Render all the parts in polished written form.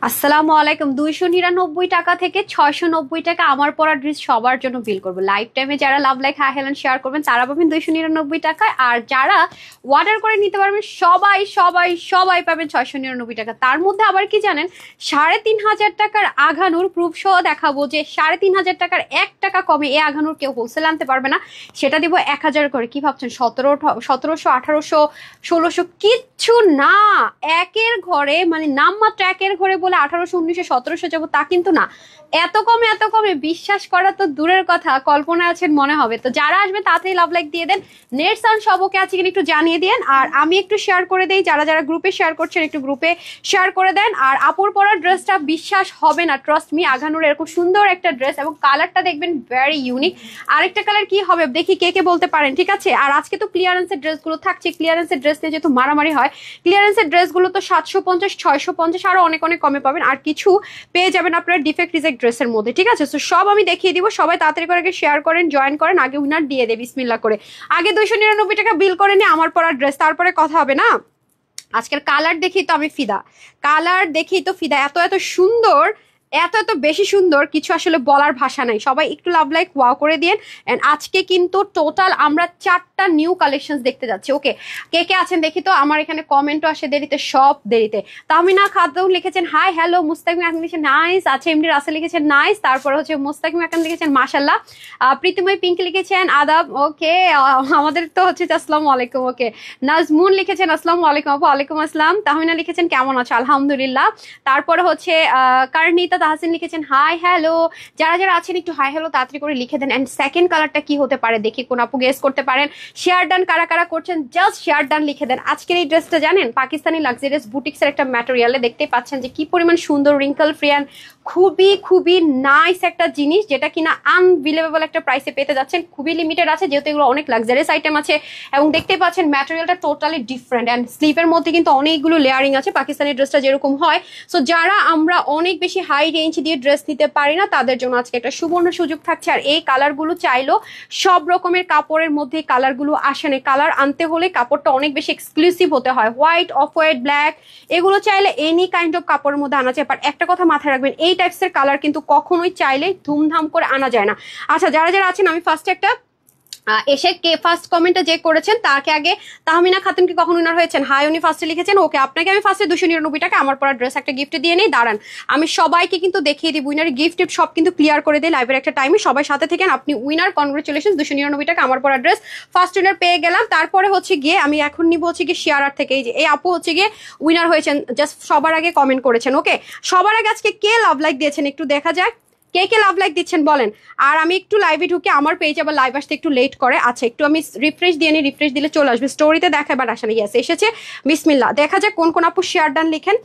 আসসালামু আলাইকুম। 299 টাকা থেকে 690 টাকা আমার পরা ড্রেস সবার জন্য বিল করবো। লাইফ টাইমে যারা লাভ লাইক হাই হেলেন শেয়ার করবেন তারা পাবেন 299 টাকায়, আর যারা অর্ডার করে নিতে পারবেন সবাই সবাই সবাই পাবেন 699 টাকা। তার মধ্যে আবার কি জানেন, 3,500 টাকার আঘানুর প্রুফ সহ দেখাবো যে 3,500 টাকার 1 টাকা কমে এই আঘানুর কেউ হোলসেল আনতে পারবে না। সেটা দিব 1000 করে। কি ভাবছেন 1700 1800 1600? কিচ্ছু না, একের ঘরে মানে নামমাত্র একের ঘরে বলে 1800 1900 1700 যাবো তা কিন্তু না। এত কমে বিশ্বাস করা তো দূরের কথা, কল্পনা আছেন মনে হবে। তো যারা আসবে তাড়াতাড়ি লাভ লাইক দিয়ে দেন। নেট সাউন্ড সব ওকে আছে কিনা একটু জানিয়ে দেন, আর আমি একটু শেয়ার করে দেই। যারা যারা গ্রুপে শেয়ার করছেন একটু গ্রুপে শেয়ার করে দেন। আর আপুর পরা ড্রেসটা বিশ্বাস হবে না, ট্রাস্ট মি। আঘানুর এরকম সুন্দর একটা ড্রেস এবং কালারটা দেখবেন ভেরি ইউনিক। আরেকটা কালার কি হবে দেখি কে কে বলতে পারেন, ঠিক আছে? আর আজকে তো ক্লিয়ারেন্সের ড্রেসগুলো থাকছে। ক্লিয়ারেন্সের ড্রেস নিয়ে যেহেতু মারামারি হয়, ক্লিয়ারেন্সের ড্রেসগুলো তো 750 650 আরো অনেক অনেক কমে পাবেন। আর কিছু পেয়ে যাবেন আপনারা ডিফেক্ট রিজেক্ট ড্রেসের মধ্যে, ঠিক আছে? তো সব আমি দেখিয়ে দিব। সবাই তাড়াতাড়ি করে শেয়ার করেন, জয়েন করেন, আগে উইনার দিয়ে দেয় বিসমিল্লাহ করে। আগে 299 টাকা বিল করে নিয়ে আমার পরা ড্রেস, তারপরে কথা হবে না। আজকের কালার দেখি তো আমি ফিদা, কালার দেখি তো ফিদা। এত এত সুন্দর, এত এত বেশি সুন্দর, কিছু আসলে বলার ভাষা নাই। সবাই একটু লাভ লাইক ওয়াও করে দিন। এন্ড আজকে কিন্তু টোটাল আমরা 4টা নিউ কালেকশন দেখতে যাচ্ছি। ওকে, কে কে আছেন দেখি তো। আমার এখানে কমেন্টও আসে দেরিতে, সব দেরিতে। তাহমিনা খাতুন লিখেছেন হাই হ্যালো। মুস্তাকিম আকান লিখেছেন নাইস। আচ্ছা, এমডি রাসেল লিখেছেন নাইস। তারপর হচ্ছে মুস্তাকিম আকান লিখেছেন মাশাল্লাহ। প্রীতিময় পিঙ্কি লিখেছেন আদাব। ওকে, আমাদের তো হচ্ছে আসসালামু আলাইকুম। ওকে, নাজমুন লিখেছেন আসসালামু আলাইকুম আপু। ওয়ালাইকুম আসসালাম। তাহমিনা লিখেছেন কেমন আছো? আলহামদুলিল্লাহ। তারপরে হচ্ছে কারনিতা তাহসিন লিখেছেন হাই হ্যালো। যারা যারা আছেন একটু হাই হ্যালো তাড়াতাড়ি করে লিখে দেন। এন্ড সেকেন্ড কালারটা কি হতে পারে দেখি, কোন আপু গেস করতে পারেন? শেয়ার ডান কারা কারা করছেন জাস্ট শেয়ার ডান লিখে দেন। আজকের এই ড্রেসটা জানেন পাকিস্তানি লাক্সারিয়াস বুটিক্সের একটা ম্যাটেরিয়ালে, দেখতেই পাচ্ছেন যে কি পরিমাণ সুন্দর, রিঙ্কল ফ্রি অ্যান্ড খুবই খুবই নাইস একটা জিনিস, যেটা কিনা আনবিলিভেবল একটা প্রাইসে পেতে যাচ্ছেন। খুবই লিমিটেড আছে যেহেতু এগুলো অনেক লাক্সারিয়াস আইটেম আছে। এবং দেখতেই পাচ্ছেন ম্যাটেরিয়ালটা টোটালি ডিফারেন্ট অ্যান্ড স্লিভের মধ্যে কিন্তু অনেকগুলো লেয়ারিং আছে পাকিস্তানি ড্রেসটা যেরকম হয়। সো যারা আমরা অনেক বেশি হাই রেঞ্জ দিয়ে ড্রেস নিতে পারি না তাদের জন্য আজকে একটা সুবর্ণ সুযোগ থাকছে। আর এই কালারগুলো চাইলেও সব রকমের কাপড়ের মধ্যে কালারগুলো আসে না। কালার আনতে হলে কাপড়টা অনেক বেশি এক্সক্লুসিভ হতে হয়। হোয়াইট, অফ হোয়াইট, ব্ল্যাক, এগুলো চাইলে এনি কাইন্ড অফ কাপড়ের মধ্যে আনা যায়। বাট একটা কথা মাথায় রাখবেন, এই টাইপসের কালার কিন্তু কখনোই চাইলে ধুমধাম করে আনা যায় না। আচ্ছা, যারা যারা আছেন আমি ফার্স্টে একটা এসে কে ফার্স্ট কমেন্টটা যে করেছেন তাকে আগে, তাহমিনা খাতুন কি কখন উইনার হয়েছেন? হাই, উনি ফার্স্টে লিখেছেন। ওকে, আপনাকে আমি ফার্স্টে 299 টাকা আমার পরা ড্রেস একটা গিফট দিয়ে নেই। দাঁড়ান, আমি সবাইকে কিন্তু দেখিয়ে দিই উইনার গিফট সব কিন্তু ক্লিয়ার করে দিই লাইভের একটা টাইমে। সবাই সাথে থেকেন। আপনি উইনার, কনগ্রেচুলেশন, 299 টাকা আমার পরা ড্রেস ফার্স্ট উইনার পেয়ে গেলাম। তারপরে হচ্ছে গিয়ে আমি এখন নিব হচ্ছে গিয়ে শেয়ারার থেকে। এই যে এই আপু হচ্ছে গিয়ে উইনার হয়েছেন, জাস্ট সবার আগে কমেন্ট করেছেন। ওকে, সবার আগে আজকে কে লাভ লাইক দিয়েছেন একটু দেখা যায়, কে কে লাভ লাইক দিচ্ছেন বলেন। আর আমি একটু লাইভে ঢুকে, আমার পেজ আবার লাইভ আসতে একটু লেট করে। আচ্ছা, একটু আমি রিফ্রেশ দিয়ে নিই, রিফ্রেশ দিলে চলে আসবে। স্টোরিতে দেখা এবার আসে না। ইয়েস, এসেছে। বিসমিল্লাহ। দেখা যাক কোন কোন আপু শেয়ার ডান লিখেন।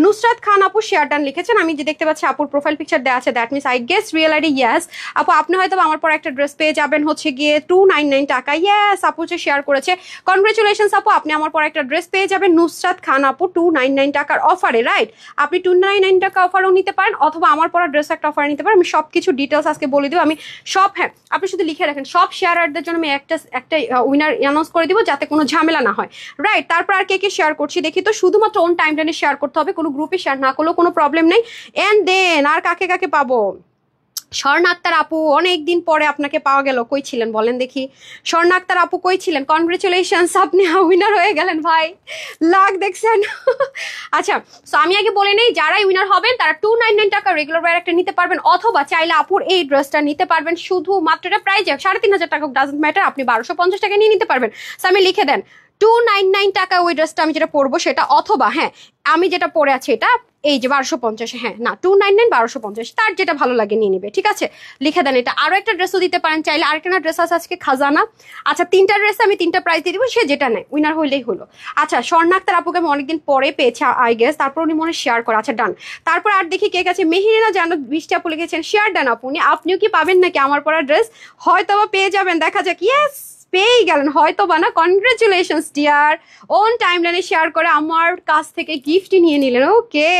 নুসরাত খান আপু শেয়ার ডান লিখেছেন। আমি যে দেখতে পাচ্ছি আপুর প্রোফাইল পিকচার দেওয়া আছে, that means I guess real ID. Yes আপু, আপনি হয়তো আমার পর একটা ড্রেস পেয়ে যাবেন হচ্ছে গিয়ে 299 টাকা। ইয়েস, আপু যে শেয়ার করেছে, কনগ্রেচুলেশনস আপু, আপনি আমার পর একটা ড্রেস পেয়ে যাবেন। নুসরাত খান আপু 299 টাকার অফারে, রাইট? আপনি 299 টাকা অফারও নিতে পারেন অথবা আমার পর ড্রেস একটা অফার নিতে পারেন। আমি সবকিছু ডিটেলস আজকে বলে দিব। আমি সব, হ্যাঁ আপনি শুধু লিখে রাখেন। সব শেয়ারারদের জন্য আমি একটা উইনার অ্যানাউন্স করে দিব যাতে কোনো ঝামেলা না হয়, রাইট? তারপর আর কে কে শেয়ার করছি দেখি তো। শুধুমাত্র অন টাইম লাইনে শেয়ার করতে হবে, কোনো গ্রুপে শেয়ার না করলেও কোনো প্রবলেম নেই। এন্ড দেন আর কাকে কাকে পাবো? স্বর্ণা আক্তার আপু, অনেকদিন পরে আপনাকে পাওয়া গেল। কই ছিলেন বলেন দেখি? স্বর্ণা আক্তার আপু কই ছিলেন? কনগ্রেচুলেশনস, আপনি উইনার হয়ে গেলেন ভাই। লাখ দেখছেন। আচ্ছা, সো আমি আগে বলে নেই, যারাই উইনার হবেন তারা 299 টাকা রেগুলার ওয়্যার একটা নিতে পারবেন, অথবা চাইলে আপুর এই ড্রেসটা নিতে পারবেন। শুধুমাত্র এটা প্রাইস 3,500 টাকা, ডাজন্ট ম্যাটার, আপনি 1250 টাকা নিয়ে নিতে পারবেন। সো আমি লিখে দেন 299 টাকা ওই ড্রেসটা আমি যেটা পরবো সেটা, অথবা হ্যাঁ আমি যেটা পরে আছি এটা এই যে 1250, হ্যাঁ না 299 1250, তার যেটা ভালো লাগে নিয়ে নিবে, ঠিক আছে? লিখে দেন এটা। আরো একটা ড্রেসও দিতে পারেন চাইলে, আরেকটা ড্রেস আছে আজকে খাজানা। আচ্ছা, 3টা ড্রেস আমি 3টা প্রাইস দিয়ে দিব, সে যেটা নেয় উইনার হইলেই হলো। আচ্ছা, স্বর্ণা আক্তার আপুকে আমি অনেকদিন পরে পেয়েছি আই গেস, তারপর উনি মনে শেয়ার করে। আচ্ছা ডান। তারপর আর দেখি কে গেছে। মেহিরিনা জানো 20টা আপু লিখেছেন শেয়ার ডান আপু। আপনিও কি পাবেন নাকি আমার পরা ড্রেস? হয়তো বা পেয়ে যাবেন, দেখা যাক। ইয়েস, পেয়েই গেলেন হয়তো বা না। কনগ্রাচুলেশনস ডিয়ার, অন টাইমলাইনে শেয়ার করে আমার কাছ থেকে গিফটই নিয়ে নিলেন। ওকে,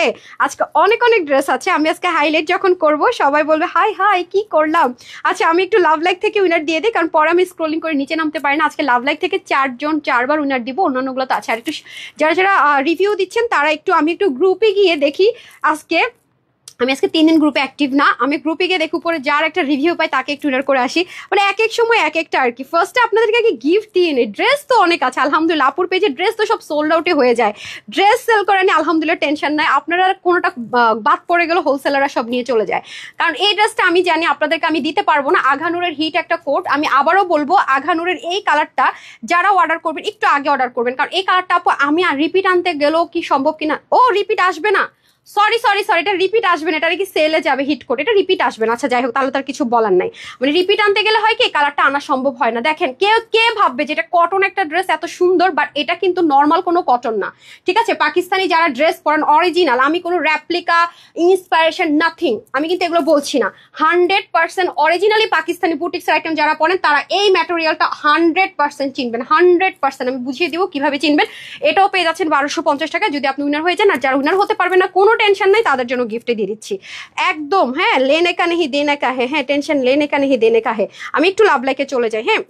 আজকে অনেক অনেক ড্রেস আছে, আমি আজকে হাইলাইট যখন করব সবাই বলবে হাই হাই কি করলাম। আচ্ছা আমি একটু লাভ লাইক থেকে উইনার দিয়ে দিই, কারণ পরে আমি স্ক্রলিং করে নিচে নামতে পারি না। আজকে লাভ লাইক থেকে 4বার উইনার দিব, অন্যান্যগুলো তো আছে। আর একটু যারা যারা রিভিউ দিচ্ছেন তারা একটু, আমি একটু গ্রুপে গিয়ে দেখি আজকে, আমি আজকে 3 দিন গ্রুপে অ্যাক্টিভ না, আমি গ্রুপে গিয়ে দেখি উপরে যার একটা রিভিউ পাই তাকে একটু উইনার করে আসি, মানে এক এক সময় এক একটা আর কি। ফার্স্টে আপনাদেরকে আগে গিফট দিয়ে নিই। ড্রেস তো অনেক আছে আলহামদুলিল্লাহ, আপুর পেজে ড্রেস তো সব সোল্ড আউটে হয়ে যায়, ড্রেস সেল করে নিয়ে আলহামদুলিল্লাহ টেনশন নাই। আপনারা কোনোটা বাদ পড়ে গেল হোলসেলাররা সব নিয়ে চলে যায়, কারণ এই ড্রেসটা আমি জানি আপনাদেরকে আমি দিতে পারবো না। আঘানুরের হিট একটা কোট, আমি আবারও বলবো আঘানুরের এই কালারটা যারা অর্ডার করবেন একটু আগে অর্ডার করবেন, কারণ এই কালারটা আপু আমি রিপিট আনতে গেলেও কি সম্ভব কিনা। ও রিপিট আসবে না, সরি সরি সরি, এটা রিপিট আসবে না, এটা কি সেলে যাবে হিট কোট, এটা রিপিট আসবে না। আচ্ছা যাই হোক, তাহলে তার কিছু বলার নাই, মানে রিপিট আনতে গেলে হয় কি কালারটা আনা সম্ভব হয় না। দেখেন কে ভাববে যে এটা কটন একটা ড্রেস এত সুন্দর, বাট এটা কিন্তু নর্মাল কোনো কটন না, ঠিক আছে। পাকিস্তানি যারা ড্রেস পরেন অরিজিনাল, আমি কোনো র্যাপ্লিকা ইন্সপায়ারেশন নাথিং, আমি কিন্তু এগুলো বলছি না, 100% অরিজিনালি পাকিস্তানি বুটিক্সের আইটেম যারা পরেন তারা এই ম্যাটেরিয়ালটা 100% চিনবেন, 100%। আমি বুঝিয়ে দিব কিভাবে চিনবেন। এটাও পেয়ে যাচ্ছেন 1250 টাকা যদি আপনি উইনার হয়ে যান। আর যারা উইনার হতে পারবেন না কোনো টেনশন নাই, তাদের জন্য গিফটে দিয়ে দিচ্ছি একদম। হ্যাঁ লেনে কা নেহি দেনে কা হে, হ্যাঁ টেনশন লেনে কা নেহি দেনে কা হে। আমি একটু লাভ লাইকে চলে যাই। হ্যাঁ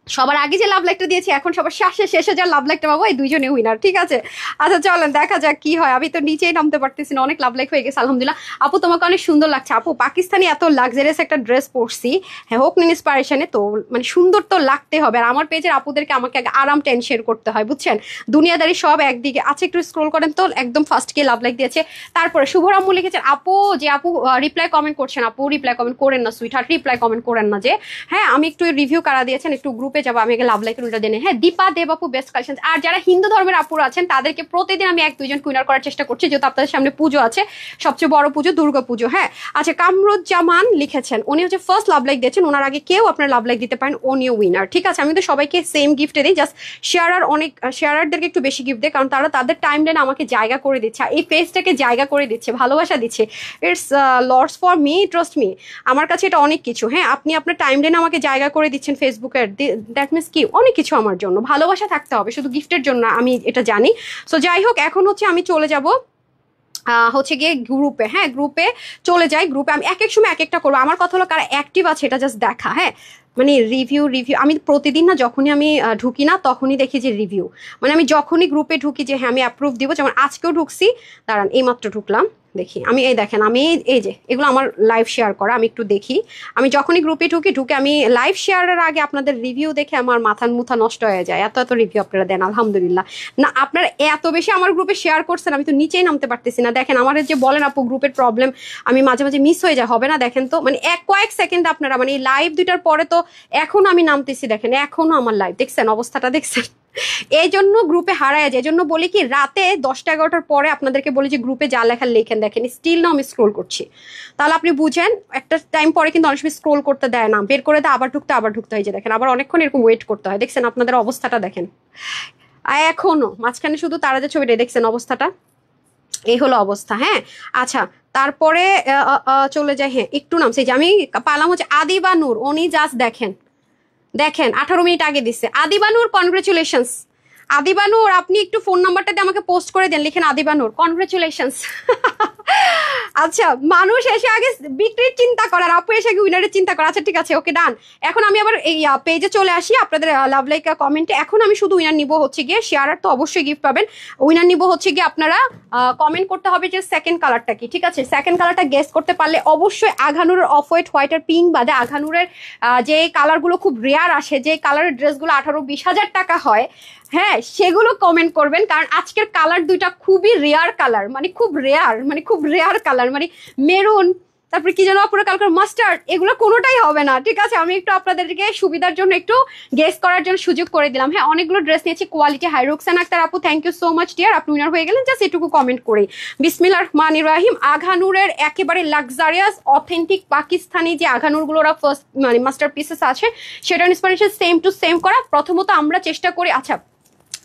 সবার আগে যে লাভ লাইকটা দিয়েছি, এখন সবার শেষে যা লাভ লাইকটা পাবো, এই দুইজনে উইনার, ঠিক আছে। আচ্ছা চলেন দেখা যাক কি হয়। আমি তো নিচেই নামতে পারতেছি না, অনেক লাভ লাইক হয়ে গেছে আলহামদুলিল্লাহ। আপু তোমাকে অনেক সুন্দর লাগছে। আপু পাকিস্তানি এত লাক্সারিয়াস একটা ড্রেস পরছি, হ্যাঁ হোক ইন্সপায়ারেশনে, তো মানে সুন্দর তো লাগতে হবে। আর আমার পেজের আপুদেরকে আমাকে আগে আরাম শেয়ার করতে হয় বুঝছেন, দুনিয়াদারি সব একদিকে আছে। একটু স্ক্রোল করেন তো, একদম ফার্স্ট গিয়ে লাভ লাইক দিয়েছে। তারপরে শুভরাম্মু লিখেছেন আপু, যে আপু রিপ্লাই কমেন্ট করছেন, আপু রিপ্লাই কমেন্ট করেন না সুইট হার্ট, রিপ্লাই কমেন্ট করেন না যে। হ্যাঁ আমি একটু রিভিউ কারা দিয়েছেন একটু গ্রুপে যাবো, আমি আগে লাভ লাইক দেনে। হ্যাঁ দীপা দেব আপু বেস্ট কালেকশন। আর যারা হিন্দু ধর্মের আপুরা আছেন তাদেরকে প্রতিদিন আমি 1-2 জন উইনার করার চেষ্টা করছি, যেহেতু আপনাদের সামনে পুজো আছে, সবচেয়ে বড় পুজো দুর্গা পুজো। হ্যাঁ আচ্ছা কামরুজ্জামান লিখেছেন, উনি হচ্ছে ফার্স্ট লাভ লাইক দিয়েছেন, ওনার আগে কেউ আপনার লাভ লাইক দিতে পারেন, উনিও উইনার, ঠিক আছে। আমি তো সবাইকে সেম গিফটে দিই, জাস্ট শেয়ারারদেরকে একটু বেশি গিফট দেয়, কারণ তারা তাদের টাইম লাইন আমাকে জায়গা করে দিচ্ছে, এই পেজটাকে জায়গা করে দিচ্ছে, ভালোবাসা দিচ্ছে। It's lords for me, trust me, আমার কাছে এটা অনেক কিছু। হ্যাঁ আপনি আপনার টাইম লাইন আমাকে জায়গা করে দিচ্ছেন ফেসবুকের, দ্যাট মিনস কি অনেক কিছু আমার জন্য। ভালোবাসা থাকতে হবে, শুধু গিফটের জন্য, আমি এটা জানি। সো যাই হোক, এখন হচ্ছে আমি চলে যাব হচ্ছে গিয়ে গ্রুপে। হ্যাঁ গ্রুপে চলে যাই, গ্রুপে আমি এক এক সময় এক একটা করবো। আমার কথা হলো কারা অ্যাক্টিভ আছে এটা জাস্ট দেখা। হ্যাঁ মানে রিভিউ আমি প্রতিদিন না, যখনই আমি ঢুকি না তখনই দেখি যে রিভিউ, মানে আমি যখনই গ্রুপে ঢুকি যে হ্যাঁ আমি অ্যাপ্রুভ দিব, যেমন আজকেও ঢুকছি, দাঁড়ান এইমাত্র ঢুকলাম, দেখি আমি এই দেখেন, আমি এই যে এগুলো আমার লাইভ শেয়ার করা, আমি একটু দেখি। আমি যখনই গ্রুপে ঢুকে আমি লাইভ শেয়ারের আগে আপনাদের রিভিউ দেখে আমার মুথা নষ্ট হয়ে যায়, এত রিভিউ আপনারা দেন আলহামদুলিল্লাহ। না আপনারা এত বেশি আমার গ্রুপে শেয়ার করছেন, আমি তো নিচেই নামতে পারতেছি না। দেখেন আমার যে বলেন আপু গ্রুপের প্রবলেম, আমি মাঝে মাঝে মিস হয়ে যায়, হবে না দেখেন তো, মানে কয়েক সেকেন্ড আপনারা, মানে এই লাইভ 2টার পরে তো এখন আমি নামতেছি, দেখেন এখনো আমার লাইভ দেখছেন, অবস্থাটা দেখছেন। এই জন্য গ্রুপে হারায় যায়, এই জন্য বলি কি রাতে 10টা-11টার পরে আপনাদেরকে বলি যে গ্রুপে যা লেখার লেখেন, দেখেন স্টিল না আমি স্ক্রোল করছি, তাহলে আপনি বুঝেন একটা টাইম পরে কিন্তু অনেক সময় স্ক্রোল করতে দেয় না, বের করে দেয়, আবার ঢুকতে হয়, যে দেখেন আবার অনেকক্ষণ এরকম ওয়েট করতে হয়, দেখছেন আপনাদের অবস্থাটা দেখেন। এখনো মাঝখানে শুধু তারা যে ছবিটা দেখছেন অবস্থাটা, এই হলো অবস্থা। হ্যাঁ আচ্ছা তারপরে চলে যায়, হ্যাঁ একটু নামছে, যে আমি পালাম হচ্ছে আদিবা নূর, উনি জাস্ট দেখেন 18 মিনিট আগে দিচ্ছে। আদিবানুর কনগ্রেচুলেশনস, আদিবানুর আপনি একটু ফোন নাম্বারটা দিয়ে আমাকে পোস্ট করে দেন, লিখেন আদিবানুর কনগ্রেচুলেশনস। আচ্ছা মানুষ এসে আগে বিক্রির চিন্তা করার, আপু এসে আগে উইনারের চিন্তা করা। আচ্ছা ঠিক আছে ওকে ডান। এখন আমি আবার এই পেজে চলে আসি আপনাদের লাভ লাইক কমেন্টে। এখন আমি শুধু উইনার নিব হচ্ছে গিয়ে, শেয়ারার তো অবশ্যই গিফট পাবেন, উইনার নিব হচ্ছে গিয়ে আপনারা কমেন্ট করতে হবে যে সেকেন্ড কালারটা কি, ঠিক আছে। সেকেন্ড কালারটা গেস করতে পারলে অবশ্যই আঘানুরের অফ হোয়াইট আর পিঙ্ক বাদে আঘানুরের যে কালারগুলো খুব রেয়ার আসে, যে কালারের ড্রেসগুলো 18-20 হাজার টাকা হয়, হ্যাঁ সেগুলো কমেন্ট করবেন, কারণ আজকের কালার দুইটা খুবই রেয়ার কালার, মানে খুব রেয়ার কালার, মানে মেরুন, তারপরে কি যেন পুরো কালার মাস্টার্ড, এগুলো কোনোটাই হবে না, ঠিক আছে। আমি একটু আপনাদেরকে সুবিধার জন্য একটু গেস করার জন্য সুযোগ করে দিলাম। হ্যাঁ অনেকগুলো ড্রেস নিয়েছি কোয়ালিটি হাই। রুকসানা আক্তার আপু thank you so much dear, আপনি উইনার হয়ে গেলেন, জাস্ট এটুকু কমেন্ট করি। বিসমিল্লাহির রহমানির রহিম, আঘানুরের একেবারে লাক্সারিয়াস অথেন্টিক পাকিস্তানি যে আঘানুরগুলোরা ফার্স্ট মানে মাস্টার পিসেস আছে, সেটার ইন্সপিরেশন সেম টু সেম করা। প্রথমত আমরা চেষ্টা করি, আচ্ছা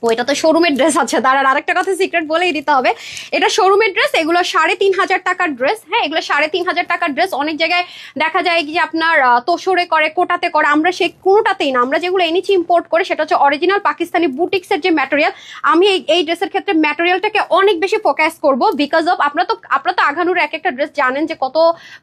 ও এটা তো শোরুমের ড্রেস আছে, তার আরেকটা কথা সিক্রেট বলেই দিতে হবে, এটা শোরুমের ড্রেস, এগুলো 3,500 টাকার ড্রেস। হ্যাঁ, এগুলো 3,500 টাকার ড্রেস। অনেক জায়গায় দেখা যায় যে আপনার তোষরে করে, কোটাতে করে, আমরা সেই কোনোটাতেই না, আমরা যেগুলো এনেছি ইম্পোর্ট করে সেটা হচ্ছে অরিজিনাল পাকিস্তানি বুটিক্সের যে ম্যাটেরিয়াল। আমি এই ড্রেসের ক্ষেত্রে ম্যাটেরিয়ালটাকে অনেক বেশি ফোকাস করব, বিকজ অফ আপনারা তো আঘানুর এক একটা ড্রেস জানেন যে কত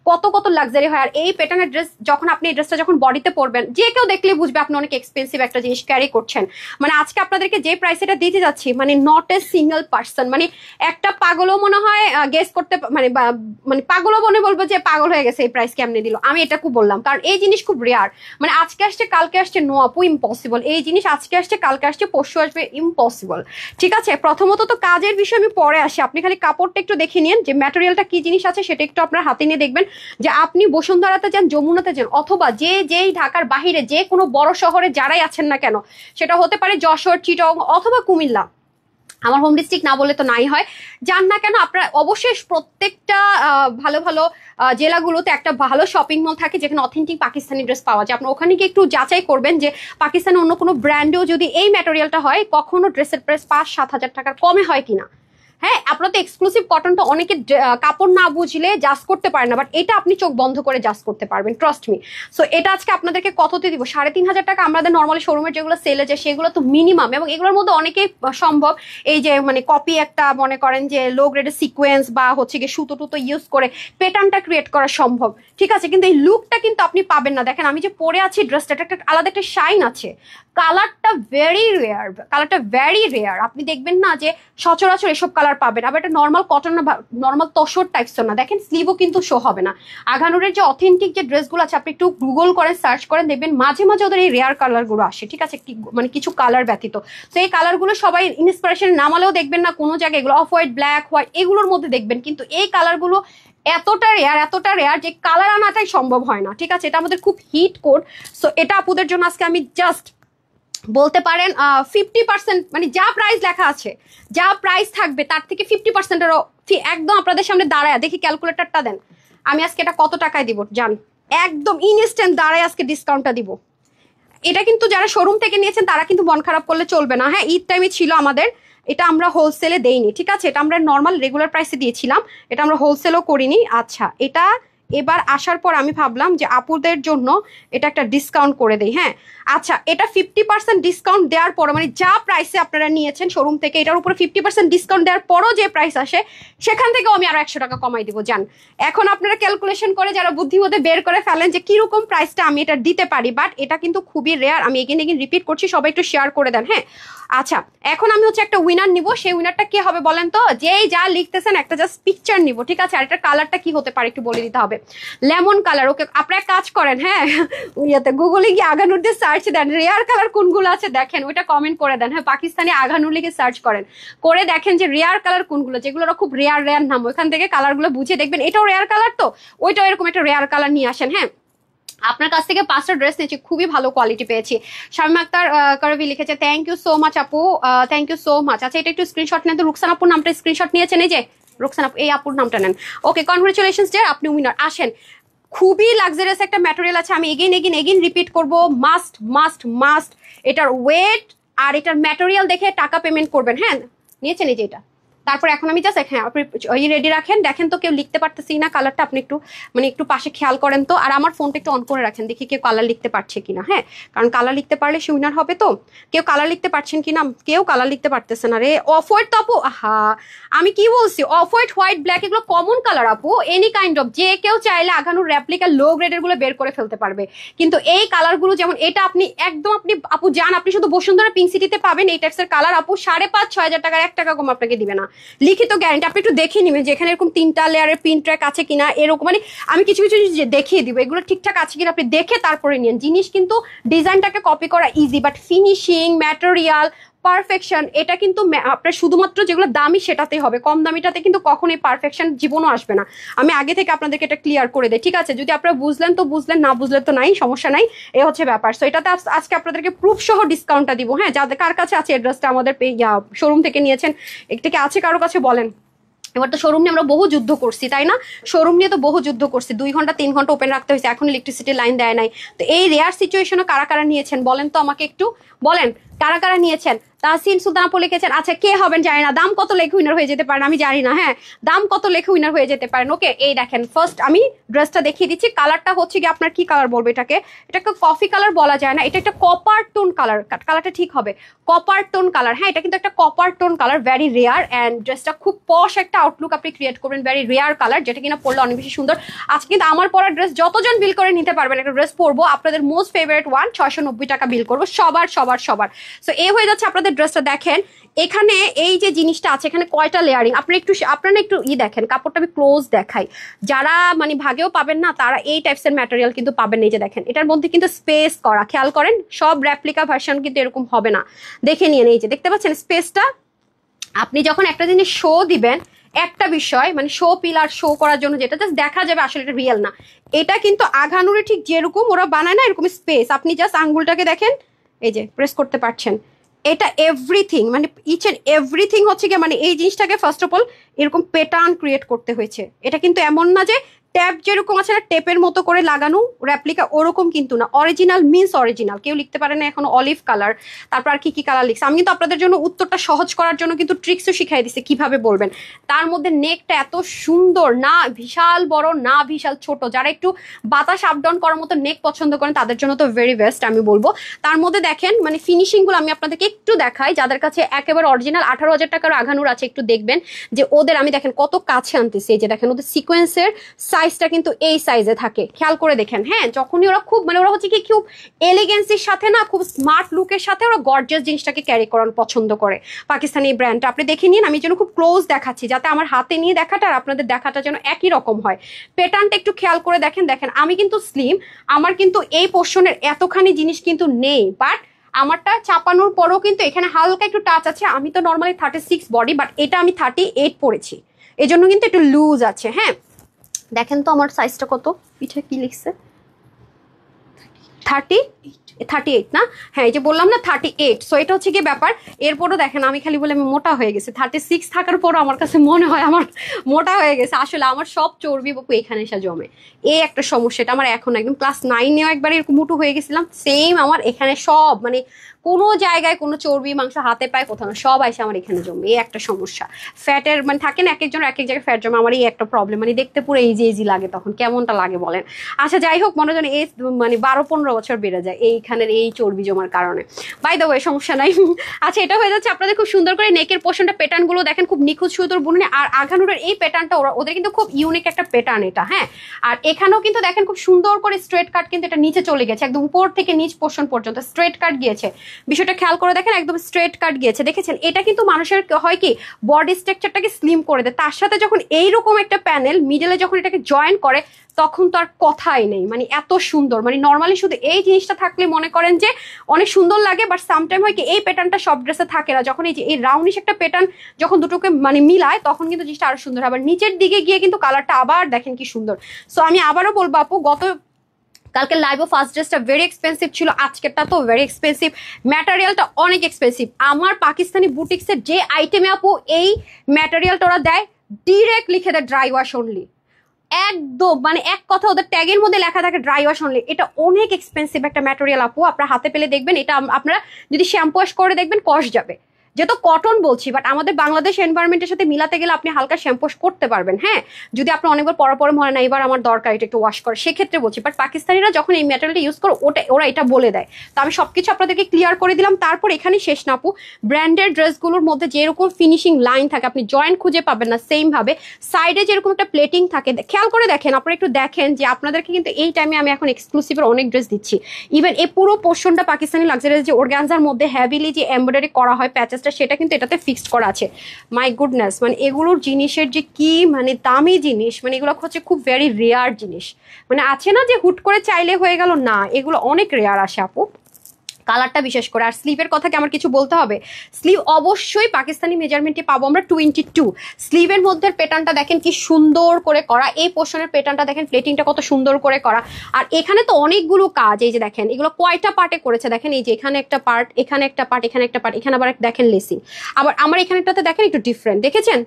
কত কত লাক্সারি হয়। আর এই প্যাটার্নের ড্রেস যখন আপনি এই ড্রেসটা যখন বডিতে পরবেন, যে কেউ দেখলে বুঝবে আপনি অনেক এক্সপেন্সিভ একটা জিনিস ক্যারি করছেন। মানে আজকে আপনাদেরকে যে প্রাইস এটা দিতে যাচ্ছি, মানে নট এ সিঙ্গেল পার্সন, মানে একটা পাগলও মনে হয় গেস করতে, মানে পাগলও মনে বলবো যে পাগল হয়ে গেছে এই প্রাইস কেমনে দিল। আমি এটাকু বললাম কারণ এই জিনিস খুব রেয়ার, মানে আজকে আসছে কালকে আসছে, নো আপু ইম্পসিবল। এই জিনিস আজকে আসছে কালকে আসছে পরশু আসবে, ইম্পসিবল। ঠিক আছে, প্রথমত তো কাজের বিষয় আমি পরে আসি, আপনি খালি কাপড়টা একটু দেখে নিন যে ম্যাটেরিয়ালটা কি জিনিস আছে, সেটা একটু আপনার হাতে নিয়ে দেখবেন যে আপনি বসুন্ধরাতে যান, যমুনাতে যান, অথবা যেই ঢাকার বাহিরে যে কোনো বড় শহরে যারাই আছেন না কেন, সেটা হতে পারে যশোর, চিটং অথবা কুমিল্লা, আমার হোম ডিস্ট্রিক্ট না বলে তো নাই হয়, যান না কেন আপনারা অবশ্যই প্রত্যেকটা ভালো ভালো জেলাগুলোতে একটা ভালো শপিং মল থাকে যেখানে অথেন্টিক পাকিস্তানি ড্রেস পাওয়া যায়। আপনার ওখানে গিয়ে একটু যাচাই করবেন যে পাকিস্তানের অন্য কোনো ব্র্যান্ডেও যদি এই ম্যাটেরিয়ালটা হয়, কখনো ড্রেসের প্রাইস 5-7 হাজার টাকার কমে হয় কিনা। হ্যাঁ, আপনারা তো এক্সক্লুসিভ কটনটা অনেকে কাপড় না বুঝলে জাজ করতে পারেন না, বাট এটা আপনি চোখ বন্ধ করে জাজ করতে পারবেন, ট্রাস্ট মি। সো এটা আজকে আপনাদেরকে কততে দিব? 3,500 টাকা। আমাদের নর্মালি শোরুমের যেগুলো সেলে যায় সেগুলো তো মিনিমাম, এবং এগুলোর মধ্যে অনেকেই সম্ভব এই যে মানে কপি একটা মনে করেন যে লো গ্রেডের সিকোয়েন্স বা হচ্ছে গিয়ে সুতো টুতো ইউজ করে প্যাটার্নটা ক্রিয়েট করা সম্ভব, ঠিক আছে, কিন্তু এই লুকটা কিন্তু আপনি পাবেন না। দেখেন আমি যে পরে আছি ড্রেসটা, একটা আলাদা একটা শাইন আছে, কালারটা ভেরি রেয়ার, কালারটা ভেরি রেয়ার। আপনি দেখবেন না যে সচরাচর এসব কালার পাবেন। আবার এটা নর্মাল কটন না, নর্মাল তসর টাইপস না, দেখেন স্লিভও কিন্তু শো হবে না। আঘানুরের যে অথেন্টিক যে ড্রেসগুলো আছে আপনি একটু গুগল করেন, সার্চ করেন, দেখবেন মাঝে মাঝে ওদের এই রেয়ার কালারগুলো আসে, ঠিক আছে, মানে কিছু কালার ব্যতীত। তো এই কালারগুলো সবাই ইন্সপিরেশন নামালেও দেখবেন না কোনো জায়গায়, এগুলো অফ হোয়াইট, ব্ল্যাক, হোয়াইট এগুলোর মধ্যে দেখবেন, কিন্তু এই কালারগুলো এতটা রেয়ার যে কালার আনাটাই সম্ভব হয় না, ঠিক আছে। এটা আমাদের খুব হিট কোড। সো এটা আপুদের জন্য আজকে আমি জাস্ট বলতে পারেন 50%, মানে যা প্রাইস লেখা আছে, যা প্রাইস থাকবে তার থেকে 50%-এরও একদম আপনাদের সামনে দাঁড়ায়, দেখি ক্যালকুলেটরটা দেন, আমি আজকে এটা কত টাকায় দিব জান, একদম ইনস্ট্যান্ট দাঁড়ায় আজকে ডিসকাউন্টটা দিব। এটা কিন্তু যারা শোরুম থেকে নিয়েছেন তারা কিন্তু মন খারাপ করলে চলবে না। হ্যাঁ, ঈদ টাইমে ছিল আমাদের, এটা আমরা হোলসেলে দেইনি, ঠিক আছে, এটা আমরা নর্মাল রেগুলার প্রাইসে দিয়েছিলাম, এটা আমরা হোলসেলও করিনি। আচ্ছা, এটা এবার আসার পর আমি ভাবলাম যে আপুদের জন্য এটা একটা ডিসকাউন্ট করে দেই। হ্যাঁ, আচ্ছা, এটা 50% ডিসকাউন্ট দেওয়ার পর, মানে যা প্রাইসে আপনারা নিয়েছেন শোরুম থেকে, এটার উপরে 50% ডিসকাউন্ট দেওয়ার পরও যে প্রাইস আসে সেখান থেকেও আমি আরো 100 টাকা কমাই দিব জান। এখন আপনারা ক্যালকুলেশন করে যারা বুদ্ধিমতে বের করে ফেলেন যে কিরকম প্রাইসটা আমি এটা দিতে পারি, বাট এটা কিন্তু খুবই রেয়ার। আমি এগেন রিপিট করছি, সবাই একটু শেয়ার করে দেন। হ্যাঁ, আচ্ছা, এখন আমি হচ্ছে একটা উইনার নিব। সেই উইনারটা কি হবে বলেন তো? যেই যা লিখতেছেন একটা জাস্ট পিকচার নিব, ঠিক আছে। আর এটার কালারটা কি হতে পারে একটু বলে দিতে হবে, লেমন কালার। ওকে, আপনারা কাজ করেন, হ্যাঁ, ইয়াতে গুগলে গিয়ে আঘানুর দিয়ে সার্চ দেন, রেয়ার কালার কোনগুলো আছে দেখেন, ওইটা কমেন্ট করে দেন। হ্যাঁ, পাকিস্তানি আঘানুর লিখে সার্চ করেন, করে দেখেন যে রেয়ার কালার কোনগুলো, যেগুলো খুব রেয়ার নাম, ওইখান থেকে কালারগুলো বুঝে দেখবেন এটাও রেয়ার কালার, তো ওইটাও এরকম একটা রেয়ার কালার নিয়ে আসেন। হ্যাঁ, আপনার কাছ থেকে 5টা ড্রেস নিয়েছি, খুবই ভালো কোয়ালিটি পেয়েছি। শামিমা আক্তার করবি লিখেছে, থ্যাংক ইউ সো মাচ আপু, থ্যাংক ইউ সো মাচ। আচ্ছা, এটা একটু স্ক্রিনশট নেন তো। রুকসান আপুর নামটা স্ক্রিনশট নিয়েছেন, এই যে রুকসান আপু, এই আপুর নামটা নেন। ওকে, কনগ্রেচুলেশনস ডিয়ার, আপনি উইনার। আসেন, খুবই লাক্সারিয়াস একটা ম্যাটেরিয়াল আছে, আমি এগেইন রিপিট করবো, মাস্ট মাস্ট মাস্ট এটার ওয়েট আর এটার ম্যাটেরিয়াল দেখে টাকা পেমেন্ট করবেন। হ্যাঁ, নিয়েছেন এই যে এটা। তারপর এখন আমি জাস্ট, হ্যাঁ, আপনি ওই রেডি রাখেন, দেখেন তো কেউ লিখতে পারতেছি না কালারটা, আপনি একটু মানে একটু পাশে খেয়াল করেন তো। আর আমার ফোনটা একটু অন করে রাখেন, দেখি কেউ কালার লিখতে পারছে কিনা। হ্যাঁ, কারণ কালার লিখতে পারলে সে উইনার হবে। তো কেউ কালার লিখতে পারছেন কিনা? কেউ কালার লিখতে পারতেছে না রে। অফ হোয়াইট তো আপু, হা আমি কি বলছি, অফ হোয়াইট, হোয়াইট, ব্ল্যাক এগুলো কমন কালার আপু, এনি কাইন্ড অফ, যে কেউ চাইলে আঘানুর রেপ্লিকা লো গ্রেডের গুলো বের করে ফেলতে পারবে। কিন্তু এই কালারগুলো যেমন এটা, আপনি একদম আপনি আপু যান, আপনি শুধু বসুন্ধরা পিঙ্ক সিটিতে পাবেন এই টাইপসের কালার আপু, 5,500-6 হাজার টাকার 1 টাকা কম আপনাকে দিবে না, লিখিত গ্যারান্টি। আপনি একটু দেখে নিবেন যে এখানে এরকম 3টা লেয়ারের পিন ট্র্যাক আছে কিনা, এরকম মানে আমি কিছু কিছু দেখিয়ে দিব, এগুলো ঠিকঠাক আছে কিনা আপনি দেখে তারপরে নিন। জিনিস কিন্তু ডিজাইনটাকে কপি করা easy, but finishing, material, perfection, এটা কিন্তু আপনার শুধুমাত্র যেগুলো দামি সেটাতেই হবে, কম দামিটাতে কিন্তু কখনোই পারফেকশন জীবনও আসবে না। আমি আগে থেকে আপনাদেরকে এটা ক্লিয়ার করে দেই, ঠিক আছে। যদি আপনারা বুঝলেন তো বুঝলেন, না বুঝলে তো নাই, সমস্যা নাই, এ হচ্ছে ব্যাপার। সো এটাতে আজকে আপনাদেরকে প্রুফ সহ ডিসকাউন্টটা দিব। হ্যাঁ, যাদের কার কাছে আছে অ্যাড্রেসটা আমাদের শোরুম থেকে নিয়েছেন, একটাকে আছে কারো কাছে বলেন। এবার তো শোরুম নিয়ে আমরা বহু যুদ্ধ করছি, তাই না? শোরুম নিয়ে তো বহু যুদ্ধ করছি, 2 ঘন্টা 3 ঘন্টা ওপেন রাখতে হয়েছে, এখন ইলেকট্রিসিটি লাইন দেয় নাই। তো এই রেয়ার সিচুয়েশনে কারা কারা নিয়েছেন বলেন তো আমাকে একটু বলেন, কারা কারা নিয়েছেন? তাহসিন সুলতান আপু লিখেছেন, আচ্ছা কে হবেন জানি না, দাম কত লেখে উইনার হয়ে যেতে পারেন আমি জানি না। হ্যাঁ, দাম কত লেখে উইনার হয়ে যেতে পারেন। ওকে, এই দেখেন ফার্স্ট আমি ড্রেসটা দেখিয়ে দিচ্ছি। কালারটা হচ্ছে কি আপনার কি কালার বলবো এটাকে, এটাকে কফি কালার বলা যায় না, এটা একটা কপার টোন কালার, কালারটা ঠিক হবে কপার টোন কালার। হ্যাঁ, এটা কিন্তু একটা copper tone colour, very rare, and ড্রেসটা খুব পশ একটা আউটলুক আপনি ক্রিয়েট করবেন, ভেরি রেয়ার কালার, যেটা কিনা পরলে অনেক বেশি সুন্দর। আজকে কিন্তু আমার পরা ড্রেস যতজন বিল করে নিতে পারবেন, একটা ড্রেস পরবো আপনাদের মোস্ট ফেভারিট ওয়ান 690 টাকা বিল করবো সবার সবার সবার। সো এই হয়ে যাচ্ছে আপনাদের ড্রেসটা। দেখেন এখানে এই যে জিনিসটা আছে, এখানে কয়টা লেয়ারিং, আপনারা একটু দেখেন, কাপড়টা আমি ক্লোজ দেখাই, যারা মানে ভাগেও পাবেন না তারা এই টাইপসের ম্যাটেরিয়াল কিন্তু পাবেন। এই যে দেখেন এটার মধ্যে কিন্তু স্পেস করা, খেয়াল করেন, সব রেপ্লিকা ভার্সন কিন্তু এরকম হবে না, দেখে নিয়ে এই যে দেখতে পাচ্ছেন স্পেসটা। আপনি যখন একটা জিনিস শো দিবেন, একটা বিষয় মানে শো পিলার শো করার জন্য যেটা জাস্ট দেখা যাবে আসলে এটা রিয়েল না, এটা কিন্তু আঘানুরে ঠিক যেরকম ওরা বানায় না এরকম স্পেস, আপনি জাস্ট আঙ্গুলটাকে দেখেন, এই যে প্রেস করতে পারছেন, এটা এভরিথিং মানে ইচ এন্ড এভরিথিং হচ্ছে কি মানে এই জিনিসটাকে ফার্স্ট অফ অল এরকম প্যাটার্ন ক্রিয়েট করতে হয়েছে। এটা কিন্তু এমন না যে ট্যাপ যেরকম আছে না টেপের মতো করে লাগানো রেপ্লিকা, ওরকম কিন্তু না, অরিজিনাল মিন্স অরিজিনাল। কেউ লিখতে পারে না এখনো অলিভ কালার, তারপর আর কি কি কালার লিখছে। আমি কিন্তু আপনাদের জন্য উত্তরটা সহজ করার জন্য কিন্তু ট্রিক্সও শিখাই দিচ্ছি কিভাবে বলবেন। তার মধ্যে নেকটা এত সুন্দর, না বিশাল বড় না বিশাল ছোট, যারা একটু বাতাস আপ ডাউন করার মতো নেক পছন্দ করেন তাদের জন্য তো ভেরি বেস্ট আমি বলবো। তার মধ্যে দেখেন মানে ফিনিশিংগুলো আমি আপনাদেরকে একটু দেখাই, যাদের কাছে একেবারে অরিজিনাল 18,000 টাকার আঘানুর আছে একটু দেখবেন যে ওদের আমি দেখেন কত কাছে আনতেছি। এই যে দেখেন ওদের সিকোয়েন্সের সাইজটা কিন্তু এই সাইজে থাকে, খেয়াল করে দেখেন। হ্যাঁ, যখনই ওরা খুব মানে ওরা হচ্ছে কি খুব এলিগেন্সির সাথে না, খুব স্মার্ট লুকের সাথে ওরা গর্জিয়াস জিনিসটাকে ক্যারি করার পছন্দ করে। পাকিস্তানি এই ব্র্যান্ডটা আপনি দেখে নিন, আমি যেন খুব ক্লোজ দেখাচ্ছি যাতে আমার হাতে নিয়ে দেখাটা আর আপনাদের দেখাটা যেন একই রকম হয়। প্যাটার্নটা একটু খেয়াল করে দেখেন। দেখেন আমি কিন্তু স্লিম, আমার কিন্তু এই পোর্শনের এতখানি জিনিস কিন্তু নেই, বাট আমারটা চাপানোর পরেও কিন্তু এখানে হালকা একটু টাচ আছে। আমি তো নর্মালি 36 বডি, বাট এটা আমি 38 পরেছি, এই জন্য কিন্তু একটু লুজ আছে। হ্যাঁ, দেখেন তো আমার সাইজটা কত, পিঠে কি লিখছে 38 না? হ্যাঁ, এই যে বললাম না 38। সো এটা হচ্ছে কি ব্যাপার। এরপরও দেখেন আমি খালি বলে আমি মোটা হয়ে গেছে, 36 থাকার পরও আমার কাছে মনে হয় আমার মোটা হয়ে গেছে। আসলে আমার সব চর্বি বাপু এখানে এসে জমে, এই একটা সমস্যা। এটা আমার এখন একদম ক্লাস 9-এও একবার এরকম মোটু হয়ে গেছিলাম, সেম আমার এখানে সব মানে কোনো জায়গায় কোনো চর্বি মাংস হাতে পায় কোথাও না, সব এসে আমার এখানে জমে, এই একটা সমস্যা। ফ্যাটের মানে থাকে না এক একজনের এক এক জায়গায় ফ্যাট জমে, আমার এই একটা প্রবলেম, মানে দেখতে পুরো ইজি লাগে, তখন কেমনটা লাগে বলেন। আচ্ছা যাই হোক, মনে হয় এই মানে 12-15 বছর বেড়ে যায় এইখানের এই চর্বি জমার কারণে। বাই দ্য ওয়ে সমস্যা নাই। আচ্ছা, এটা হয়ে যাচ্ছে আপনাদের খুব সুন্দর করে নেকের পোর্শনটা, প্যাটার্ন গুলো দেখেন খুব নিখুঁত সুতোর বুননে, আর আঘানুরের এই প্যাটার্নটা ওদের কিন্তু খুব ইউনিক একটা প্যাটার্ন এটা। হ্যাঁ, আর এখানেও কিন্তু দেখেন খুব সুন্দর করে স্ট্রেট কাট কিন্তু এটা নিচে চলে গেছে, একদম উপর থেকে নিচ পোর্শন পর্যন্ত স্ট্রেট কাট গিয়েছে। বিষয়টা খেয়াল করে দেখেন, একদম স্ট্রেট কাট গিয়েছে, দেখেছেন। এটা কিন্তু মানুষের হয় কি বডি স্ট্রাকচারটাকে স্লিম করে দেয়, তার সাথে যখন এইরকম একটা প্যানেল মিডলে যখন এটাকে জয়েন করে তখন তো আর কথাই নেই, মানে এত সুন্দর। মানে নর্মালি শুধু এই জিনিসটা থাকলে মনে করেন যে অনেক সুন্দর লাগে, বাট সামটাইম হয় কি এই প্যাটার্নটা সব ড্রেসে থাকে না, যখন এই যে এই রাউন্ডিশ একটা প্যাটার্ন যখন দুটোকে মানে মিলায় তখন কিন্তু জিনিসটা আরো সুন্দর। আবার নিচের দিকে গিয়ে কিন্তু কালারটা আবার দেখেন কি সুন্দর। সো আমি আবারও বলবো আপু, কালকে লাইভও ফার্স্ট ড্রেসটা ভেরি এক্সপেন্সিভ ছিল, আজকেরটা তো ভেরি এক্সপেন্সিভ, ম্যাটেরিয়ালটা অনেক এক্সপেন্সিভ। আমার পাকিস্তানি বুটিক্সের যে আইটেমে আপু এই ম্যাটেরিয়ালটা ওরা দেয়, ডিরেক্ট লিখে দেয় ড্রাই ওয়াশ অনলি, একদম মানে এক কথা ওদের ট্যাগের মধ্যে লেখা থাকে ড্রাই ওয়াশ অনলি। এটা অনেক এক্সপেন্সিভ একটা ম্যাটেরিয়াল আপু, আপনার হাতে পেলে দেখবেন এটা আপনারা যদি শ্যাম্পু ওয়াশ করে দেখবেন কষ যাবে, যেহেতু কটন বলছি, বাট আমাদের বাংলাদেশ এনভায়রনমেন্টের সাথে মিলাতে গেলে আপনি হালকা শ্যাম্পু করতে পারবেন। হ্যাঁ, যদি আপনি অনেকবার পরে মনে না এবার আমার দরকার এটা একটু ওয়াশ করে, সেক্ষেত্রে বলছি। বাট পাকিস্তানিরা যখন এই ম্যাটেরিয়ালটা ইউজ করে ওরা এটা বলে দেয়। তো আমি সবকিছু আপনাদেরকে ক্লিয়ার করে দিলাম। তারপর এখানে শেষ না আপু, ব্র্যান্ডেড ড্রেসগুলোর মধ্যে যেরকম ফিনিশিং লাইন থাকে আপনি জয়েন্ট খুঁজে পাবেন না, সেম ভাবে সাইডে যেরকম একটা প্লেটিং থাকে, খেয়াল করে দেখেন, আপনারা একটু দেখেন যে আপনাদেরকে কিন্তু এই টাইমে আমি এখন এক্সক্লুসিভের অনেক ড্রেস দিচ্ছি। ইভেন এই পুরো পোর্শনটা পাকিস্তানি লাক্সারিয়াস যে অর্গানজার মধ্যে হেভিলি যে এমব্রয়ডারি করা হয় প্যাচেসটা, সেটা কিন্তু এটাতে ফিক্সড করা আছে। মাই গুডনেস, মানে এগুলোর জিনিসের যে কি মানে দামি জিনিস, মানে এগুলো হচ্ছে খুব ভেরি রেয়ার জিনিস, মানে আছে না যে হুট করে চাইলে হয়ে গেল, না, এগুলো অনেক রেয়ার আসে আপু, কালারটা বিশেষ করে। আর স্লিভের কথা কি আমার কিছু বলতে হবে? স্লিভ অবশ্যই পাকিস্তানি মেজারমেন্টে পাবো আমরা 22। স্লিভের মধ্যে প্যাটার্নটা দেখেন কি সুন্দর করে করা, এই পোর্শনের প্যাটার্নটা দেখেন, প্লেটিংটা কত সুন্দর করে করা। আর এখানে তো অনেকগুলো কাজ, এই যে দেখেন এগুলো কয়টা পার্টে করেছে দেখেন, এই যে এখানে একটা পার্ট, এখানে একটা পার্ট, এখানে একটা পার্ট, এখানে আবার দেখেন লেসিং। আবার আমার এখানেটাতে দেখেন একটু ডিফারেন্ট, দেখেছেন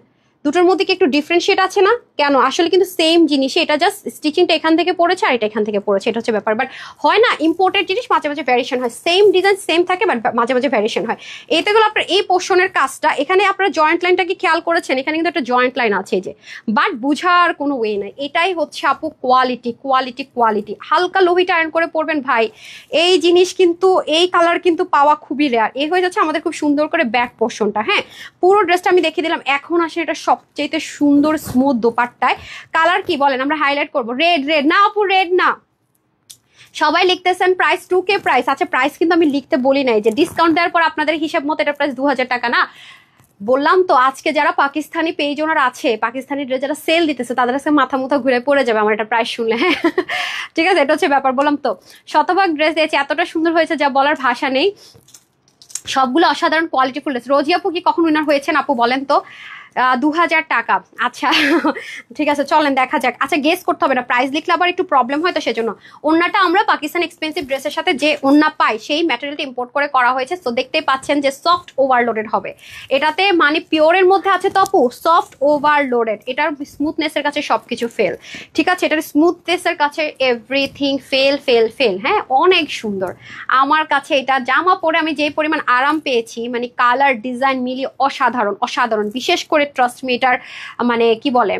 দুটোর মধ্যে কি একটু ডিফারেন্সিয়েট আছে না? কেন? আসলে কিন্তু সেম জিনিসই, এটা জাস্ট স্টিচিংটা এখান থেকে পড়েছে আর এটা এখান থেকে পড়েছে, এটা হচ্ছে ব্যাপার। বাট হয় না ইম্পোর্টেড জিনিস মাঝে মাঝে ভ্যারিয়েশন হয়, সেম ডিজাইন সেম থাকে বাট মাঝে মাঝে ভ্যারিয়েশন হয়। এতে গেলো আপনার এই পোর্শনের কাজটা, এখানে আপনার জয়েন্ট লাইনটা কি খেয়াল করেছেন? এখানে কিন্তু একটা জয়েন্ট লাইন আছে এই যে, বাট বুঝার কোনো ওয়ে নাই। এটাই হচ্ছে আপু কোয়ালিটি কোয়ালিটি কোয়ালিটি। হালকা লোহিটা আয়রন করে পড়বেন ভাই, এই জিনিস কিন্তু এই কালার কিন্তু পাওয়া খুবই রেয়ার। এই হয়ে যাচ্ছে আমাদের খুব সুন্দর করে ব্যাক পোর্শনটা। হ্যাঁ, পুরো ড্রেসটা আমি দেখিয়ে দিলাম। এখন আসে এটা সবচেয়ে সুন্দর স্মুথ দোপাট্টায়। কালার কি বলেন? আমরা হাইলাইট করবো রেড। রেড না আপু, রেড না। সবাই লিখতেছেন প্রাইস 2K প্রাইস। আচ্ছা, প্রাইস কিন্তু আমি লিখতে বলি নাই, যে ডিসকাউন্ট দেওয়ার পর আপনাদের হিসাব মতো এটা প্রাইস 2000 টাকা না। বললাম তো আজকে যারা পাকিস্তানি পেজ ওনার আছে, পাকিস্তানি ড্রেস যারা সেল দিতেছে, তাদের কাছে মাথা মুথা ঘুরে পড়ে যাবে আমার এটা প্রাইস শুনলে। হ্যাঁ ঠিক আছে, এটা হচ্ছে ব্যাপার। বললাম তো শতভাগ ড্রেস দিয়েছে, এতটা সুন্দর হয়েছে যা বলার ভাষা নেই। সবগুলো অসাধারণ কোয়ালিটিফুল ড্রেস। রোজি আপু কি কখন উইনার হয়েছেন আপু বলেন তো? 2000 টাকা। আচ্ছা ঠিক আছে, চলেন দেখা যাক। আচ্ছা, গেস করতে হবে না, প্রাইস লিখলে আবার একটু প্রবলেম হয়, তো সেজন্য ওন্নাটা আমরা পাকিস্তান এক্সপেন্সিভ ড্রেসের সাথে যে ওন্না পাই সেই ম্যাটেরিয়ালটা ইম্পোর্ট করে করা হয়েছে। তো দেখতেই পাচ্ছেন যে সফট ওভারলোডেড হবে এটাতে, মানে পিওরের মধ্যে আছে তো আপু, সফট ওভারলোডেড। এটার স্মুথনেসের কাছে সবকিছু ফেল, ঠিক আছে, এটার স্মুথনেসের কাছে এভরিথিং ফেল ফেল ফেল। হ্যাঁ, অনেক সুন্দর। আমার কাছে এটা জামা পরে আমি যে পরিমাণ আরাম পেয়েছি, মানে কালার ডিজাইন মিলিয়ে অসাধারণ অসাধারণ। বিশেষ করে ট্রাস্ট মি, এটার মানে কি বলে,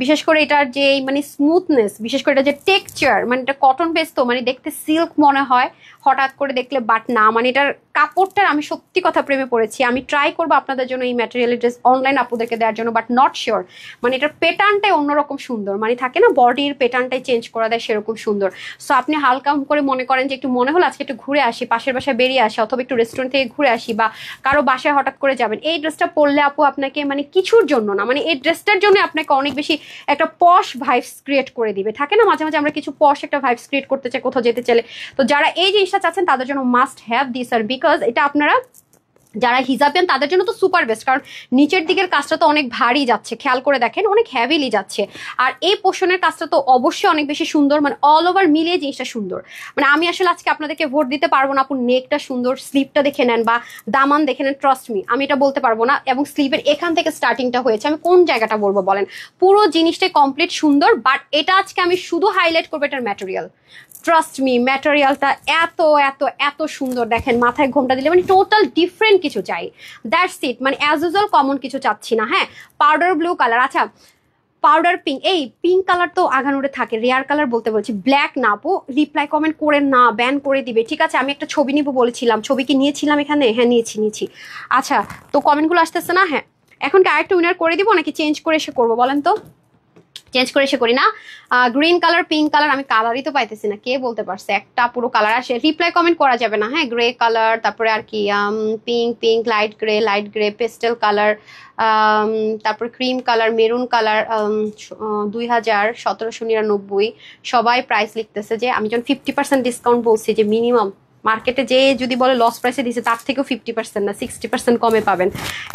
বিশেষ করে এটার যে মানে স্মুথনেস, বিশেষ করে এটা যে টেক্সচার, মানে এটা কটন বেস তো, মানে দেখতে সিল্ক মনে হয় হঠাৎ করে দেখলে, বাট না, মানে এটার কাপড়টার আমি সত্যি কথা প্রেমে পড়েছি। আমি ট্রাই করবো আপনাদের জন্য এই ম্যাটেরিয়াল ড্রেস অনলাইন আপুদেরকে দেওয়ার জন্য, বাট নট শিওর। মানে এটার প্যাটার্নটাই অন্যরকম সুন্দর, মানে থাকে না বডির প্যাটার্নটাই চেঞ্জ করা দেয় সেরকম সুন্দর। সো আপনি হালকা করে মনে করেন যে একটু মনে হলো আজকে একটু ঘুরে আসি, পাশের বাসায় বেরিয়ে আসি, অথবা একটু রেস্টুরেন্ট থেকে ঘুরে আসি, বা কারো বাসায় হঠাৎ করে যাবেন, এই ড্রেসটা পরলে আপু আপনাকে মানে কিছুর জন্য না, মানে এই ড্রেসটার জন্য আপনাকে অনেক বেশি একটা পশ ভাইবস ক্রিয়েট করে দিবে। থাকে না মাঝে মাঝে আমরা কিছু পশ একটা ভাইবস ক্রিয়েট করতে চাই কোথাও যেতে চাইলে, তো যারা এই জিনিসটা চাচ্ছেন তাদের জন্য মাস্ট হ্যাভ দিস। আর বিকজ এটা আপনারা যারা হিজাবিয়ান তাদের জন্য তো সুপার বেস্ট, কারণ নিচের দিকের কাজটা তো অনেক ভারী যাচ্ছে, খেয়াল করে দেখেন অনেক হ্যাভিলি যাচ্ছে। আর এই পোর্শনের কাজটা তো অবশ্যই অনেক বেশি সুন্দর, মানে অল ওভার মিলিয়ে জিনিসটা সুন্দর। মানে আমি আসলে আজকে আপনাদেরকে ভোট দিতে পারবো না আপু নেকটা সুন্দর, স্লিভটা দেখে নেন বা দামান দেখে নেন, ট্রাস্ট মি আমি এটা বলতে পারবো না। এবং স্লিভের এখান থেকে স্টার্টিংটা হয়েছে, আমি কোন জায়গাটা বলবো বলেন? পুরো জিনিসটাই কমপ্লিট সুন্দর। বাট এটা আজকে আমি শুধু হাইলাইট করবো এটার ম্যাটেরিয়াল। ট্রাস্ট মি ম্যাটেরিয়ালটা এত এত এত সুন্দর, দেখেন মাথায় ঘোমটা দিলে মানে টোটাল ডিফারেন্ট কিছু চাই, দ্যাটস ইট। মানে অ্যাজ ইউজুয়াল কমন কিছু চাচ্ছি না। হ্যাঁ, পাউডার ব্লু কালার, আচ্ছা পাউডার পিঙ্ক, এই পিঙ্ক কালার তো আগানুরে থাকে, রেয়ার কালার বলতে বলছি, ব্ল্যাক না আপু, রিপ্লাই কমেন্ট করে না, ব্যান করে দিবে। ঠিক আছে, আমি একটা ছবি নিব বলেছিলাম, ছবি কি নিয়েছিলাম এখানে? হ্যাঁ নিয়েছি। আচ্ছা, তো কমেন্টগুলো আসতেছে না। হ্যাঁ, এখন কি আরেকটা উইনার করে দিব নাকি চেঞ্জ করে এসে করবো বলেন তো? চেঞ্জ করে এসে করি না। গ্রিন কালার, পিঙ্ক কালার, আমি কালারই তো পাইতেছি না, কে বলতে পারছে একটা পুরো কালার আসে? রিপ্লাই কমেন্ট করা যাবে না। হ্যাঁ, গ্রে কালার, তারপরে আর কি pink, light grey, pastel colour, তারপর ক্রিম কালার, মেরুন কালার, 2000, 1799। সবাই প্রাইস লিখতেছে যে আমি যখন 50% ডিসকাউন্ট বলছি, যে মিনিমাম মার্কেটে যে যদি বলে লস প্রাইসে দিছে, তার থেকেও 50% না 60% কমে পাবেন।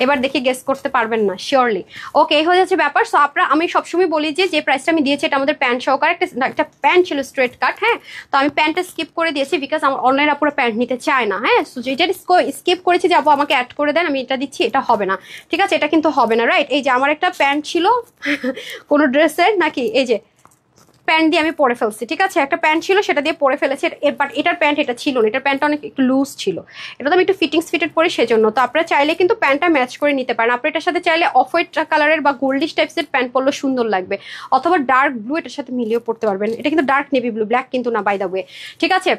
এবার দেখি গেস করতে পারবেন না শিওরলি। ওকে, এই হয়ে যাচ্ছে ব্যাপার। সো আপনারা, আমি সবসময় বলি যে প্রাইসটা আমি দিয়েছি এটা আমাদের প্যান্ট সহকারে, একটা প্যান্ট ছিল স্ট্রেট কাট। হ্যাঁ, তো আমি প্যান্টটা স্কিপ করে দিয়েছি বিকজ আমার অনলাইন আপুরা প্যান্ট নিতে চায় না। হ্যাঁ, সো যেটা স্কিপ করেছি যে আপু আমাকে অ্যাড করে দেন, আমি এটা দিচ্ছি, এটা হবে না। ঠিক আছে, এটা কিন্তু হবে না, রাইট? এই যে আমার একটা প্যান্ট ছিল কোনো ড্রেসের নাকি, এই যে প্যান্ট দিয়ে আমি পরে ফেলছি। ঠিক আছে, একটা প্যান্ট ছিল সেটা দিয়ে পরে ফেলেছি, বাট এটার প্যান্ট এটা ছিল না, এটার প্যান্টটা অনেক একটু লুজ ছিল, এটা তো আমি একটু ফিটেড পরি সেজন্য। তো আপনারা চাইলে কিন্তু প্যান্টটা ম্যাচ করে নিতে পারেন। আপনি এটার সাথে চাইলে অফ হোয়াইট কালারের বা গোল্ডিশ টাইপসের প্যান্ট পরলে সুন্দর লাগবে, অথবা ডার্ক ব্লু এটার সাথে মিলিয়েও পড়তে পারবেন। এটা কিন্তু ডার্ক নেভি ব্লু, ব্ল্যাক কিন্তু না বাই দ্য ওয়ে। ঠিক আছে,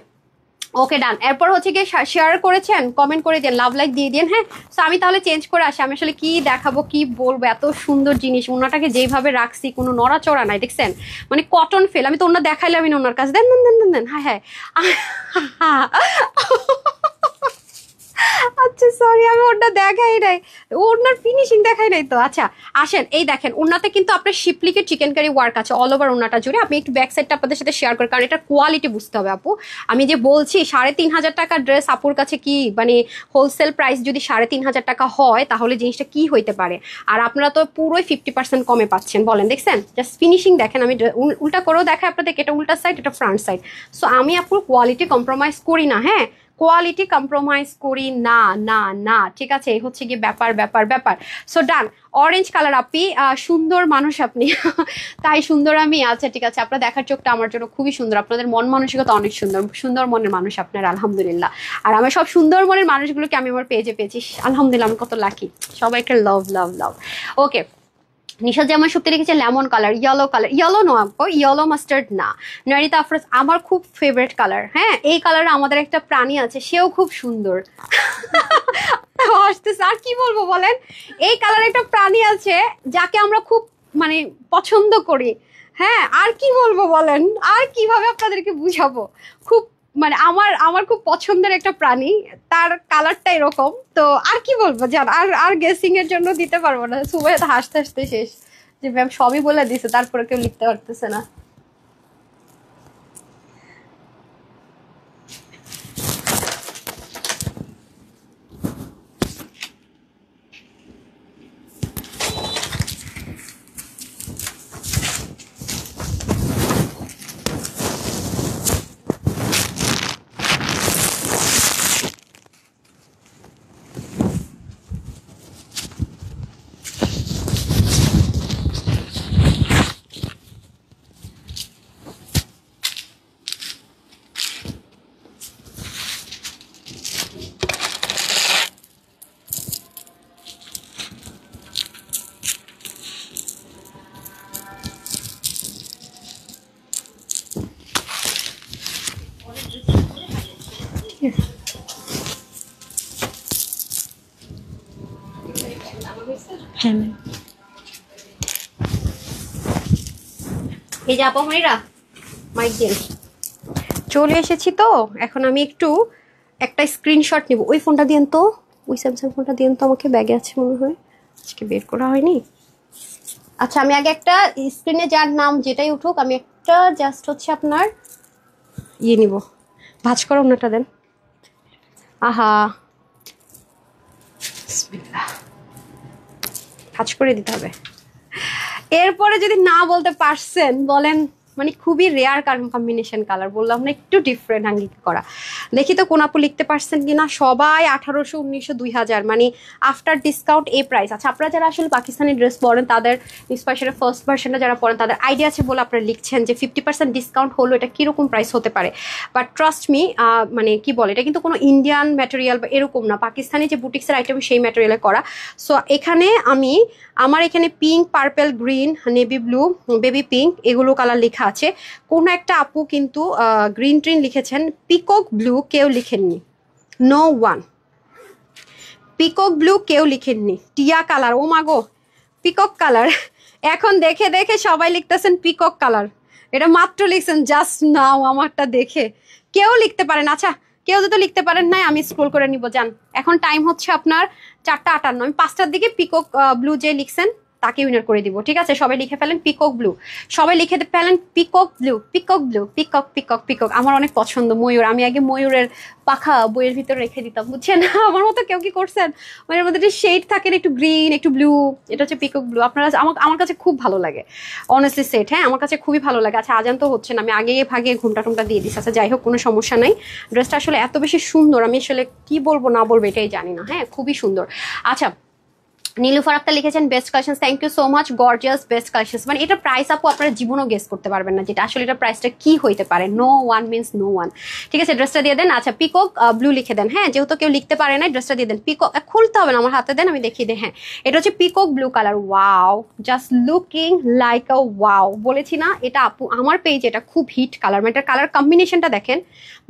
ওকে ডান। এরপর হচ্ছে গিয়ে শেয়ার করেছেন, কমেন্ট করে দিন, লাভ লাইক দিয়ে দিন। হ্যাঁ, তো আমি তাহলে চেঞ্জ করে আসি। আমি আসলে কি দেখাবো, কি বলবো, এত সুন্দর জিনিস, ওনাটাকে যেভাবে রাখছি কোনো নড়াচড়া নাই, দেখছেন মানে কটন ফেল। আমি তো ওনার দেখাইলাম না ওনার কাছে, দেন দেন। হ্যাঁ আচ্ছা সরি, আমি ওটা দেখাই নাই, ওনার ফিনিশিং দেখাই নাই তো। আচ্ছা আসেন, এই দেখেন ওনাতে কিন্তু আপনার শিপলিকে চিকেন কারি ওয়ার্ক আছে অল ওভার ওনাটা জুড়ে। আমি একটু ব্যাক সাইডটা আপনাদের সাথে শেয়ার করি, কারণ এটা কোয়ালিটি বুঝতে হবে আপু। আমি যে বলছি 3500 টাকার ড্রেস আপুর কাছে কি মানে হোলসেল প্রাইস যদি 3500 টাকা হয়, তাহলে জিনিসটা কি হইতে পারে? আর আপনারা তো পুরোই 50% কমে পাচ্ছেন, বলেন। দেখছেন জাস্ট ফিনিশিং দেখেন, আমি উল্টা করেও দেখাই আপনাদেরকে, এটা উল্টা সাইড, এটা ফ্রন্ট সাইড। সো আমি আপুর কোয়ালিটি কম্প্রোমাইজ করি না। হ্যাঁ, কোয়ালিটি কম্প্রোমাইজ করি না না না, ঠিক আছে? এই হচ্ছে গিয়ে ব্যাপার ব্যাপার ব্যাপার। সো ডান। অরেঞ্জ কালার আপনি, সুন্দর মানুষ আপনি তাই সুন্দর আমি। আচ্ছা ঠিক আছে, আপনার দেখার চোখটা আমার জন্য খুবই সুন্দর, আপনাদের মন মানসিকতা অনেক সুন্দর, সুন্দর মনের মানুষ আপনার, আলহামদুলিল্লাহ। আর আমার সব সুন্দর মনের মানুষগুলোকে আমি আমার পেজে পেয়েছি, আলহামদুলিল্লাহ, আমি কত লাকি। সবাইকে লাভ লাভ লাভ। ওকে, নিশা জামান সুপ্তি লিখেছে lemon colour, yellow colour, yellow no আপু, ইয়েলো মাস্টার্ড না। নারিতা আফরোজ আমার খুব ফেভারিট কালার। হ্যাঁ, এই কালারে আমাদের একটা প্রাণী আছে, সেও খুব সুন্দর। হাসতেছে, আর কি বলবো বলেন, এই কালার একটা প্রাণী আছে যাকে আমরা খুব মানে পছন্দ করি। হ্যাঁ, আর কি বলবো বলেন, আর কিভাবে আপনাদেরকে বুঝাবো, খুব মানে আমার আমার খুব পছন্দের একটা প্রাণী, তার কালারটা এরকম। তো আর কি বলবো জান, আর আর গেসিং এর জন্য দিতে পারবো না। সুবাই হাসতে হাসতে শেষ, যে ম্যাম সবই বলে দিছে তারপরে কেউ লিখতে পারতেছে না। এই যে আপামনিরা মাইক দিন, চলে এসেছি। তো এখন আমি একটু একটা স্ক্রিনশট নিব। ওই ফোনটা দিন তো, ওই স্যামসাং ফোনটা দিন তো, আমাকে ব্যাগে আছে মনে হয়, আজকে বের করা হয়নি। আচ্ছা, আমি আগে একটা স্ক্রিনে যার নাম যেটাই উঠুক, আমি একটা জাস্ট হচ্ছে আপনার ইয়ে নিব, ভাঁজ করো ওনাটা দেন। আহা, বিসমিল্লাহ, ভাঁজ করে দিতে হবে। এরপরে যদি না বলতে পারছেন বলেন, মানে খুবই রেয়ার কম্বিনেশন কালার, বললাম না একটু ডিফারেন্ট আঙ্গিকে করা। দেখি তো কোন আপু লিখতে পারছেন কিনা। সবাই 1800, 1900, 2000, মানে আফটার ডিসকাউন্ট এই প্রাইস। আচ্ছা, আপনারা যারা আসলে পাকিস্তানি ড্রেস পরেন, তাদের ইন্সপাইরেশনের ফার্স্ট ভার্সনটা যারা পরেন, তাদের আইডিয়া আছে বলে আপনারা লিখছেন যে 50% ডিসকাউন্ট হলো, এটা কিরকম প্রাইস হতে পারে। বাট ট্রাস্ট মি, মানে কি বলে, এটা কিন্তু কোনো ইন্ডিয়ান ম্যাটেরিয়াল বা এরকম না, পাকিস্তানি যে বুটিক্সের আইটেম সেই ম্যাটেরিয়ালে করা। সো এখানে আমার এখানে pink, purple, green, navy blue, baby pink, এগুলো কালার লেখা আছে। কোন একটা আপু কিন্তু গ্রিন ট্রিন লিখেছেন, পিকক ব্লু কেউ লিখেননি, নো ওয়ান। পিকক ব্লু কেউ লিখেননি। টিয়া কালার, ও মাগো, পিকক কালার। এখন দেখে দেখে সবাই লিখতেছেন পিকক কালার, এটা মাত্র লিখছেন জাস্ট নাও আমারটা দেখে। কেউ লিখতে পারেন, আচ্ছা কেউ যদি লিখতে পারেন নাই, আমি স্ক্রল করে নিব যান। এখন টাইম হচ্ছে আপনার 4:58, আমি 5টার দিকে পিকক ব্লু যে লিখছেন তাকে উইনার করে দিব, ঠিক আছে? সবাই লিখে ফেলেন পিকক ব্লু, সবাই লিখে ফেলেন peacock blue, peacock blue, peacock peacock peacock. আমার অনেক পছন্দ ময়ূর, আমি আগে ময়ূরের পাখা বইয়ের ভিতরে রেখে দিতাম, বুঝছেন? আমার মতো কেউ কি করছেন? মানে এর মধ্যে শেড থাকে, একটু গ্রিন একটু ব্লু, এটা হচ্ছে পিকক ব্লু। আপনারা আমার কাছে খুব ভালো লাগে অনেস্টলি সেট, হ্যাঁ আমার কাছে খুবই ভালো লাগে। আচ্ছা, আজান তো হচ্ছে না, আমি আগে ভাগে ঘুমটা টুমটা দিয়ে দিচ্ছি। আচ্ছা যাই হোক, কোনো সমস্যা নাই। ড্রেসটা আসলে এত বেশি সুন্দর, আমি আসলে কি বলবো না বলবো এটাই জানি না। হ্যাঁ, খুবই সুন্দর। আচ্ছা, নীলুফার আক্তার লিখেছেন best collection, thank you so much, gorgeous best collection. মানে এটা প্রাইস আপু আপনারা জীবনও গেস করতে পারবেন না, যেটা আসলে এটা প্রাইসটা কি হইতে পারে। No one means no one, ঠিক আছে? ড্রেসটা দিয়ে দেন। আচ্ছা, পিকক ব্লু লিখে দেন। হ্যাঁ, যেহেতু কেউ লিখতে পারে না, ড্রেসটা দিয়ে দেন। পিকক খুলতে হবে না, আমার হাতে দেন, আমি দেখিয়ে দিই। হ্যাঁ, এটা হচ্ছে peacock blue colour. Wow, just looking like আ ওয়াও। বলেছি না, এটা আপু আমার পেজ, এটা খুব হিট কালার। মানে এটার কালার কম্বিনেশনটা দেখেন,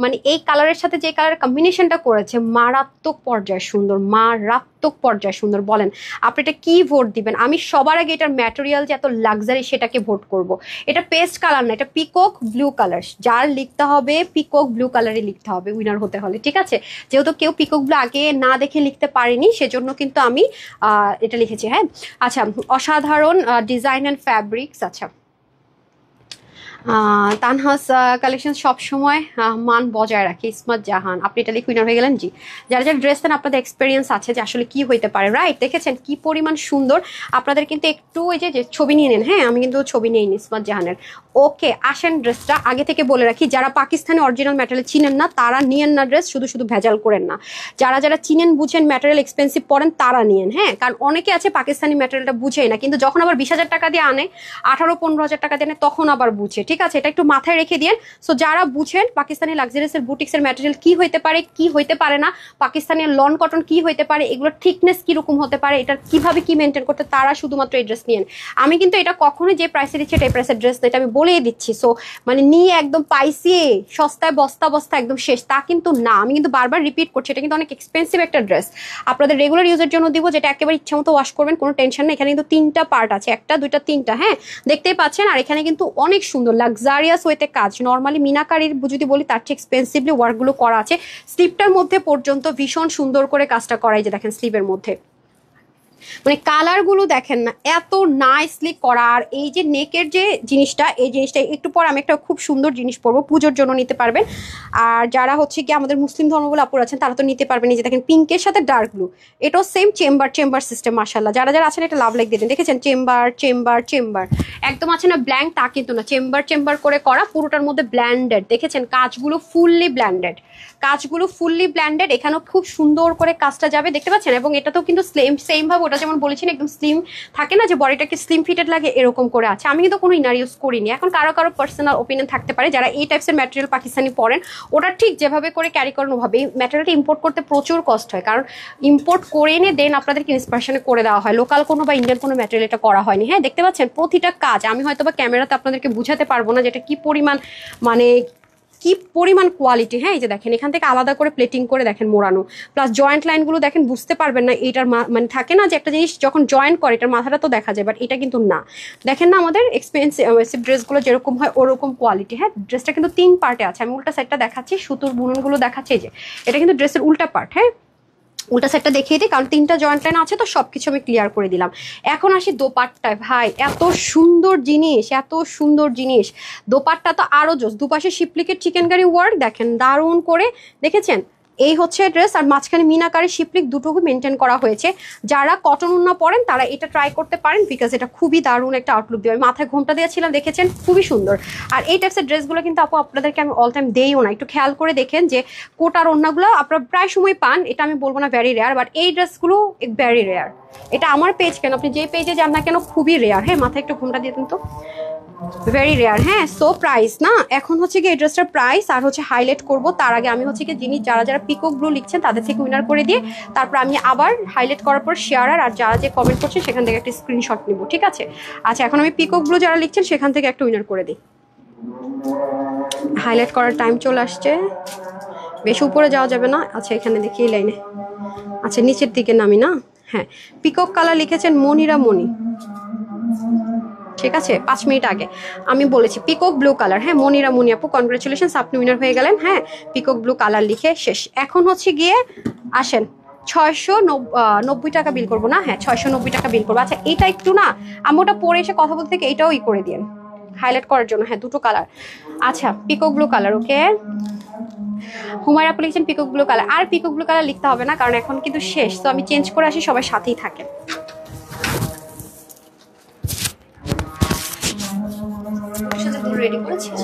মানে এই কালারের সাথে যে কালার কম্বিনেশনটা করেছে, মারাত্মক পর্যায়ে সুন্দর, মারাত্মক পর্যায়ে সুন্দর। বলেন আপনি এটা কি ভোট দিবেন? আমি সবার আগে এটার ম্যাটেরিয়াল যে এত লাক্সারি সেটাকে ভোট করব। এটা পেস্ট কালার না, এটা পিকক ব্লু কালার। যার লিখতে হবে পিকক ব্লু কালারে লিখতে হবে উইনার হতে হলে, ঠিক আছে? যেহেতু কেউ পিকক ব্লু আগে না দেখে লিখতে পারেনি, সেজন্য কিন্তু আমি এটা লিখেছি। হ্যাঁ, আচ্ছা, অসাধারণ ডিজাইন অ্যান্ড ফ্যাব্রিক্স। আচ্ছা তানহাস কালেকশন সবসময় মান বজায় রাখে। ইসমাত জাহান, আপনি এটা লিখে উইনার হয়ে গেলেন। জি, যারা যারা ড্রেস দেন আপনাদের এক্সপিরিয়েন্স আছে যে আসলে কি হইতে পারে, রাইট? দেখেছেন কি পরিমাণ সুন্দর। আপনাদের কিন্তু একটু ওই যে ছবি নিয়ে নেন, হ্যাঁ আমি কিন্তু ছবি নিয়ে নিই ইসমাত জাহানের। ওকে, আসেন ড্রেসটা আগে থেকে বলে রাখি, যারা পাকিস্তানি অরিজিনাল ম্যাটেরিয়াল চিনেন না তারা নিয়েন না ড্রেস, শুধু শুধু ভেজাল করেন না। যারা যারা চিনেন বুঝেন ম্যাটেরিয়াল এক্সপেন্সিভ পড়েন তারা নিয়েন, হ্যাঁ, কারণ অনেকে আছে পাকিস্তানি ম্যাটেরিয়ালটা বুঝেই না, কিন্তু যখন আবার 20,000 টাকা দিয়ে আনে, 18-15,000 টাকা দিয়ে আনে, তখন আবার বুঝে। ঠিক আছে, এটা একটু মাথায় রেখে দিয়েন। সো যারা বুঝেন পাকিস্তানি লাক্সারিয়াসের বুটিক্সের ম্যাটেরিয়াল কি হইতে পারে, কি হইতে পারে না, পাকিস্তানি লন কটন কি হইতে পারে, এগুলোর থিকনেস কিরকম হতে পারে, এটা কিভাবে কি মেনটেন করতে, তারা শুধুমাত্র এই ড্রেস নিয়েন। আমি কিন্তু এটা কখনোই যে প্রাইসে দিচ্ছি এটা এই প্রাইসের ড্রেস না, এটা আমি বলেই দিচ্ছি। সো মানে নিয়ে একদম পাইসিয়ে সস্তায় বস্তা বস্তা একদম শেষ তা কিন্তু না। আমি কিন্তু বারবার রিপিট করছি, এটা কিন্তু অনেক এক্সপেন্সিভ একটা ড্রেস। আপনাদের রেগুলার ইউজের জন্য দিব, যেটা একেবারে ইচ্ছা মতো ওয়াশ করবেন, কোনো টেনশন নেই। এখানে কিন্তু 3টা পার্ট আছে, 1টা 2টা 3টা, হ্যাঁ দেখতেই পাচ্ছেন। আর এখানে কিন্তু অনেক সুন্দর লাক্সারিয়াস ওয়েতে কাজ, নর্মালি মিনাকারির যদি বলি তার চেয়ে এক্সপেন্সিভলি ওয়ার্কগুলো করা আছে। স্লিপটার মধ্যে পর্যন্ত ভীষণ সুন্দর করে কাজটা করাই, যে দেখেন স্লিপের মধ্যে মানে কালার গুলো দেখেন না, এত নাইসলি করা। আর এই যে নেকের যে জিনিসটা, এই জিনিসটা একটু পর আমি একটা খুব সুন্দর জিনিস পরবো, পুজোর জন্য নিতে পারবেন। আর যারা হচ্ছে কি আমাদের মুসলিম ধর্মগুলো আপুর আছেন তারা তো নিতে পারবেন। এই যে দেখেন পিঙ্কের সাথে ডার্ক ব্লু, এটাও সেম চেম্বার সিস্টেম। মাশাআল্লাহ, যারা যারা আছেন একটা লাভ লাইক দিয়ে দেন। দেখেছেন চেম্বার একদম আছে না ব্ল্যাঙ্ক, তা কিন্তু না, চেম্বার করে করা, পুরোটার মধ্যে ব্ল্যান্ডেড। দেখেছেন কাজগুলো ফুললি ব্ল্যান্ডেড, এখানেও খুব সুন্দর করে কাজটা যাবে, দেখতে পাচ্ছেন। এবং এটাতেও কিন্তু সেম ভাবে ওটা যেমন বলেছেন একদম স্লিম থাকে না, যে বডিটাকে স্লিম ফিটেড লাগে, এরকম করে আছে। আমি কিন্তু কোনো ইনার ইউজ করিনি। এখন কারো কারো পার্সোনাল ওপিনিয়ন থাকতে পারে, যারা এই টাইপসের ম্যাটেরিয়াল পাকিস্তানি পরেন ওটা ঠিক যেভাবে করে ক্যারি করেন ওভাবে। এই ম্যাটেরিয়ালটা ইম্পোর্ট করতে প্রচুর কষ্ট হয়, কারণ ইম্পোর্ট করে এনে দেন আপনাদেরকে ইন্সপিরেশনে করে দেওয়া হয়, লোকাল কোনো বা ইন্ডিয়ান কোনো ম্যাটেরিয়াল এটা করা হয়নি। হ্যাঁ দেখতে পাচ্ছেন প্রতিটা কাজ আমি হয়তো বা ক্যামেরাতে আপনাদেরকে বুঝাতে পারবো না যেটা কি পরিমাণ, মানে কি পরিমাণ কোয়ালিটি। হ্যাঁ এই যে দেখেন এখান থেকে আলাদা করে প্লেটিং করে দেখেন মোড়ানো, প্লাস জয়েন্ট লাইনগুলো দেখেন, বুঝতে পারবেন না এটার মানে থাকে না যে একটা জিনিস যখন জয়েন্ট করে এটার মাথাটা তো দেখা যায়, বাট এটা কিন্তু না। দেখেন না আমাদের এক্সপেন্সিভ ড্রেসগুলো যেরকম হয় ওরকম কোয়ালিটি। হ্যাঁ ড্রেসটা কিন্তু 3 পার্টে আছে, আমি উল্টা সাইডটা দেখাচ্ছি, সুতোর বুননগুলো দেখাচ্ছি। যে এটা কিন্তু ড্রেসের উল্টা পার্ট, হ্যাঁ উল্টা সেটটা দেখিয়ে দিই, কারণ 3টা জয়েন্ট লাইন আছে তো সবকিছু আমি ক্লিয়ার করে দিলাম। এখন আসি দোপাট্টায়। ভাই এত সুন্দর জিনিস, দোপাট্টা তো আরো জোস, দুপাশে শিপলিকের চিকেনকারি ওয়ার্ক দেখেন দারুণ করে, দেখেছেন এই হচ্ছে ড্রেস। আর মাঝখানে মিনাকারি শিপলিক দুটোকে মেনটেন করা হয়েছে। যারা কটন উন্না পরেন তারা এটা ট্রাই করতে পারেন, বিকজ এটা খুবই দারুণ একটা আউটলুক দেবে। আমি মাথায় ঘোমটা দিয়েছিলাম, দেখেছেন খুবই সুন্দর। আর এই টাইপসের ড্রেসগুলো কিন্তু আপু আপনাদেরকে আমি অল টাইম দেইও না, একটু খেয়াল করে দেখেন যে কোটার ওন্নাগুলো আপনারা প্রায় সময় পান, এটা আমি বলবো না ভ্যারি রেয়ার, বাট এই ড্রেসগুলো ভ্যারি রেয়ার। এটা আমার পেজ কেন, আপনি যে পেজে যান না কেন খুবই রেয়ার। হ্যাঁ মাথায় একটু ঘোমটা দিয়ে দেন তো, ভেরি রেয়ার। হ্যাঁ সো প্রাইস না, এখন হচ্ছে কি এই ড্রেসটার প্রাইস আর হচ্ছে হাইলাইট করব, তার আগে আমি হচ্ছে কি জিনিস যারা যারা পিকক ব্লু লিখছেন তাদের থেকে উইনার করে দিয়ে তারপর আমি আবার হাইলাইট করার পর শেয়ার আর যারা যে কমেন্ট করছেন সেখান থেকে একটা স্ক্রিনশট নিব, ঠিক আছে? আচ্ছা এখন আমি পিকক ব্লু যারা লিখছেন সেখান থেকে একটা উইনার করে দিই। হাইলাইট করার টাইম চলে আসছে, বেশি উপরে যাওয়া যাবে না। আচ্ছা এখানে দেখি এই লাইনে, আচ্ছা নিচের দিকে নামি না। হ্যাঁ পিকক কালার লিখেছেন মনিরা মনি, ঠিক আছে 5 মিনিট আগে আমি বলেছি পিকক ব্লু কালার। হ্যাঁ মনিরা মনি আপু কনগ্রাচুলেশন, আপনি উইনার হয়ে গেলেন। হ্যাঁ পিকক ব্লু কালার লিখে শেষ। এখন হচ্ছে গিয়ে আসেন 690 টাকা বিল করবো না, হ্যাঁ 690 টাকা বিল করবো। আচ্ছা এটা একটু না আমি ওটা পরে এসে কথা বলতে থেকে এটাও করে দিন হাইলাইট করার জন্য। হ্যাঁ দুটো কালার, আচ্ছা পিকক ব্লু কালার। ওকে হুমায়রা আপু লিখছেন পিকক ব্লু কালার, আর পিকক ব্লু কালার লিখতে হবে না কারণ এখন কিন্তু শেষ, তো আমি চেঞ্জ করে আসি, সবাই সাথেই থাকে। রেডি করেছিস?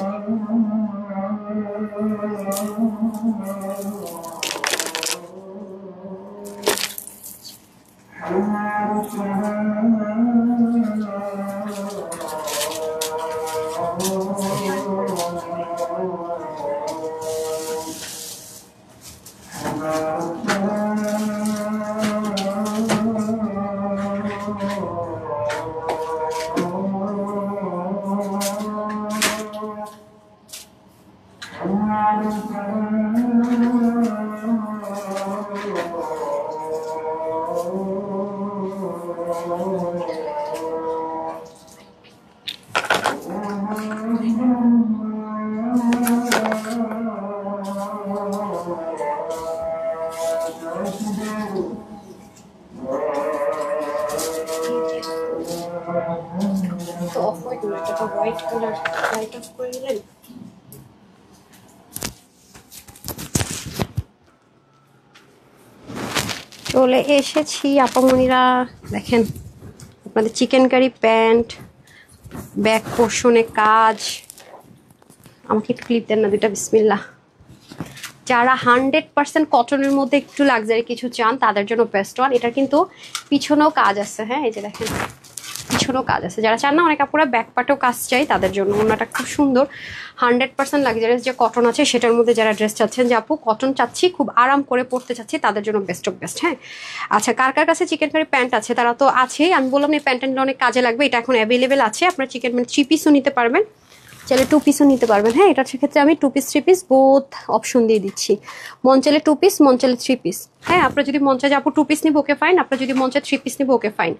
হোয়াইট কালার লাইট অফ করে দিলেন। চলে এসেছি আপামনিরা, দেখেন আপনাদের চিকেন কারি প্যান্ট, ব্যাক পোর্শনে কাজ। আমাকে একটু ক্লিপ দেন না দুইটা, বিসমিল্লাহ। যারা 100% কটনের মধ্যে একটু লাক্সারি কিছু চান তাদের জন্য বেস্ট ওয়ান। এটা কিন্তু পিছনেও কাজ আছে, হ্যাঁ এই যে দেখেন পিছনেও কাজ আছে। যারা চান না অনেক আপুরা ব্যাক পার্টেও কাজ চাই তাদের জন্য ওনাটা খুব সুন্দর। 100% লাক্সারিয়াস যে কটন আছে সেটার মধ্যে যারা ড্রেস চাচ্ছেন যে আপু কটন চাচ্ছি, খুব আরাম করে পরতে চাচ্ছি, তাদের জন্য বেস্ট অফ বেস্ট। হ্যাঁ আচ্ছা, কার কার কাছে চিকেন কারি প্যান্ট আছে তারা তো আছেই। আমি বললাম এই প্যান্টটা অনেক কাজে লাগবে, এটা এখন অ্যাভেলেবেল আছে। আপনার চিকেন প্যান্ট 3 পিসও নিতে পারবেন, চাইলে 2 পিসও নিতে পারবেন। হ্যাঁ এটার সেক্ষেত্রে আমি 2 পিস 3 পিস বোথ অপশন দিয়ে দিচ্ছি। মন চাইলে 2 পিস, মন চাইলে 3 পিস। হ্যাঁ আপনার যদি মন চাই যে আপু 2 পিস নিব ওকে ফাইন, আপনার যদি মন চায় 3 পিস নিব ওকে ফাইন।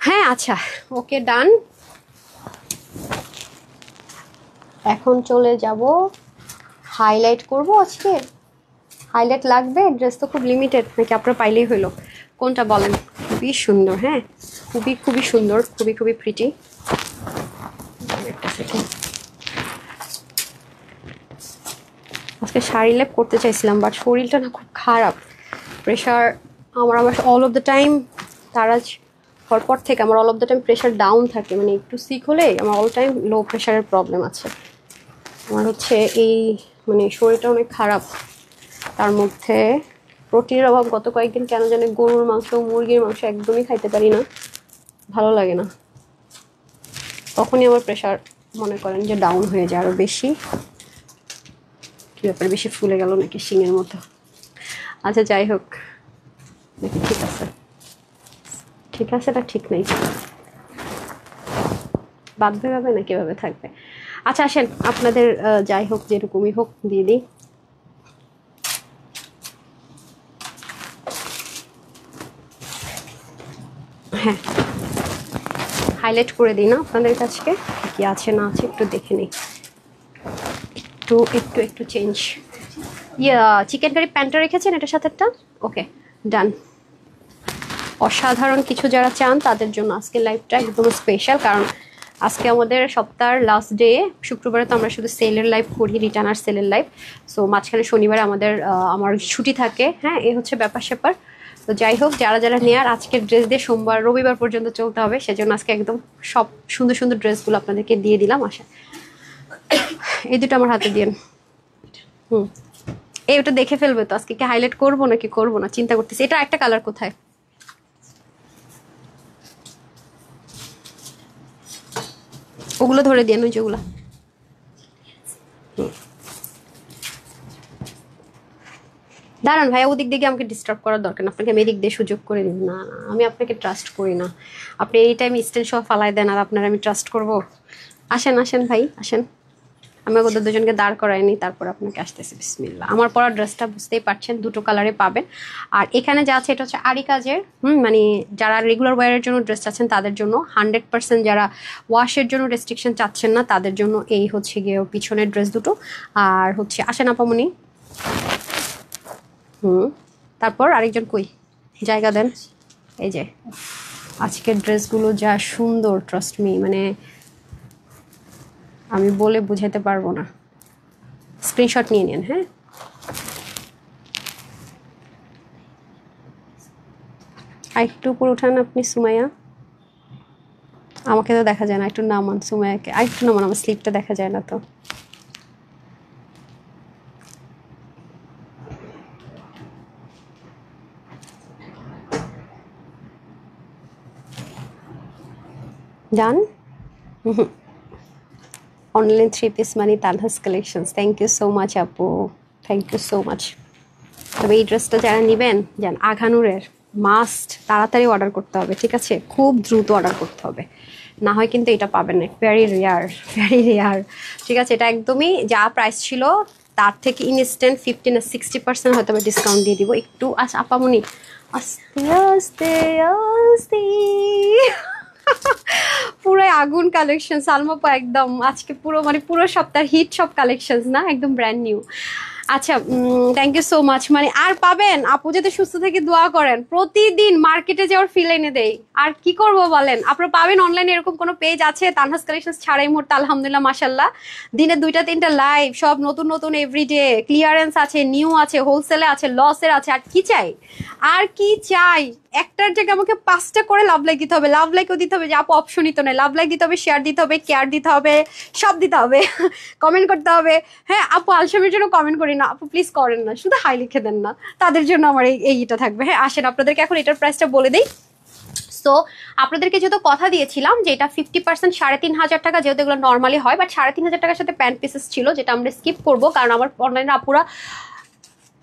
হ্যাঁ আচ্ছা ওকে ডান। এখন চলে যাব হাইলাইট করব। আজকে হাইলাইট লাগবে, ড্রেস তো খুব লিমিটেড, নাকি আপনারা পাইলেই হইলো? কোনটা বলেন? খুবই সুন্দর, হ্যাঁ খুবই খুবই সুন্দর, খুবই খুবই প্রিটি। আজকে শাড়ি লেপ করতে চাইছিলাম বাট শরীরটা না খুব খারাপ, প্রেশার আমার অল অফ দ্য টাইম। তারা হওয়ার পর থেকে আমার all of the time pressure down থাকে, মানে একটু সিক হলে আমার অল টাইম লো প্রেশারের প্রবলেম আছে। আমার হচ্ছে এই মানে শরীরটা অনেক খারাপ, তার মধ্যে প্রোটিনের অভাব। গত কয়েকদিন কেন জানি গরুর মাংস মুরগির মাংস একদমই খাইতে পারি না, ভালো লাগে না। তখনই আমার প্রেশার মনে করেন যে ডাউন হয়ে যায় আরও বেশি। কী ব্যাপারে, বেশি ফুলে গেল নাকি শিঙের মতো? আচ্ছা যাই হোক, নাকি ঠিক আছে, ঠিক আছে না ঠিক নেই, বাঁধবে ভাবে না কীভাবে থাকবে। আচ্ছা আসেন আপনাদের যাই হোক যেরকমই হোক দিয়ে দিই। হ্যাঁ হাইলাইট করে দিই না আপনাদের কাছে, কি আছে না আছে একটু দেখে নিই। একটু একটু একটু চেঞ্জ। চিকেন কারি প্যান্টটা রেখেছেন এটার সাথে একটা, ওকে ডান। অসাধারণ কিছু যারা চান তাদের জন্য আজকের লাইভটা একদম স্পেশাল, কারণ আজকে আমাদের সপ্তাহের লাস্ট ডে। শুক্রবারে তো আমরা শুধু সেলের লাইভ করি, রিটার্ন আর সেলের লাইভ। সো মাঝখানে শনিবারে আমার ছুটি থাকে। হ্যাঁ এই হচ্ছে ব্যাপার স্যাপার। তো যাই হোক, যারা যারা নেয়ার আজকের ড্রেস দিয়ে সোমবার রবিবার পর্যন্ত চলতে হবে, সেজন্য আজকে একদম সব সুন্দর সুন্দর ড্রেসগুলো আপনাদেরকে দিয়ে দিলাম। আশা এই দুটো আমার হাতে দিন। এই ওটা দেখে ফেলবে তো, আজকে কি হাইলাইট করবো নাকি করবো না চিন্তা করতেছি। এটা একটা কালার কোথায়? ওগুলো ধরে দিয়ে ওই যেগুলো। দাঁড়ান ভাইয়া, ওদিক দিকে আমাকে ডিস্টার্ব করার দরকার না, আপনাকে আমি এদিক দিয়ে সুযোগ করে দিন। না না আমি আপনাকে ট্রাস্ট করি না, আপনি এই টাইম স্ট্যান্ড সহ ফালাই দেন আর আপনার আমি ট্রাস্ট করব? আসেন আসেন ভাই আসেন, আমি ওদের দুজনকে দাঁড় করাইনি তারপর আপনাকে আসতেছি। বিসমিল্লাহ। আমার পরা ড্রেসটা বুঝতেই পারছেন দুটো কালারে পাবেন। আর এখানে যা আছে এটা হচ্ছে আরি কাজের, মানে যারা রেগুলার ওয়ারের জন্য ড্রেস চাচ্ছেন তাদের জন্য 100%, যারা ওয়াশের জন্য রেস্ট্রিকশন চাচ্ছেন না তাদের জন্য এই হচ্ছে গিয়ে পিছনের ড্রেস দুটো। আর হচ্ছে আসেন আপামনি। তারপর আরেকজন কই, জায়গা দেন। এই যে আজকের ড্রেসগুলো যা সুন্দর, ট্রাস্ট মি, মানে আমি বলে বুঝাতে পারবো না। স্ক্রিনশট নিয়ে নিন। হ্যাঁ আর একটু উপরে উঠান আপনি সুমাইয়া, আমাকে তো দেখা যায় না, একটু নামান সুমাইয়াকে, আর একটু নামান, আমার স্লিপটা দেখা যায় না তো। ডান। অনলাইন 3 পিস মানে Tanhas collections. Thank you so much আপু, থ্যাংক ইউ সো মাচ। তবে এই ড্রেসটা যারা নেবেন যান আঘানুরের, মাস্ট তাড়াতাড়ি অর্ডার করতে হবে, ঠিক আছে? খুব দ্রুত অর্ডার করতে হবে, না হয় কিন্তু এটা পাবেন না। ভেরি রেয়ার, ভেরি রেয়ার, ঠিক আছে? এটা একদমই যা প্রাইস ছিল তার থেকে ইনস্ট্যান্ট 50 না 60% হয়তো আমি ডিসকাউন্ট দিয়ে দিব। একটু আপামনি আস্তে আস্তে আস্তে। পুরো আগুন কালেকশন সালমাপা, একদম আজকে পুরো মানে পুরো সপ্তাহ হিট সব কালেকশনস না, একদম ব্র্যান্ড নিউ। আচ্ছা, থ্যাংক ইউ সো মাচ। মানে আর পাবেন, আপু যাতে সুস্থ থেকে দোয়া করেন, প্রতিদিন মার্কেটে যাওয়ার ফিল এনে দেই, আর কি করব বলেন। আপনারা পাবেন অনলাইনে এরকম কোনো পেজ আছে তানহাস কালেকশনস ছাড়াই মুহূর্তে, আলহামদুলিল্লাহ মাশাল্লাহ দিনে 2টা 3টা লাইভ, সব নতুন নতুন এভরিডে, ক্লিয়ারেন্স আছে, নিউ আছে, হোলসেলে আছে, লসের আছে। আর কি চাই, আর কি চাই? একটার জায়গায় আমাকে 5টা করে লাভ লাইক দিতে হবে, লাভ লাইকও দিতে হবে, যে আপু অপশনই তো নেই, লাভ লাইক দিতে হবে, শেয়ার দিতে হবে, কেয়ার দিতে হবে, সব দিতে হবে, কমেন্ট করতে হবে। হ্যাঁ আপু আলসামের জন্য কমেন্ট করি না আপু, প্লিজ করেন না, শুধু হাই লিখে দেন না, তাদের জন্য আমার এইটা থাকবে। হ্যাঁ আসেন আপনাদেরকে এখন এটার প্রাইসটা বলে দিই। সো আপনাদেরকে যেহেতু কথা দিয়েছিলাম যে এটা 50% 3,500 টাকা, যেহেতু এগুলো নর্মালি হয়, বাট 3,500 টাকার সাথে প্যান্ট পিসেস ছিল, যেটা আমরা স্কিপ করবো কারণ আমার অনলাইনে আপুরা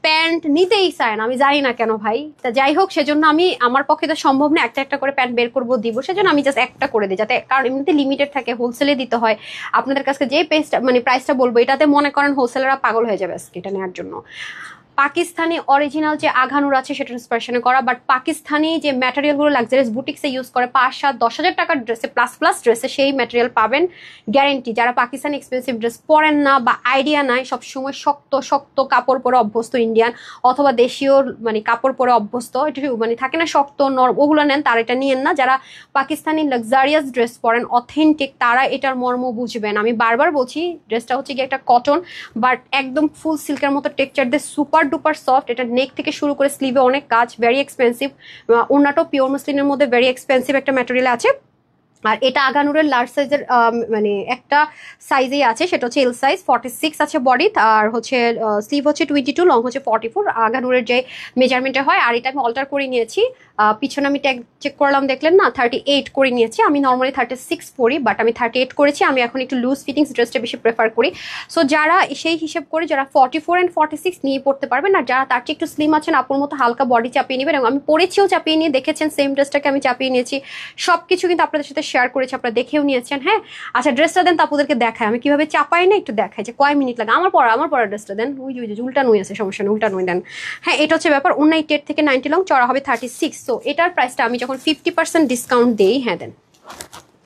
প্যান্ট নিতেই চায় না, আমি জানি না কেন ভাই। তা যাই হোক, সেজন্য আমি, আমার পক্ষে তো সম্ভব না একটা একটা করে প্যান্ট বের করবো দিব, সেজন্য আমি জাস্ট একটা করে দিই, যাতে, কারণ এমনিতে লিমিটেড থাকে, হোলসেলে দিতে হয়। আপনাদের কাছে যে প্রাইসটা বলবো, এটাতে মনে করেন হোলসেলাররা পাগল হয়ে যাবে আজকে এটা নেওয়ার জন্য। পাকিস্তানি অরিজিনাল যে আঘানুর আছে সেটা ইন্সপিরেশনে করা, বাট পাকিস্তানি যে ম্যাটেরিয়ালগুলো লাক্সারিয়াস বুটিক্সে ইউজ করে 5-7-10 হাজার টাকার ড্রেসে, প্লাস ড্রেসে সেই ম্যাটেরিয়াল পাবেন গ্যারেন্টি। যারা পাকিস্তানি এক্সপেন্সিভ ড্রেস পরেন না বা আইডিয়া নাই, সবসময় শক্ত শক্ত কাপড় পরে অভ্যস্ত ইন্ডিয়ান অথবা দেশীয় কাপড় পরে অভ্যস্ত, একটু থাকে না শক্ত নরম, ওগুলো নেন, তার এটা নিয়েন না। যারা পাকিস্তানি লাক্সারিয়াস ড্রেস পরেন অথেন্টিক, তারা এটার মর্ম বুঝবেন। আমি বারবার বলছি, ড্রেসটা হচ্ছে কি একটা কটন, বাট একদম ফুল সিল্কের মতো টেক্সচার দিয়ে সুপার ডুপার সফট। এটা নেক থেকে শুরু করে স্লিভে অনেক কাজ, ভেরি এক্সপেন্সিভ। ওনাটাও পিওর মুসলিনের মধ্যে ভেরি এক্সপেন্সিভ একটা ম্যাটেরিয়াল আছে। আর এটা আগানুরের লার্জ সাইজের একটা সাইজেই আছে, সেটা হচ্ছে এল সাইজ, 46 আছে বডি, আর হচ্ছে স্লিভ হচ্ছে 22, লং হচ্ছে 44, আগানুরের যে মেজারমেন্টে হয়। আর এটা আমি অল্টার করে নিয়েছি, পিছনে আমি ট্যাগ চেক করলাম, দেখলেন না, 38 করে নিয়েছি। আমি নর্মালি 36 পরি, বাট আমি 38 করেছি। আমি এখন একটু লুজ ফিটিংস ড্রেসটা বেশি প্রেফার করি। সো যারা সেই হিসেব করে, যারা 44 and 46 নিয়ে পড়তে পারবেন, আর যারা তার চেয়ে একটু স্লিম আছেন, আপুর মতো হালকা বডি চাপিয়ে নেবেন। এবং আমি পরেছিও চাপিয়ে নিয়ে দেখেছেন, সেম ড্রেসটাকে আমি চাপিয়ে নিয়েছি, সবকিছু কিন্তু আপনাদের সাথে শেয়ার করেছি, আপনারা দেখেও নিয়েছেন। হ্যাঁ আচ্ছা, ড্রেসটা দেন, তাপুদেরকে দেখায় আমি কিভাবে চাপাই না, একটু দেখাই যে কয় মিনিট লাগে। আমার পরা ড্রেসটা দেন, ওই যে উল্টা নই আছে, সমস্যা নেই, উল্টা নই দেন। হ্যাঁ এটা হচ্ছে ব্যাপার, 89 থেকে 90 লং, চড়া হবে 36। সো এটার প্রাইসটা আমি যখন 50% ডিসকাউন্ট দিই, হ্যাঁ দেন,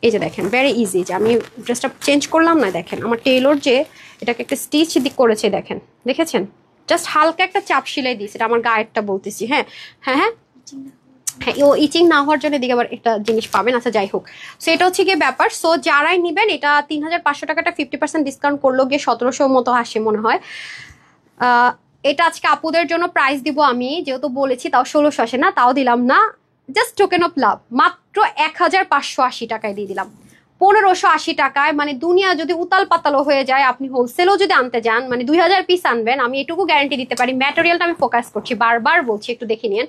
এই যে দেখেন, ভেরি ইজি, যে আমি ড্রেসটা চেঞ্জ করলাম না, দেখেন আমার টেইলর যে এটাকে একটা স্টিচ দিক করেছে, দেখেন, দেখেছেন, জাস্ট হালকা একটা চাপ সেলাই দিয়েছে, এটা আমার গায়েরটা বলতেছি। হ্যাঁ হ্যাঁ হ্যাঁ হ্যাঁ, ও ইচিং না হওয়ার জন্য দিকে আবার একটা জিনিস পাবেন। আচ্ছা যাই হোক, সো এটা হচ্ছে গিয়ে ব্যাপার। সো যারাই নিবেন, এটা 3,500 টাকাটা 50% ডিসকাউন্ট করলো গিয়ে 1700 মতো আসে মনে হয়। এটা আজকে আপুদের জন্য প্রাইস দিব আমি, যেহেতু বলেছি, তাও 1600 আসে না, তাও দিলাম না, জাস্ট টোকেন অফ লাভ, মাত্র 1580 টাকায় দিয়ে দিলাম। 1580 টাকায়, মানে দুনিয়া যদি উতাল পাতালো হয়ে যায়, আপনি হোলসেলও যদি আনতে যান, মানে 2000 পিস আনবেন, আমি এটুকু গ্যারান্টি দিতে পারি। ম্যাটেরিয়ালটা আমি ফোকাস করছি, বারবার বলছি, একটু দেখে নিন।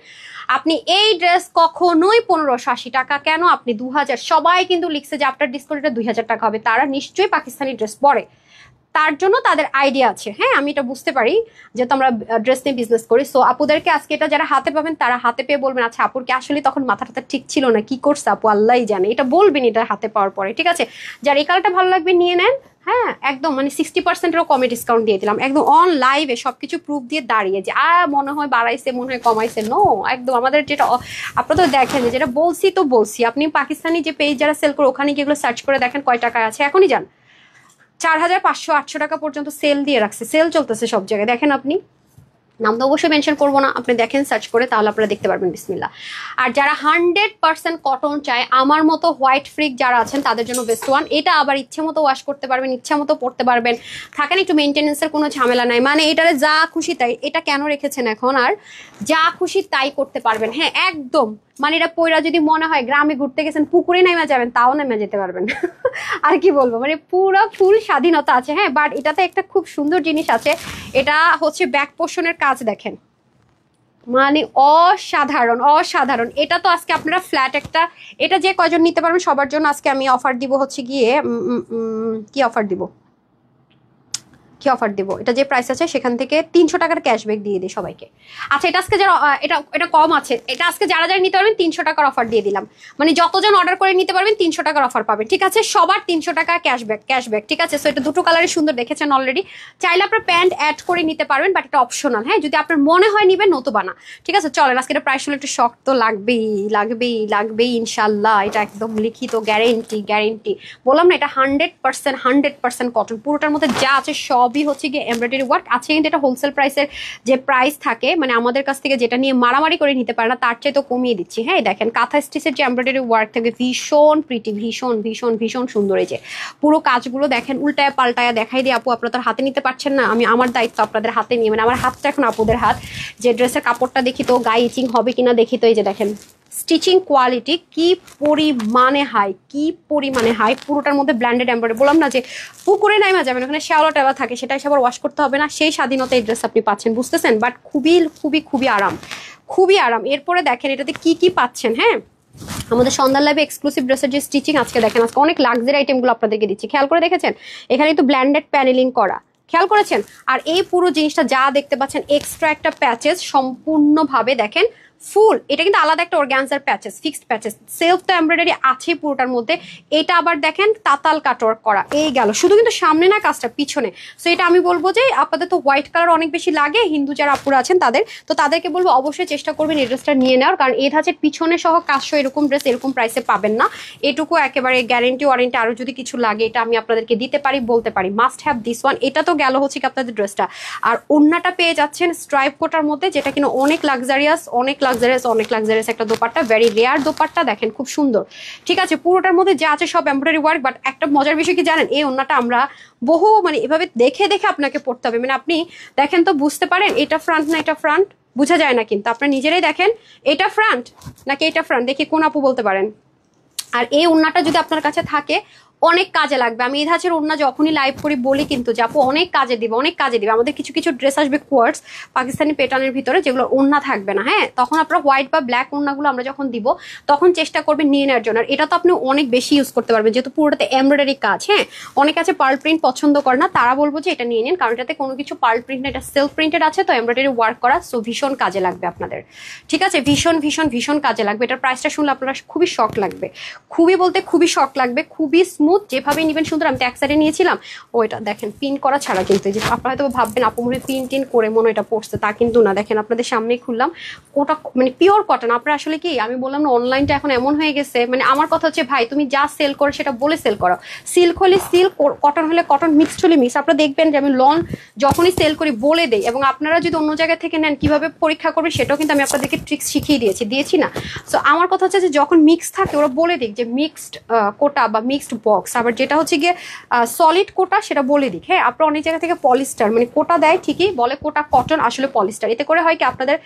আপনি এই ড্রেস কখনোই 1580 টাকা কেন, আপনি 2000, সবাই কিন্তু লিখছে যে আফটার ডিসকাউন্ট এটা 2000 টাকা হবে, তারা নিশ্চয়ই পাকিস্তানি ড্রেস পরে, তার জন্য তাদের আইডিয়া আছে। হ্যাঁ আমি এটা বুঝতে পারি, যেহেতু আমরা ড্রেস নিয়ে বিজনেস করি। সো আপুদেরকে আজকে এটা যারা হাতে পাবেন, তারা হাতে পেয়ে বলবেন, আচ্ছা আপুর কি আসলে তখন মাথাটা ঠিক ছিল না, কি করছে আপু আল্লাহই জানে, এটা বলবেন এটা হাতে পাওয়ার পরে, ঠিক আছে। যার এই কালারটা ভালো লাগবে নিয়ে নেন। হ্যাঁ একদম, মানে 60%-এরও কমে ডিসকাউন্ট দিয়ে দিলাম, একদম অন লাইভে সবকিছু প্রুফ দিয়ে দাঁড়িয়ে, যে মনে হয় বাড়াইছে, মনে হয় কমাইছে, নো, একদম আমাদের যেটা আপনারা তো দেখেন, যেটা বলছি তো বলছি। আপনি পাকিস্তানি যে পেজ যারা সেল করে, ওখানে গিয়ে এগুলো সার্চ করে দেখেন কয় টাকায় আছে, এখনই যান, 4500-800 টাকা পর্যন্ত সেল দিয়ে রাখছে, সেল চলতেছে সব জায়গায়, দেখেন আপনি। নাম তো অবশ্যই মেনশন করবো না, আপনি দেখেন সার্চ করে, তাহলে আপনারা দেখতে পারবেন, বিসমিল্লাহ। আর যারা 100% কটন চায়, আমার মতো হোয়াইট ফ্রিক যারা আছেন, তাদের জন্য বেস্ট ওয়ান। এটা আবার ইচ্ছে মতো ওয়াশ করতে পারবেন, ইচ্ছা মতো পড়তে পারবেন, থাকেন একটু মেনটেনেন্সের কোনো ঝামেলা নাই, মানে এটারে যা খুশি তাই, এটা কেন রেখেছেন এখন, আর যা খুশি তাই করতে পারবেন। হ্যাঁ একদম, মানে এটা পয়রা যদি মনে হয় গ্রামে ঘুরতে গেছেন, পুকুরে নেমে যাবেন, তাও নেমে যেতে পারবেন। আর কি বলবো, মানে পুরো ফুল স্বাধীনতা আছে। হ্যাঁ বাট এটাতে একটা খুব সুন্দর জিনিস আছে, এটা হচ্ছে ব্যাক পোর্শনের কাজ, দেখেন, মানে অসাধারণ অসাধারণ। এটা তো আজকে আপনারা ফ্ল্যাট একটা, এটা যে কয়জন নিতে পারবেন সবার জন্য আজকে আমি অফার দিব, হচ্ছে গিয়ে কি অফার দিব, এটা যে প্রাইস আছে সেখান থেকে 300 টাকার ক্যাশব্যাক দিয়ে দিই সবাইকে। আচ্ছা এটা আজকে যারা, এটা কম আছে, এটা আজকে যারা যারা নিতে পারবেন 300 টাকার অফার দিয়ে দিলাম, মানে যতজন অর্ডার করে নিতে পারবেন 300 টাকার অফার পাবেন, ঠিক আছে, সবার 300 টাকা ক্যাশব্যাক, ঠিক আছে। সো এটা দুটো কালারে সুন্দর, দেখেছেন অলরেডি। চাইলে আপনার প্যান্ট অ্যাড করে নিতে পারবেন, বাট এটা অপশনাল। হ্যাঁ যদি আপনার মনে হয় নিবেন, নতুবা না, ঠিক আছে। চলেন, আজকে এটা প্রাইস হলো একটু শখ তো লাগবেই ইনশাল্লাহ, এটা একদম লিখিত গ্যারেন্টি। বললাম না, এটা 100% কটন, পুরোটার মধ্যে যা আছে সব সবই হচ্ছে গিয়ে এমব্রয়ডারি ওয়ার্ক আছে, কিন্তু এটা হোলসেল প্রাইসের যে প্রাইস থাকে, মানে আমাদের কাছ থেকে যেটা নিয়ে মারামারি করে নিতে পারে না তার চেয়ে তো কমিয়ে দিচ্ছি। হ্যাঁ দেখেন কাঁথা স্টিচের যে এমব্রয়ডারি ওয়ার্ক থাকে ভীষণ প্রিটি, ভীষণ ভীষণ ভীষণ সুন্দর। এই যে পুরো কাজগুলো দেখেন, উল্টায় পাল্টায় দেখাই দিয়ে আপু আপনারা হাতে নিতে পারছেন না, আমি আমার দায়িত্ব আপনাদের হাতে নিয়ে, মানে আমার হাতটা এখন আপুদের হাত, যে ড্রেসের কাপড়টা দেখি তো গায়ে ইচিং হবে কিনা দেখি তো। এই যে দেখেন স্টিচিং কোয়ালিটি কি পরিমাণে হাই, কি পরিমাণে হাই, পুরোটার মধ্যে ব্ল্যান্ডেড এমব্রয়ডারি। বললাম না যে পুকুরে নাইমা যাবেন, ওখানে শ্যাওলা টেওয়া থাকে, সেটা এসে আবার ওয়াশ করতে হবে না, সেই স্বাধীনতা এই ড্রেস আপনি পাচ্ছেন, বুঝতেছেন? বাট খুবই খুবই খুবই আরাম, খুবই আরাম। এরপরে দেখেন এটাতে কি কি পাচ্ছেন। হ্যাঁ আমাদের সন্ধ্যার লাইভে এক্সক্লুসিভ ড্রেসের যে স্টিচিং আজকে দেখেন, আজকে অনেক লাক্সারি আইটেমগুলো আপনাদেরকে দিচ্ছি, খেয়াল করে দেখেছেন? এখানে তো ব্ল্যান্ডেড প্যানেলিং করা, খেয়াল করেছেন? আর এই পুরো জিনিসটা যা দেখতে পাচ্ছেন এক্সট্রা একটা প্যাচেস সম্পূর্ণভাবে দেখেন ফুল, এটা কিন্তু আলাদা একটা organza patches, fixed patches, self তো এমব্রয়ডারি আছে পুরোটার মধ্যে। এটা আবার দেখেন তাতাল কাটওয়ার্ক করা, এই গেল শুধু কিন্তু সামনে না কাজটা পিছনে। সো এটা আমি বলবো যে আপনাদের তো হোয়াইট কালার অনেক বেশি লাগে, হিন্দু যারা আপুরা আছেন তাদের, তো তাদেরকে বলবো অবশ্যই চেষ্টা করবেন এই ড্রেসটা নিয়ে নেওয়ার, কারণ এই ধাঁচের পিছনে সহ কাজ সহ এরকম ড্রেস এরকম প্রাইসে পাবেন না। এটুকু একেবারে গ্যারেন্টি ওয়ারেন্টি, আরো যদি কিছু লাগে এটা আমি আপনাদেরকে দিতে পারি, বলতে পারি মাস্ট হ্যাভ দিস ওয়ান। এটা তো গেল হচ্ছে কি আপনাদের ড্রেসটা, আর ওন্নাটা পেয়ে যাচ্ছেন স্ট্রাইপ কোটার মধ্যে, যেটা কিনা অনেক লাক্সারিয়াস, অনেক লাক্সারিয়াস, অনেক লাক্সারিয়াস একটা দোপাট্টা, ভেরি রেয়ার দোপাট্টা, দেখেন খুব সুন্দর। ঠিক আছে পুরোটার মধ্যে যা আছে সব এমব্রয়ডারি ওয়ার্ক। বাট একটা মজার বিষয় কি জানেন, এই ওন্নাটা আমরা বহু মানে এভাবে দেখে দেখে আপনাকে পড়তে হবে, মানে আপনি দেখেন তো বুঝতে পারেন এটা ফ্রন্ট না এটা ফ্রন্ট, বোঝা যায় না, কিন্তু আপনারা নিজেরাই দেখেন এটা ফ্রন্ট নাকি এটা ফ্রন্ট, দেখি কোন আপু বলতে পারেন। আর এই ওন্নাটা যদি আপনার কাছে থাকে অনেক কাজে লাগবে। আমি এই ধাঁচের ওন্না যখনই লাইভ করি বলি কিন্তু যে আপু অনেক কাজে দিবে, অনেক কাজে দিবে। আমাদের কিছু কিছু ড্রেস আসবে কোয়ার্টস পাকিস্তানি প্যাটার্নের ভিতরে, যেগুলো ওন্না থাকবে না। হ্যাঁ তখন আপনারা হোয়াইট বা ব্ল্যাক ওন্নাগুলো আমরা যখন দিব তখন চেষ্টা করবেন নিয়ে নেওয়ার জন্য। আর এটা তো আপনি অনেক বেশি ইউজ করতে পারবেন, যেহেতু পুরোটাতে এমব্রয়ডারি কাজ। হ্যাঁ অনেক আছে পার্ল প্রিন্ট পছন্দ করে না, তারা বলবো যে এটা নিয়ে নিন, কারণ এটাতে কোনো কিছু পার্ল প্রিন্ট না, এটা সেলফ প্রিন্টেড আছে, তো এমব্রয়ডারি ওয়ার্ক করা, সো ভীষণ কাজে লাগবে আপনাদের। ঠিক আছে ভীষণ ভীষণ ভীষণ কাজে লাগবে। এটার প্রাইসটা শুনলে আপনারা খুবই শক লাগবে, খুবই বলতে খুবই শক লাগবে, খুবই স্মুথ, যেভাবে নিবেন সুন্দর। আমি তো এক সাইডে নিয়েছিলাম, ওইটা দেখেন পিন করা ছাড়া, কিন্তু যে আপনারা হয়তো ভাববেন আপু মনে পিন টিন করে মনে এটা পড়ছে, তা কিন্তু না। দেখেন আপনাদের সামনেই খুললাম, ওটা মানে পিওর কটন। আপনারা আসলে কি আমি বললাম না অনলাইনটা এখন এমন হয়ে গেছে, মানে আমার কথা হচ্ছে ভাই তুমি যা সেল করো সেটা বলে সেল করো, সিল্ক হলে সিল্ক, কটন হলে কটন, মিক্সড হলে মিক্স। আপনারা দেখবেন যে আমি লন যখনই সেল করি বলে দেই, এবং আপনারা যদি অন্য জায়গা থেকে নেন কিভাবে পরীক্ষা করবে সেটাও কিন্তু আমি আপনাদেরকে ট্রিক্স শিখিয়ে দিয়েছি না। সো আমার কথা হচ্ছে যে যখন মিক্স থাকে ওরা বলে দিক যে মিক্সড কোটা বা মিক্সড বক্স, আবার যেটা হচ্ছে গিয়ে সলিড কোটা সেটা বলে দিক। হ্যাঁ আপনারা অনেক জায়গা থেকে পলিস্টার মানে কোটা দেয় ঠিকই, বলে কোটা কটন, আসলে পলিস্টার। এতে করে হয় কি আপনাদের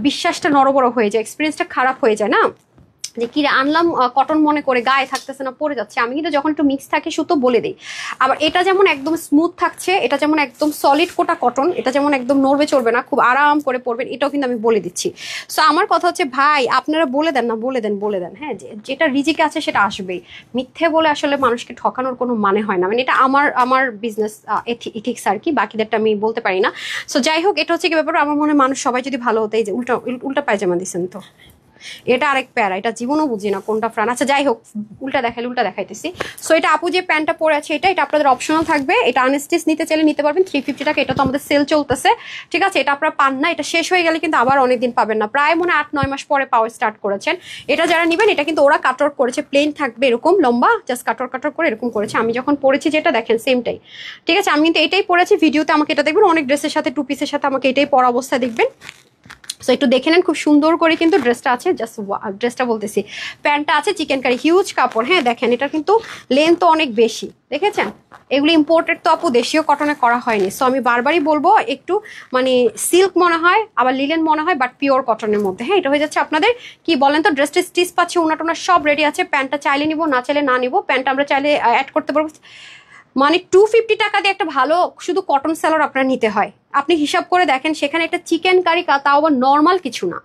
বিশ্বাসটা নড়বড় হয়ে যায়, এক্সপিরিয়েন্সটা খারাপ হয়ে যায় না, যে কিরে আনলাম কটন মনে করে গায়ে থাকতেছে না পরে যাচ্ছে। আমি কিন্তু যখন একটু মিক্স থাকে সুতো বলে দিই। আবার এটা যেমন একদম স্মুথ থাকছে, এটা যেমন একদম সলিড কোটা কটন, এটা যেমন একদম নড়বে চড়বে না, খুব আরাম করে পরবেন, এটাও কিন্তু আমি বলে দিচ্ছি। সো আমার কথা হচ্ছে ভাই আপনারা বলে দেন না, বলে দেন। হ্যাঁ যেটা রিজিকে আছে সেটা আসবেই, মিথ্যে বলে আসলে মানুষকে ঠকানোর কোনো মানে হয় না। মানে এটা আমার বিজনেস ইথিক্স আর কি, বাকিদেরটা আমি বলতে পারি না। সো যাই হোক এটা হচ্ছে কি ব্যাপার, আমার মনে হয় মানুষ সবাই যদি ভালো হতো। এই যে উল্টা পায়জামা দিচ্ছেন তো, এটা আরেক প্যারা, এটা জীবনও বুঝি না কোনটা ফ্রান। আচ্ছা যাই হোক উল্টা দেখাইতেছি। সো এটা আপু যে প্যান্টটা পরে আছে এটা আপনাদের অপশনাল থাকবে। এটা আনস্টিচ নিতে চাইলে নিতে পারবেন 350 টাকা। এটা তো আমাদের সেল চলতেছে, ঠিক আছে? এটা আপনারা পান না, এটা শেষ হয়ে গেলে কিন্তু আবার অনেকদিন পাবেন না, প্রায় মনে 8-9 মাস পরে পাওয়া স্টার্ট করেছেন। এটা যারা নেবেন এটা কিন্তু ওরা কাটওয়ার্ক করেছে, প্লেন থাকবে এরকম লম্বা, জাস্ট কাটওয়ার্ক করে এরকম করেছে। আমি যখন পরেছি যেটা দেখেন সেমটাই, ঠিক আছে? আমি কিন্তু এটাই পরেছি, ভিডিওতে আমাকে এটা দেখবেন, অনেক ড্রেসের সাথে টু পিসের সাথে আমাকে এটাই পরা অবস্থায় দেখবেন। সো একটু দেখে নেন, খুব সুন্দর করে কিন্তু ড্রেসটা আছে, জাস্ট ড্রেসটা বলতেছি, প্যান্টটা আছে চিকেন কারি, হিউজ কাপড়। হ্যাঁ দেখেন এটা কিন্তু লেন্থ অনেক বেশি, দেখেছেন? এগুলো ইম্পোর্টেড তো আপু, দেশীয় কটনে করা হয়নি। সো আমি বারবারই বলবো একটু মানে সিল্ক মনে হয়, আবার লিলেন মনে হয়, বাট পিওর কটনের মধ্যে। হ্যাঁ এটা হয়ে যাচ্ছে আপনাদের কি বলেন তো, ড্রেসটা স্টিচ পাচ্ছে, ওনাটোনা সব রেডি আছে। প্যান্টটা চাইলে নিবো, না চাইলে না নিবো। প্যান্টটা আমরা চাইলে অ্যাড করতে পারবো, মানে 250 টাকা দিয়ে একটা ভালো শুধু কটন সেলার আপনার নিতে হয়। আপনি হিসাব করে দেখেন, সেখানে একটা চিকেন কারি, তাও আবার নর্মাল কিছু না,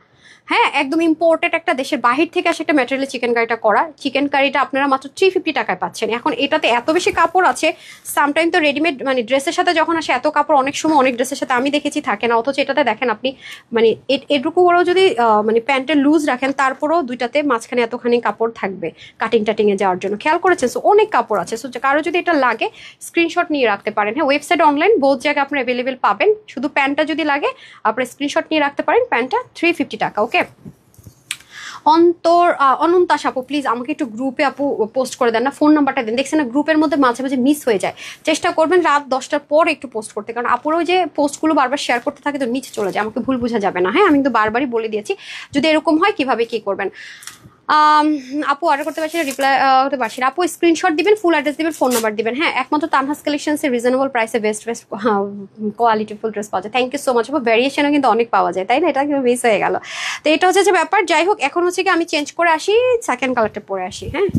হ্যাঁ একদম ইম্পোর্টেড একটা দেশের বাহির থেকে আসে একটা ম্যাটেরিয়াল চিকেন কারিটা করা। চিকেন কারিটা আপনারা মাত্র 350 টাকায় পাচ্ছেন। এখন এটাতে এত বেশি কাপড় আছে, সামটাইম তো রেডিমেড মানে ড্রেসের সাথে যখন আসে এত কাপড় অনেক সময় অনেক ড্রেসের সাথে আমি দেখেছি থাকে না, অথচ এটাতে দেখেন আপনি মানে এটুকু বড় যদি মানে প্যান্টের লুজ রাখেন তারপরও দুইটাতে মাঝখানে এতখানি কাপড় থাকবে কাটিং এ যাওয়ার জন্য, খেয়াল করেছেন? সো অনেক কাপড় আছে। সো কারো যদি এটা লাগে স্ক্রিনশট নিয়ে রাখতে পারেন। হ্যাঁ ওয়েবসাইট অনলাইন বহুত জায়গায় আপনার অ্যাভেলেবেল পাবেন, শুধু প্যান্টটা যদি লাগে আপনার স্ক্রিনশট নিয়ে রাখতে পারেন। প্যান্টটা 350 টাকা, ওকে? অনন্তাস আপু প্লিজ আমাকে একটু গ্রুপে আপু পোস্ট করে দেন না, ফোন নাম্বারটা দেন। দেখছেন না গ্রুপের মধ্যে মাঝে মাঝে মিস হয়ে যায়, চেষ্টা করবেন রাত 10টার পর একটু পোস্ট করতে, কারণ আপুরও যে পোস্টগুলো বারবার শেয়ার করতে থাকে তো নিচে চলে যায়, আমাকে ভুল বোঝা যাবে না। হ্যাঁ আমি কিন্তু বারবারই বলে দিয়েছি যদি এরকম হয় কিভাবে কি করবেন। আপু অর্ডার করতে পারছি না, রিপ্লাই হতে পারছি না। আপু স্ক্রিনশট দিবেন, ফুল অ্যাড্রেস দিবেন, ফোন নাম্বার দিবেন। হ্যাঁ একমাত্র তানহাস কালেকশনসে রিজনেবল প্রাইসে বেস্ট কোয়ালিটি ফুল ড্রেস পাওয়া যায়। Thank you so much. আপু ভ্যারিয়েশনও কিন্তু অনেক পাওয়া যায়, তাই না? এটা কিন্তু মিস হয়ে গেল। তো এটা হচ্ছে যে ব্যাপার। যাই হোক এখন হচ্ছে কি আমি চেঞ্জ করে আসি, সেকেন্ড কালারটা পরে আসি। হ্যাঁ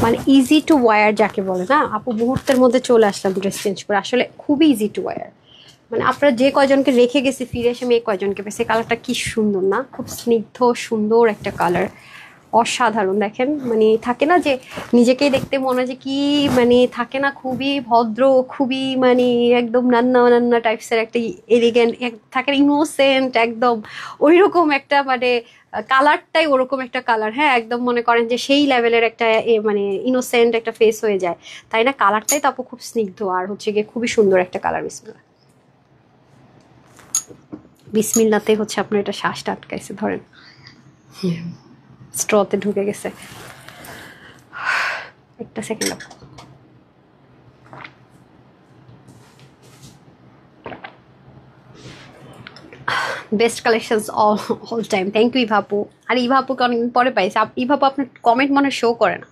মানে ইজি টু ওয়্যার যাকে বলে না আপু, মুহূর্তের মধ্যে চলে আসলাম ড্রেস চেঞ্জ করে, আসলে খুবই ইজি টু ওয়্যার। মানে আপনারা যে কয়জনকে রেখে গেছি ফিরে এসে আমি এই কয়জনকে পেয়েছি। কালারটা কি সুন্দর না, খুব স্নিগ্ধ সুন্দর একটা কালার, অসাধারণ। দেখেন মানে থাকে না যে নিজেকেই দেখতে মনে হয় যে কি মানে থাকে না, খুবই ভদ্র, খুবই মানে একদম নান্না নান্না টাইপসের একটা এলিগেন্ট থাকে, ইনোসেন্ট একদম ওইরকম একটা মানে কালারটাই ওরকম একটা কালার। হ্যাঁ একদম মনে করেন যে সেই লেভেলের একটা মানে ইনোসেন্ট একটা ফেস হয়ে যায়, তাই না? কালারটাই তো আপু খুব স্নিগ্ধ আর হচ্ছে গিয়ে খুবই সুন্দর একটা কালার। বিসমিল্লাহ, বিসমিল্লাতে হচ্ছে আপনার এটা শ্বাসটা আটকাইছে, ধরেন স্ট্রতে ঢুকে গেছে। একটা সেকেন্ড আপু, best collections all time. Thank you ইভাপু। আর ইভাপুকে অনেকদিন পরে পাইছি। ইভাপু আপনার কমেন্ট মনে শো করে না।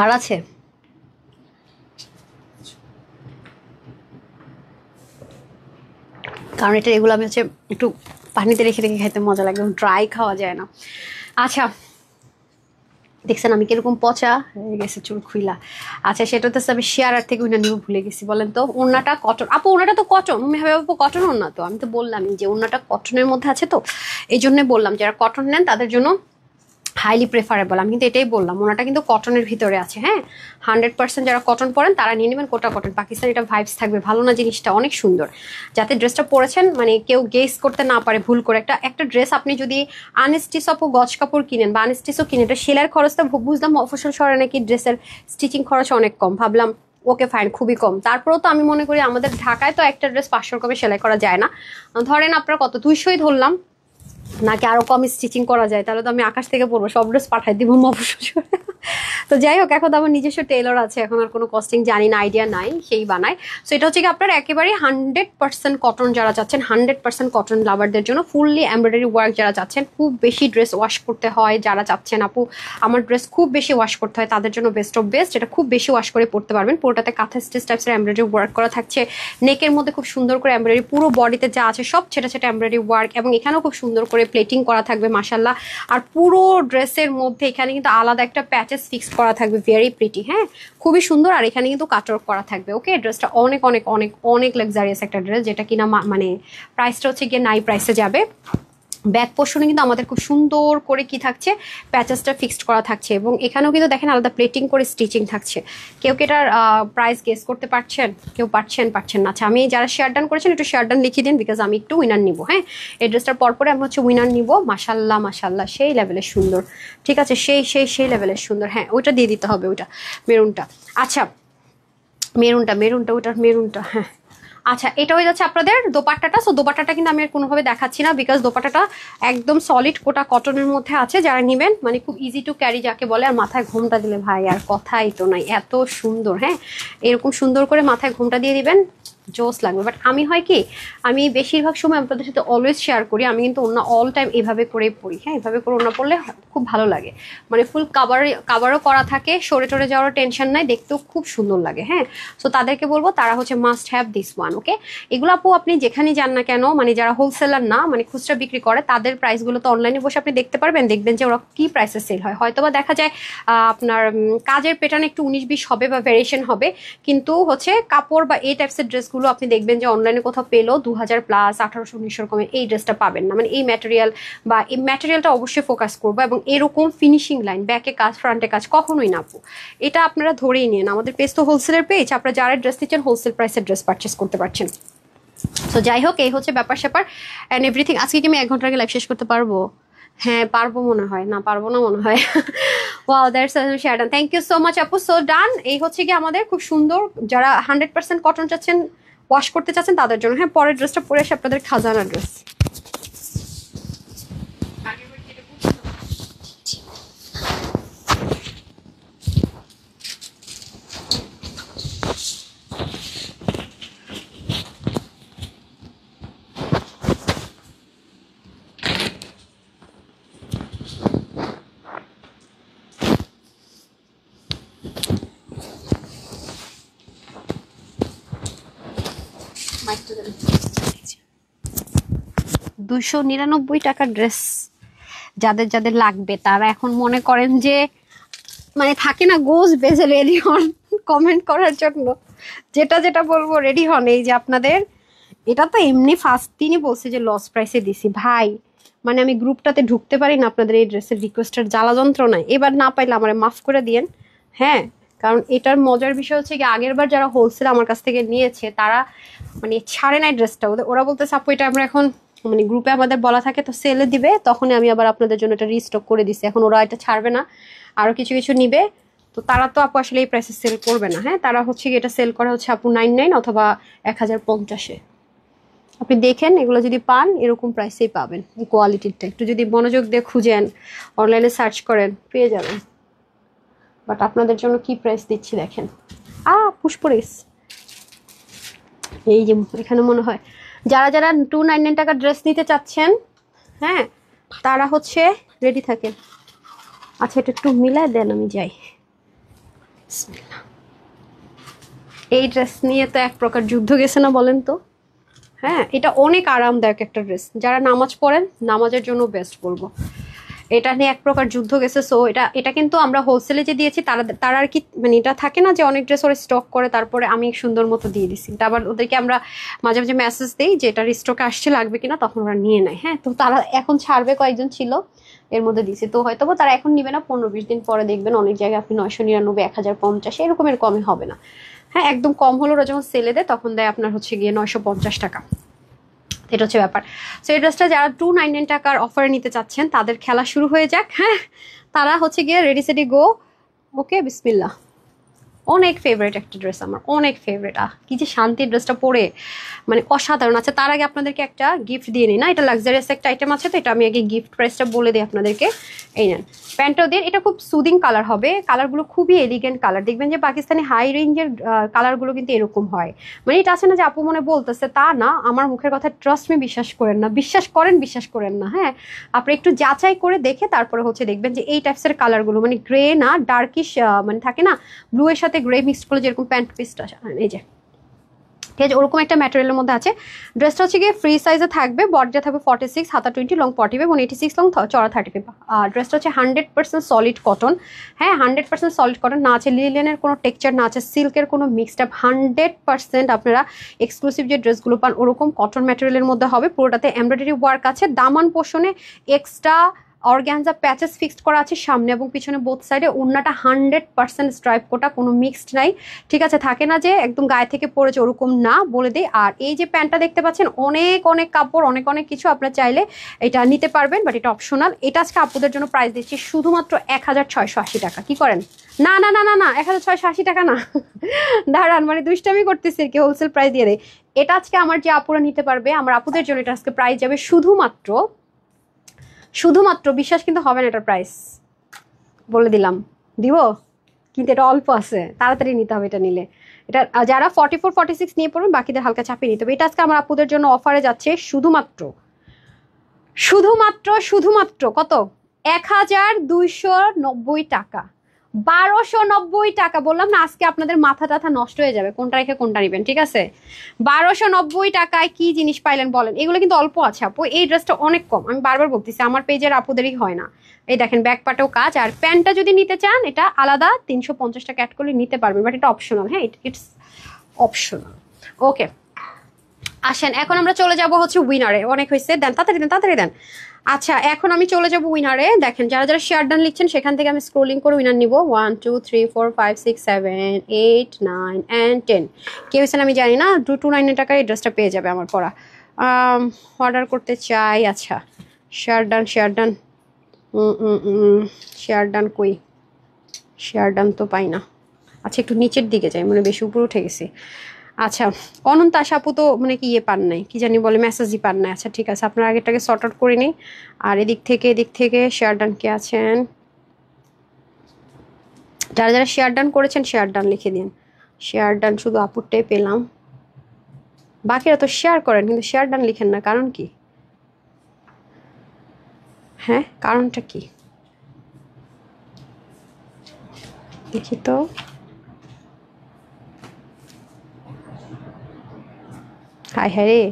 আর আছে কারণ এটা এগুলো আমি হচ্ছে একটু পানিতে রেখে রেখে খাইতে মজা লাগে, ড্রাই খাওয়া যায় না। আচ্ছা দেখছেন আমি কিরকম পচা হয়ে গেছে চুল খুইলা। আচ্ছা সেটা হচ্ছে আমি শেয়ারার থেকে ওইটা নিয়ে ভুলে গেছি। বলেন তো ওড়নাটা কটন আপু? ওড়নাটা তো কটন, আমি ভাবে আপু কটন ওড়না, তো আমি তো বললামই যে ওড়নাটা কটনের মধ্যে আছে, তো এই জন্য বললাম যারা কটন নেন তাদের জন্য হাইলি প্রেফারেবল। আমি কিন্তু এটাই বললাম, ওনাটা কিন্তু কটনের ভিতরে আছে। হ্যাঁ 100% যারা কটন পরেন তারা নিয়ে নেবেন কোটা কটন। পাকিস্তান এটা ভাইবস থাকবে, ভালো না জিনিসটা অনেক সুন্দর। যাতে ড্রেসটা পরেছেন মানে কেউ গেস করতে না পারে ভুল করে। একটা ড্রেস আপনি যদি আনস্টিচ আপু গজ কাপড় কিনেন বা আনস্টিচও কিনেন, এটা সেলাইয়ের খরচটা বুঝলাম মফস্বল শহরে নাকি ড্রেসের স্টিচিং খরচ অনেক কম, ভাবলাম ওকে ফাইন খুবই কম। তারপরেও তো আমি মনে করি আমাদের ঢাকায় তো একটা ড্রেস 500 কমে সেলাই করা যায় না। ধরেন আপনার কত 200ই ধরলাম, নাকি আরো কম স্টিচিং করা যায়, তাহলে তো আমি আকাশ থেকে পড়বো, সব ড্রেস পাঠাই দিব মফস্বল। তো যাই হোক এখন তো আমার নিজস্ব টেলর আছে, এখন আর কোনো কস্টিং জানি না, আইডিয়া নাই, সেই বানায়। সো এটা হচ্ছে কি আপনার একেবারে 100% কটন যারা চাচ্ছেন, 100% কটন লাভারদের জন্য, ফুললি এমব্রয়ডারি ওয়ার্ক যারা চাচ্ছেন, খুব বেশি ড্রেস ওয়াশ করতে হয় যারা চাচ্ছেন আপু আমার ড্রেস খুব বেশি ওয়াশ করতে হয়, তাদের জন্য বেস্ট অফ বেস্ট। এটা খুব বেশি ওয়াশ করে পড়তে পারবেন। পুরোটাতে কাঁথা স্টিচ টাইপসের এমব্রয়ডারি ওয়ার্ক করা থাকছে, নেকের মধ্যে খুব সুন্দর করে এমব্রয়ডারি, পুরো বডিতে যা আছে সব ছেটা ছেটা এমব্রয়ডারি ওয়ার্ক, এবং এখানেও খুব সুন্দর করে প্লেটিং করা থাকবে মাশাল্লাহ। আর পুরো ড্রেসের মধ্যে এখানে কিন্তু আলাদা একটা প্যাচেস ফিক্স করা থাকবে, ভেরি প্রিটি। হ্যাঁ খুবই সুন্দর। আর এখানে কিন্তু কাটওয়ার্ক করা থাকবে। ওকে ড্রেসটা অনেক অনেক অনেক অনেক লাক্সারিয়াস একটা ড্রেস, যেটা কিনা মানে প্রাইসটা হচ্ছে গিয়ে নাই প্রাইসে যাবে। ব্যাক পোর্শনে কিন্তু আমাদের খুব সুন্দর করে কি থাকছে, প্যাচেসটা ফিক্সড করা থাকছে, এবং এখানেও কিন্তু দেখেন আলাদা প্লেটিং করে স্টিচিং থাকছে। কেউ কি এটার প্রাইস গেস করতে পারছেন? কেউ পারছেন না? আচ্ছা আমি যারা শেয়ার ডান করেছেন একটু শেয়ার ডান লিখিয়ে দিন, বিকজ আমি একটু উইনার নিব। হ্যাঁ এই ড্রেসটার পরপরে আমি হচ্ছে উইনার নিব। মাশাল্লাহ মাশাল্লাহ সেই লেভেলের সুন্দর, ঠিক আছে সেই লেভেলের সুন্দর। হ্যাঁ ওইটা দিয়ে দিতে হবে, ওইটা মেরুনটা। আচ্ছা মেরুনটা ওটার মেরুনটা। হ্যাঁ আচ্ছা এটা হয়ে যাচ্ছে আপনাদের দোপাট্টাটা। সো দোপাট্টাটা কিন্তু আমি আর কোনোভাবে দেখাচ্ছি না, বিকজ দোপাট্টাটা একদম সলিড কোটা কটনের মধ্যে আছে। যারা নেবেন মানে খুব ইজি টু ক্যারি যাকে বলে, আর মাথায় ঘোমটা দিলে ভাই আর কথাই তো নাই, এত সুন্দর। হ্যাঁ এরকম সুন্দর করে মাথায় ঘোমটা দিয়ে দিবেন, জোস লাগবে। বাট আমি হয় কি আমি বেশিরভাগ সময় আপনাদের সাথে অলওয়েজ শেয়ার করি, আমি কিন্তু অন্য অল টাইম এভাবে করেই পড়ি। হ্যাঁ এভাবে করে অন্য পড়লে খুব ভালো লাগে, মানে ফুল কাভারও করা থাকে, সরে টরে যাওয়ার টেনশন নাই, দেখতেও খুব সুন্দর লাগে। হ্যাঁ সো তাদেরকে বলবো তারা হচ্ছে মাস্ট হ্যাভ দিস ওয়ান। ওকে এগুলো আপু আপনি যেখানে যান না কেন, মানে যারা হোলসেলার না মানে খুচরা বিক্রি করে, তাদের প্রাইসগুলো তো অনলাইনে বসে আপনি দেখতে পারবেন, দেখবেন যে ওরা কি প্রাইসে সেল হয়। হয়তো বা দেখা যায় আপনার কাজের প্যাটার্ন একটু 19-20 হবে বা ভ্যারিয়েশন হবে, কিন্তু হচ্ছে কাপড় বা এই টাইপসের ড্রেসগুলো ড্রেসগুলো আপনি দেখবেন যে অনলাইনে কোথাও পেলেও 2000 প্লাস 1800-1900 রকমের এই ড্রেসটা পাবেন না। মানে এই ম্যাটেরিয়াল বা এই ম্যাটেরিয়ালটা অবশ্যই ফোকাস করবো, এবং এরকম ফিনিশিং লাইন ব্যাকে কাজ ফ্রন্টে কাজ কখনোই না আপু। এটা আপনারা ধরেই নিন, আমাদের পেজ তো হোলসেলের পেজ, আপনারা যারা ড্রেস দিচ্ছেন হোলসেল প্রাইসের ড্রেস পারচেস করতে পারছেন। তো যাই হোক, এই হচ্ছে ব্যাপার স্যাপার অ্যান্ড এভরিথিং। আজকে কি আমি 1 ঘন্টা আগে লাইভ শেষ করতে পারবো? হ্যাঁ পারবো মনে হয়, না পারবো না মনে হয়। Wow, that's share done, thank you so much আপু। সো ডান, এই হচ্ছে কি আমাদের খুব সুন্দর, যারা 100% কটন চাচ্ছেন, ওয়াশ করতে চাচ্ছেন তাদের জন্য। হ্যাঁ, পরের ড্রেসটা পরে আসে আপনাদের খাজানা ড্রেস। $299 ড্রেস যাদের যাদের লাগবে তারা এখন মনে করেন যে মানে থাকে না গোজ বেজে রেডি হন কমেন্ট করার জন্য, যেটা যেটা বলবো রেডি হন। এই যে আপনাদের এটা তো এমনি ফার্স্ট দিনই বলছে যে লস প্রাইসে দিছি ভাই, মানে আমি গ্রুপটাতে ঢুকতে পারি না আপনাদের এই ড্রেসের রিকোয়েস্টের জ্বালা যন্ত্রণায়। এবার না পাইলে আমারে মাফ করে দিয়েন। হ্যাঁ, কারণ এটার মজার বিষয় হচ্ছে কি আগের বার যারা হোলসেল আমার কাছ থেকে নিয়েছে তারা মানে ছাড়ে নাই ড্রেসটা, ওরা বলতেছে আপু এটা আমরা এখন মানে গ্রুপে আমাদের বলা থাকে তো সেলে দিবে, তখনই আমি আবার আপনাদের জন্য এটা রিস্টক করে দিছি। এখন ওরা এটা ছাড়বে না, আরো কিছু কিছু নিবে, তো তারা তো আপু আসলে এই প্রাইসে সেল করবে না। হ্যাঁ, তারা হচ্ছে এটা সেল করা হচ্ছে আপু 99 অথবা 1050-এ। আপনি দেখেন এগুলো যদি পান এরকম প্রাইসেই পাবেন, এই কোয়ালিটিটা একটু যদি মনোযোগ দিয়ে খুঁজেন, অনলাইনে সার্চ করেন পেয়ে যাবেন। বাট আপনাদের জন্য কি প্রাইস দিচ্ছি দেখেন, পুষ্পরিস এই যে এখানে মনে হয় যারা যারা 299 টাকা ড্রেস নিতে চাচ্ছেন, হ্যাঁ তারা হচ্ছে রেডি থাকেন। আচ্ছা, এটা একটু মিলাই দেন, আমি যাই। এই ড্রেস নিয়ে তো এক প্রকার যুদ্ধ গেছে না বলেন তো? হ্যাঁ, এটা অনেক আরামদায়ক একটা ড্রেস, যারা নামাজ পড়েন নামাজের জন্য বেস্ট বলবো। এটা নিয়ে এক প্রকার যুদ্ধ গেছে। সো এটা কিন্তু আমরা হোলসেলে যে দিয়েছি তারা আর কি মানে এটা থাকে না যে অনেক ড্রেস ওরা স্টক করে তারপরে আমি সুন্দর মতো দিয়ে দিছি, এটা আবার ওদেরকে আমরা মাঝে মাঝে মেসেজ দিই যে এটা স্টকে আসছে লাগবে কিনা, তখন ওরা নিয়ে নেয়। হ্যাঁ, তো তারা এখন ছাড়বে, কয়েকজন ছিল এর মধ্যে দিছে, তো হয়তো তারা এখন নিবে না, 15-20 দিন পরে দেখবেন অনেক জায়গায় আপনি 999, 1050 এরকমের কমে হবে না। হ্যাঁ, একদম কম হলো ওরা যখন সেলে দেয় তখন দেয় আপনার হচ্ছে গিয়ে 950 টাকা। এটা হচ্ছে ব্যাপার। সো এই ড্রেসটা যারা 299 টাকার অফারে নিতে চাচ্ছেন তাদের খেলা শুরু হয়ে যাক। হ্যাঁ, তারা হচ্ছে গিয়ে রেডি সেডি গো। ওকে, বিসমিল্লাহ। অনেক ফেভারিট একটা ড্রেস আমার, অনেক ফেভারিট। কি যে শান্তির ড্রেসটা পরে, মানে অসাধারণ। আছে তার আগে আপনাদেরকে একটা গিফট দিয়ে নিই না, এটা লাক্সারিয়াস একটা আইটেম আছে, তো এটা আমি আগে গিফট প্রাইসটা বলে দিই আপনাদেরকে। এই নেন প্যান্টটাও দিয়ে, এটা খুব সুদিং কালার হবে, কালারগুলো খুবই এলিগেন্ট কালার। দেখবেন যে পাকিস্তানি হাই রেঞ্জের কালারগুলো কিন্তু এরকম হয়, মানে এটা আছে না যে আপু মনে বলতেছে তা না, আমার মুখের কথা ট্রাস্ট মি, বিশ্বাস করেন না, বিশ্বাস করেন না। হ্যাঁ, আপনি একটু যাচাই করে দেখে তারপরে হচ্ছে দেখবেন যে এই টাইপসের কালারগুলো মানে গ্রে না ডার্কিশ, মানে থাকে না ব্লু এর সাথে গ্রে মিক্সড করে যেরকম প্যান্ট পিসটা, এই যে ঠিক আছে ওরকম একটা ম্যাটেরিয়ালের মধ্যে আছে। ড্রেসটা হচ্ছে গিয়ে ফ্রি সাইজে থাকবে, বডিটা থাকবে 46, হাতা 20, লং 45 এবং 86 লং, চড়া 35। ড্রেসটা হচ্ছে 100% সলিড কটন। হ্যাঁ, 100% সলিড কটন, না আছে লিলেনের কোনো টেক্সচার, না আছে সিল্কের কোনো মিক্সড আপ, 100% আপনারা এক্সক্লুসিভ যে ড্রেসগুলো পান ওরকম কটন ম্যাটেরিয়ালের মধ্যে হবে। পুরোটাতে এমব্রয়ডারি ওয়ার্ক আছে, দামান পোষণে এক্সট্রা অর্গ্যানজা প্যাচেস ফিক্সড করা আছে সামনে এবং পিছনে বোথ সাইডে। ওড়নাটা 100% স্ট্রাইপ কোটা, কোনো মিক্সড নাই, ঠিক আছে? থাকে না যে একদম গায়ে থেকে পড়েছে, ওরকম না, বলে দিই। আর এই যে প্যান্টটা দেখতে পাচ্ছেন অনেক অনেক কাপড়, অনেক অনেক কিছু, আপনারা চাইলে এটা নিতে পারবেন, বাট এটা অপশনাল। এটা আজকে আপুদের জন্য প্রাইস দিচ্ছি শুধুমাত্র 1680 টাকা। কি করেন? না না না না না 1680 টাকা না, দাঁড়ান, মানে দুষ্টামি করতেছি কি, হোলসেল প্রাইস দিয়ে দেয়। এটা আজকে আমার যে আপুরা নিতে পারবে, আমার আপুদের জন্য এটা আজকে প্রাইস যাবে শুধুমাত্র বিশ্বাস কিন্তু হবে না, এটার প্রাইস বলে দিলাম, দিব কিন্তু এটা অল্প আছে, তাড়াতাড়ি নিতে হবে এটা নিলে। এটা যারা 44, 46 নিয়ে পড়বেন বাকিদের হালকা চাপিয়ে নিতে হবে। এটা আজকে আমার আপুদের জন্য অফারে যাচ্ছে শুধুমাত্র কত? 1290 টাকা, 1290 টাকা। বললাম না আজকে আপনাদের মাথা টাথা নষ্ট হয়ে যাবে, কোনটা রেখে কোনটা নেবেন, ঠিক আছে? 1290 টাকায় কি জিনিস পাইলেন বলেন? এগুলো কিন্তু অল্প আছে আপু, এই ড্রেসটা অনেক কম, আমি বারবার বলতেছি, আমার পেজের আপুদেরই হয় না। এই দেখেন ব্যাক পাটেও কাজ, আর প্যান্টটা যদি নিতে চান এটা আলাদা 350 টাকা অ্যাড করলে নিতে পারবেন, বাট এটা অপশনাল। হ্যাঁ, ইটস অপশনাল। ওকে, আসেন এখন আমরা চলে যাব হচ্ছে উইনারে। অনেক হয়েছে, দেন তাড়াতাড়ি দেন তাড়াতাড়ি দেন। আচ্ছা এখন আমি চলে যাব উইনারে। দেখেন যারা যারা শেয়ার ডান লিখছেন সেখান থেকে আমি স্ক্রোলিং করে উইনার নিব। 1 2 3 4 5 6 7 8 9 and 10। কে হয়েছেন আমি জানি না, 229 টাকায় এই ড্রেসটা পেয়ে যাবে আমার পরা। অর্ডার করতে চাই। আচ্ছা share done share done share done কই, শেয়ার ডান তো পাই না। আচ্ছা একটু নিচের দিকে যাই, মানে বেশি উপরে উঠে গেছি। আচ্ছা অনন্ত আশা আপু তো মানে কি ইয়ে পান নাই, কি জানি বলে মেসেজই পান নাই। আচ্ছা ঠিক আছে, আপনার আগেরটাকে সর্ট আউট করে নিই। আর এদিক থেকে শেয়ার ডান কে আছেন, যারা যারা শেয়ার ডান করেছেন শেয়ার ডান লিখে দিন। শেয়ার ডান শুধু আপুরটাই পেলাম, বাকিরা তো শেয়ার করেন কিন্তু শেয়ার ডান লিখেন না, কারণ কি? হ্যাঁ কারণটা কি দেখি তো। হায় হ্যাঁ রে,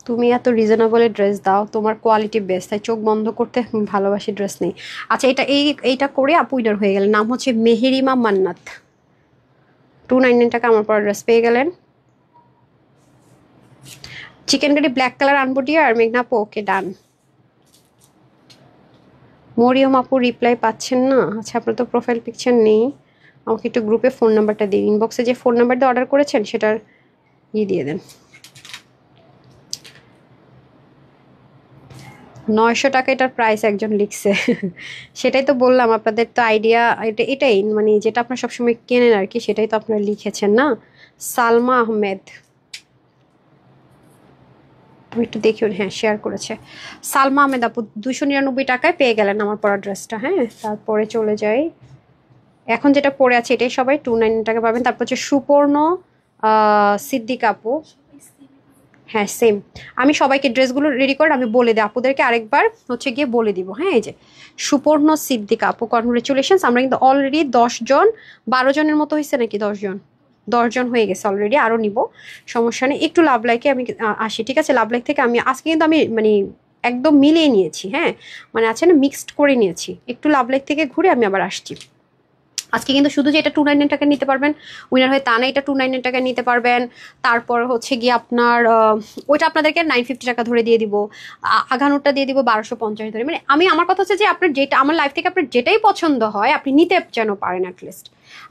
তুমি এত রিজনেবলে ড্রেস দাও, তোমার কোয়ালিটি বেস্ট, তাই চোখ বন্ধ করতে ভালোবাসি ড্রেস নেই। আচ্ছা এইটা করে আপু উইনার হয়ে গেলেন। নাম হচ্ছে মেহেরিমা মান্নাত। 299 টাকা আমার পর ড্রেস পেয়ে গেলেন। চিকেন কারি ব্ল্যাক কালার আনবো ডিয়ার। মেঘনা আপু ওকে ডান। মরিয়ম আপু রিপ্লাই পাচ্ছেন না। আচ্ছা আপনার তো প্রোফাইল পিকচার নেই, আমাকে একটু গ্রুপে ফোন নাম্বারটা দিন। ইনবক্সে যে ফোন নাম্বার দিয়ে অর্ডার করেছেন সেটার দিয়ে দেন। 900 টাকা এটার প্রাইস একজন লিখছে। সেটাই তো বললাম, আপনাদের তো আইডিয়া এটাই, মানে যেটা আপনার সবসময় কেনেন আর কি, সেটাই তো আপনারা লিখেছেন না। সালমা আহমেদ, আমি একটু দেখি, হ্যাঁ শেয়ার করেছে সালমা আহমেদ আপু। 299 টাকায় পেয়ে গেলেন আমার পরা ড্রেসটা। হ্যাঁ তারপরে চলে যাই, এখন যেটা পরে আছে এটাই সবাই 299 টাকা পাবেন। তারপর হচ্ছে সুপর্ণ সিদ্দিক আপু। হ্যাঁ সেম, আমি সবাইকে ড্রেসগুলো রেডি করে আমি বলে দিই আপুদেরকে, আরেকবার হচ্ছে গিয়ে বলে দিব। হ্যাঁ এই যে সুপর্ণ সিদ্দিকা আপু, কনগ্রেচুলেশনস। আমরা কিন্তু অলরেডি 10 জন 12 জনের মতো হয়েছে নাকি, 10 জন হয়ে গেছে অলরেডি, আরও নিব, সমস্যা নেই। একটু লাভ লাইকে আমি আসি, ঠিক আছে? লাভ লাইক থেকে আমি আজকে কিন্তু আমি মানে একদম মিলিয়ে নিয়েছি, হ্যাঁ মানে আছে না মিক্সড করে নিয়েছি। একটু লাভ লাইক থেকে ঘুরে আমি আবার আসছি। আজকে কিন্তু শুধু যে এটা 299 টাকা নিতে পারবেন উইনার হয়ে তা না, এটা 299 টাকা নিতে পারবেন। তারপর হচ্ছে গিয়ে আপনার ওইটা আপনাদেরকে 950 টাকা ধরে দিয়ে দিব, আঘানোরটা দিয়ে দিব 1250 ধরে। মানে আমি আমার কথা হচ্ছে যে আপনার যেটা আমার লাইফ থেকে আপনার যেটাই পছন্দ হয় আপনি নিতে যেন পারেন অ্যাটলিস্ট।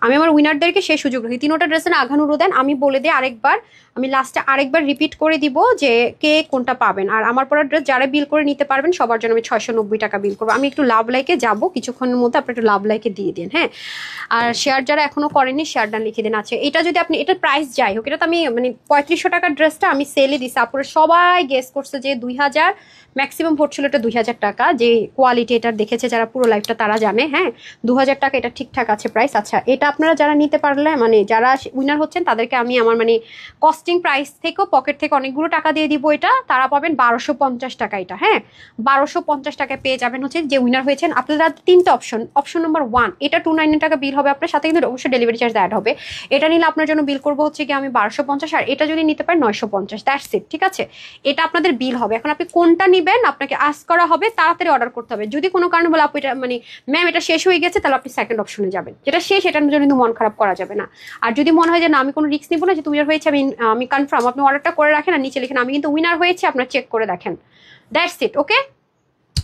আমি আমার উইনারদেরকে সেই সুযোগ রাখি। 3টা ড্রেসের আঘানুরও দেন, আমি বলে দিই আরেকবার, আমি লাস্টে আরেকবার রিপিট করে দিব যে কে কোনটা পাবেন। আর আমার পরা ড্রেস যারা বিল করে নিতে পারবেন সবার জন্য আমি 690 টাকা বিল করবো। আমি একটু লাভ লাইকে যাবো কিছুক্ষণের মধ্যে, আপনি একটু লাভ লাইকে দিয়ে দিন। হ্যাঁ আর শেয়ার যারা এখনো করেননি শেয়ার ডান লিখে দিন। আছে এটা যদি আপনি এটার প্রাইস যাই হোক, এটা তো আমি মানে 3500 টাকার ড্রেসটা আমি সেলে দিছি, আপনারা সবাই গেস করছে যে 2000, ম্যাক্সিমাম ভোট ছিল এটা 2000 টাকা। যে কোয়ালিটি এটার দেখেছে যারা পুরো লাইফটা তারা জানে। হ্যাঁ 2000 টাকা এটা ঠিকঠাক আছে প্রাইস। আচ্ছা এটা আপনারা যারা নিতে পারলে মানে যারা উইনার হচ্ছেন তাদেরকে আমি আমার মানে কস্টিং প্রাইস থেকেও পকেট থেকে অনেকগুলো টাকা দিয়ে দিব। এটা তারা পাবেন 1250 টাকা। এটা হ্যাঁ 1250 টাকায় পেয়ে যাবেন হচ্ছে যে উইনার হয়েছেন। আপনারা 3টা অপশন নাম্বার 1, এটা 299 টাকা বিল হবে আপনার সাথে, কিন্তু অবশ্যই ডেলিভারি চার্জ অ্যাড হবে। এটা নিলে আপনার জন্য বিল করবো হচ্ছে কি আমি 1250, আর এটা যদি নিতে পারেন 950, দ্যাটস ইট, ঠিক আছে? এটা আপনাদের বিল হবে। এখন আপনি কোনটা নিবেন আপনাকে আস্ক করা হবে, তাড়াতাড়ি অর্ডার করতে হবে। যদি কোনো কারণে বলে আপু এটা মানে ম্যাম এটা শেষ হয়ে গেছে, তাহলে আপনি সেকেন্ড অপশনে যাবেন, যেটা শেষ এটার জন্য কিন্তু মন খারাপ করা যাবে না। আর যদি মনে হয় যে না আমি কোনো রিস্ক নিবো না, যে উইনার হয়েছে আমি কনফার্ম, আপনি অর্ডারটা করে রাখেন আর নিচে লিখেন আমি কিন্তু উইনার হয়েছে, আপনার চেক করে দেখেন, দ্যাটস ইট। ওকে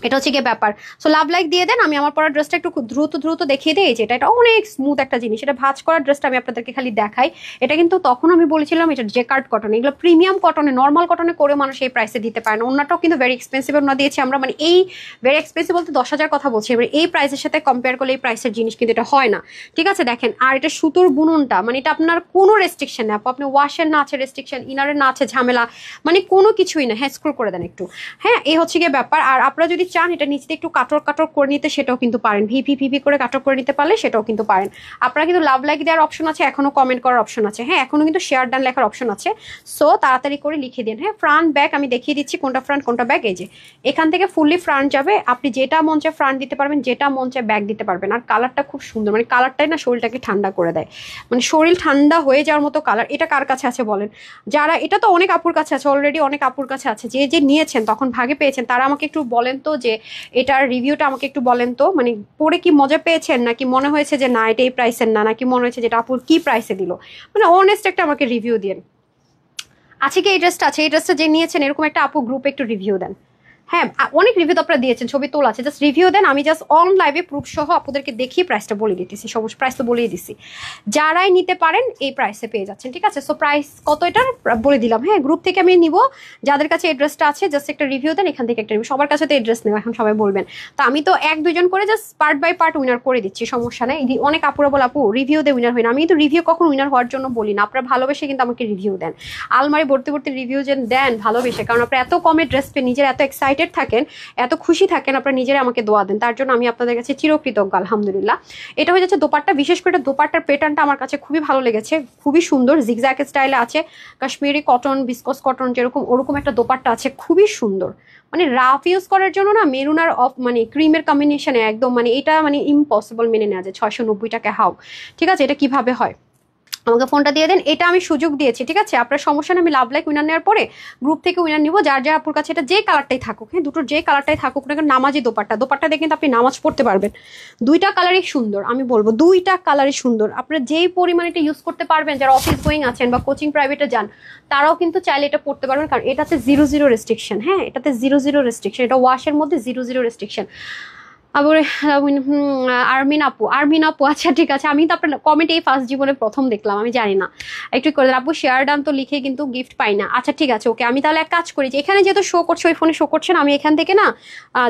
এটা হচ্ছে গিয়ে ব্যাপার। সো লাভ লাইক দিয়ে দেন। আমি আমার পরা ড্রেসটা একটু দ্রুত দেখিয়ে দিই। যে এটা অনেক স্মুথ একটা জিনিস, এটা ভাঁজ করা ড্রেসটা আমি আপনাদেরকে খালি দেখাই। এটা কিন্তু তখন আমি বলেছিলাম এটা জেকার্ড কটন, এগুলো প্রিমিয়াম কটনে নর্মাল কটনে করে মানুষ এই প্রাইসে দিতে পারে না। অন্যটাও কিন্তু ভেরি এক্সপেন্সিভ না দিয়েছি আমরা, মানে এই ভেরি এক্সপেন্সিভ বলতে 10,000 কথা বলছি, এবার এই প্রাইসের সাথে কম্পেয়ার করলে এই প্রাইসের জিনিস কিন্তু এটা হয় না, ঠিক আছে? দেখেন আর এটা সুতোর বুননটা, মানে এটা আপনার কোনো রেস্ট্রিকশন নেই আপনি ওয়াশের না আছে রেস্ট্রিকশন, ইনারের না আছে ঝামেলা, মানে কোনো কিছুই না। হ্যাঁ স্ক্রল করে দেন একটু। হ্যাঁ এই হচ্ছে গিয়ে ব্যাপার। আর আপনারা যদি চান এটা নিচে একটু কাটর করে নিতে সেটাও কিন্তু পারেন, ভিপি করে কাটর করে নিতে পারলে সেটাও কিন্তু পারেন। আপনারা কিন্তু লাভ লাইক দেওয়ার অপশন আছে, এখনো কমেন্ট করার অপশন আছে, হ্যাঁ এখনো কিন্তু শেয়ার ডান লেখার অপশন আছে। সো তাড়াতাড়ি করে লিখে দিন। হ্যাঁ ফ্রন্ট ব্যাক আমি দেখিয়ে দিচ্ছি কোনটা ফ্রন্ট কোনটা ব্যাক। এই যে এখান থেকে ফুললি ফ্রন্ট যাবে, আপনি যেটা মন চায় ফ্রন্ট দিতে পারবেন, যেটা মন চায় ব্যাক দিতে পারবেন। আর কালারটা খুব সুন্দর, মানে কালারটাই না শরীরটাকে ঠান্ডা করে দেয়, মানে শরীর ঠান্ডা হয়ে যাওয়ার মতো কালার। এটা কার কাছে আছে বলেন? যারা এটা তো অনেক আপুর কাছে আছে অলরেডি, অনেক আপুর কাছে আছে যে নিয়েছেন তখন ভাগে পেয়েছেন, তারা আমাকে একটু বলেন তো যে এটার রিভিউটা আমাকে একটু বলেন তো, মানে পরে কি মজা পেয়েছেন নাকি মনে হয়েছে যে না এটা এই প্রাইসের না, নাকি মনে হয়েছে যেটা আপুর কি প্রাইসে দিল, মানে অনেস্ট একটা আমাকে রিভিউ দিন। আছে কি এই ড্রেসটা আছে? এই ড্রেসটা যে নিয়েছেন এরকম একটা আপু গ্রুপে একটু রিভিউ দেন। হ্যাঁ, অনেক রিভিউ তো আপনারা দিয়েছেন, ছবি তোলা আছে, জাস্ট রিভিউ দেন। আমি জাস্ট অন লাইভে প্রুফ সহ আপনাদেরকে দেখিয়ে প্রাইসটা বলে দিতেছি, সমস্ত প্রাইস তো বলেই দিছি। যারাই নিতে পারেন এই প্রাইসে পেয়ে যাচ্ছেন, ঠিক আছে? সো প্রাইস কত এটার বলে দিলাম। হ্যাঁ, গ্রুপ থেকে আমি নিব, যাদের কাছে এই ড্রেসটা আছে জাস্ট একটা রিভিউ দেন, এখান থেকে একটা রিভিউ। সবার কাছে তো এই ড্রেস নেব, এখন সবাই বলবেন। তো আমি তো এক দুজন করে just part by part winner করে দিচ্ছি, সমস্যা নেই। অনেক আপুরা বলে আপু রিভিউ দিয়ে উইনার হয় না। আমি কিন্তু রিভিউ কখন উইনার হওয়ার জন্য বলি না, আপনারা ভালোবেসে কিন্তু আমাকে রিভিউ দেন, আলমারি ভর্তি ভর্তি রিভিউ যে দেন ভালোবেসে, কারণ আপনারা এত কমে ড্রেস পেয়ে নিজের এত এক্সাইটেড থাকেন, এত খুশি থাকেন, আপনারা নিজেরা আমাকে দোয়া দেন, তার জন্য আমি আপনাদের কাছে চিরকৃতজ্ঞ আলহামদুলিল্লাহ। এটা হয়ে যাচ্ছে দোপাট্টা, বিশেষ করে দোপাট্টার প্যাটার্নটা আমার কাছে খুবই ভালো লেগেছে, খুবই সুন্দর, জিগজ্যাগ স্টাইলে আছে, কাশ্মীরি কটন, বিসকস কটন যেরকম ওরকম একটা দোপাট্টা আছে, খুবই সুন্দর। মানে রাফ ইউজ করার জন্য না, মেরুন আর অফ মানে ক্রিমের কম্বিনেশনে একদম মানে এটা মানে ইম্পসিবল মেনে নেওয়া যায়। 690 টাকা হাও, ঠিক আছে? এটা কিভাবে হয় আমাকে ফোনটা দিয়ে দেন, এটা আমি সুযোগ দিয়েছি, ঠিক আছে? আপনার সমস্যা নেই, আমি লাভ লাইক উইনার নেওয়ার পরে গ্রুপ থেকে উইনার নিব, যার যার আপুর কাছে এটা যে কালারটাই থাকুক, হ্যাঁ দুটোর যে কালারটাই থাকুক না, নামাজি দোপাট্টা দিয়ে কিন্তু আপনি নামাজ পড়তে পারবেন। দুইটা কালারই সুন্দর, আমি বলবো দুইটা কালারই সুন্দর। আপনারা যেই পরিমাণে এটা ইউজ করতে পারবেন, যারা অফিস গোয়িং আছেন বা কোচিং প্রাইভেটে যান, তারাও কিন্তু চাইলে এটা পড়তে পারবেন, কারণ এটাতে 0 রেস্ট্রিকশন। হ্যাঁ, এটাতে 0 রেস্ট্রিকশন, এটা ওয়াশের মধ্যে 0 রেস্ট্রিকশন। আবার আরমিন আপু আচ্ছা ঠিক আছে, আমি তো আপনার কমেন্ট এই ফার্স্ট জীবনে প্রথম দেখলাম, আমি জানি না, একটু করে দেন আপু। শেয়ার ডান তো লিখে কিন্তু গিফট পাই না। আচ্ছা ঠিক আছে, ওকে, আমি তাহলে এক কাজ করি, যে এখানে যেহেতু শো করছে, ওই ফোনে শো করছে না, আমি এখান থেকে না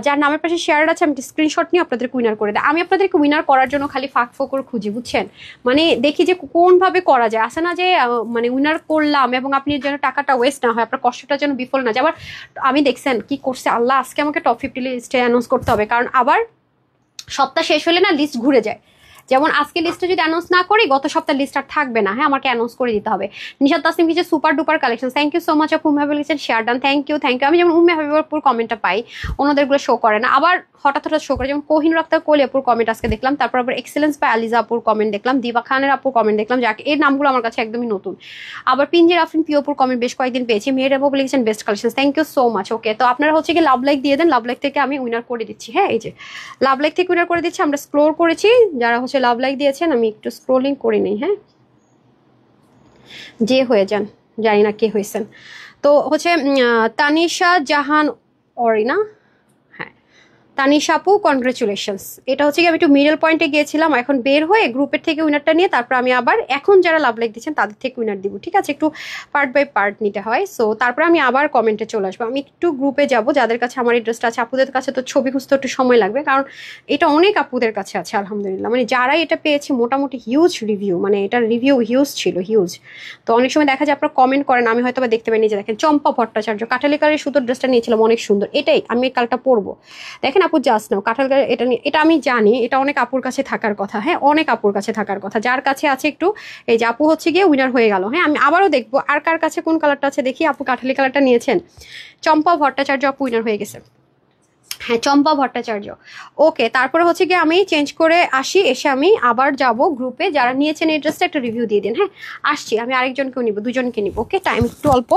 যার নামের পাশে শেয়ার আছে আমি স্ক্রিনশট নিয়ে আপনাদেরকে উইনার করে দেয়। আমি আপনাদেরকে উইনার করার জন্য খালি ফাঁক ফোকর খুঁজি, বুঝছেন? মানে দেখি যে কোনভাবে করা যায়, আসে না যে মানে উইনার করলাম এবং আপনি যেন টাকাটা ওয়েস্ট না হয়, আপনার কষ্টটা যেন বিফল না যায়। আবার আমি দেখছেন কি করছে আল্লাহ, আজকে আমাকে টপ 50 লিস্টে অ্যানাউন্স করতে হবে, কারণ আবার সপ্তাহ শেষ হলে না লিস্ট ঘুরে যায়। যেমন আজকে লিস্টে যদি অ্যানাউন্স না করি, গত সপ্তাহ লিস্ট আর থাকবে না। হ্যাঁ, আমাকে অ্যানাউন্স করে দিতে হবে। নিশাদ তাসনিম কিছু super duper collection, thank you so much আপু। উম্মে হাবিব লিখেছেন শেয়ার ডান, থ্যাংক ইউ। আমি যেমন উম্মে হাবিবপুর কমেন্টটা পাই, অন্যদেরগুলো শো করে না, আবার হঠাৎ শো করে, যেমন কোহিনুর আক্তার কোহলি আপুর কমেন্ট আজকে দেখলাম, তারপর আবার এক্সেলেন্স বাই আলিজা আপুর কমেন্ট দেখলাম, দিবা খানের আপুর কমেন্ট দেখলাম, যাকে এর নামগুলো আমার কাছে একদমই নতুন। আবার পিনজির আফরিন পিওপুর কমেন্ট বেশ কয়েকদিন পেয়েছি। মেয়ের আপু লিখেছেন best collection, thank you so much. Okay, তো আপনারা হচ্ছে কি লাভ লাইক দিয়ে দেন, লাভ লাইক থেকে আমি উইনার করে দিচ্ছি। হ্যাঁ, এই যে লাভ লাইক থেকে উইনার করে দিচ্ছি, আমরা স্ক্রোল করেছি, যারা হচ্ছে লাভ লাইক দিয়েছেন আমি একটু স্ক্রোলিং করে নিই। হ্যাঁ, যে হয়ে যান, জানি না কে হয়েছেন। তো হচ্ছে তানিশা জাহান অরিনা, তানিশা আপু কনগ্রেচুলেশনস। এটা হচ্ছে কি আমি একটু মিডল পয়েন্টে গিয়েছিলাম, এখন বের হয়ে গ্রুপের থেকে উইনারটা নিয়ে তারপর আমি আবার এখন যারা লাভ লাইক দিচ্ছেন তাদের থেকে উইনার দিব, ঠিক আছে? একটু পার্ট বাই পার্ট নিতে হয়। সো তারপরে আমি আবার কমেন্টে চলে আসবো। আমি একটু গ্রুপে যাব, যাদের কাছে আমার এই ড্রেসটা আছে। আপুদের কাছে তো ছবি খুঁজতে একটু সময় লাগবে, কারণ এটা অনেক আপুদের কাছে আছে আলহামদুলিল্লাহ। মানে যারাই এটা পেয়েছে মোটামুটি হিউজ রিভিউ, মানে এটার রিভিউ হিউজ ছিল, হিউজ। তো অনেক সময় দেখা যায় আপনারা কমেন্ট করেন, আমি হয়তো বা দেখতে পাই, নিজে দেখেন চম্পা ভট্টাচার্য কাঠালি কালারের সুতোর ড্রেসটা নিয়েছিলাম, অনেক সুন্দর। এটাই আমি এই কালারটা পরবো, দেখেন আপু জাস্ট নাও কাঁঠাল গায়ে এটা নিয়ে, এটা আমি জানি এটা অনেক আপুর কাছে থাকার কথা। হ্যাঁ, অনেক আপুর কাছে থাকার কথা, যার কাছে আছে একটু এই যে আপু হচ্ছে গিয়ে উইনার হয়ে গেল। হ্যাঁ, আমি আবারও দেখবো আর কার কাছে কোন কালারটা আছে, দেখি। আপু কাঠালি কালারটা নিয়েছেন, চম্পা ভট্টাচার্য আপু উইনার হয়ে গেছে। হ্যাঁ, চম্পা ভট্টাচার্য। ওকে, তারপরে হচ্ছে গিয়ে আমি চেঞ্জ করে আসি, এসে আমি আবার যাব গ্রুপে, যারা নিয়েছেন এই ড্রেসটা একটা রিভিউ দিয়ে দিন। হ্যাঁ, আসছি, আমি আরেকজনকেও নিব, দুজনকে নিব। ওকে, টাইম একটু অল্প।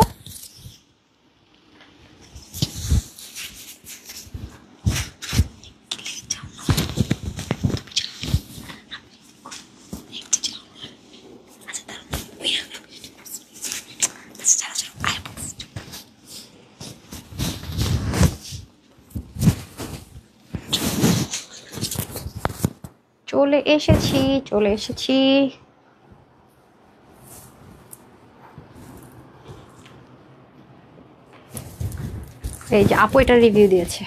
চলে এসেছি, চলে এসেছি। এই যে আপু এটা রিভিউ দিয়েছে,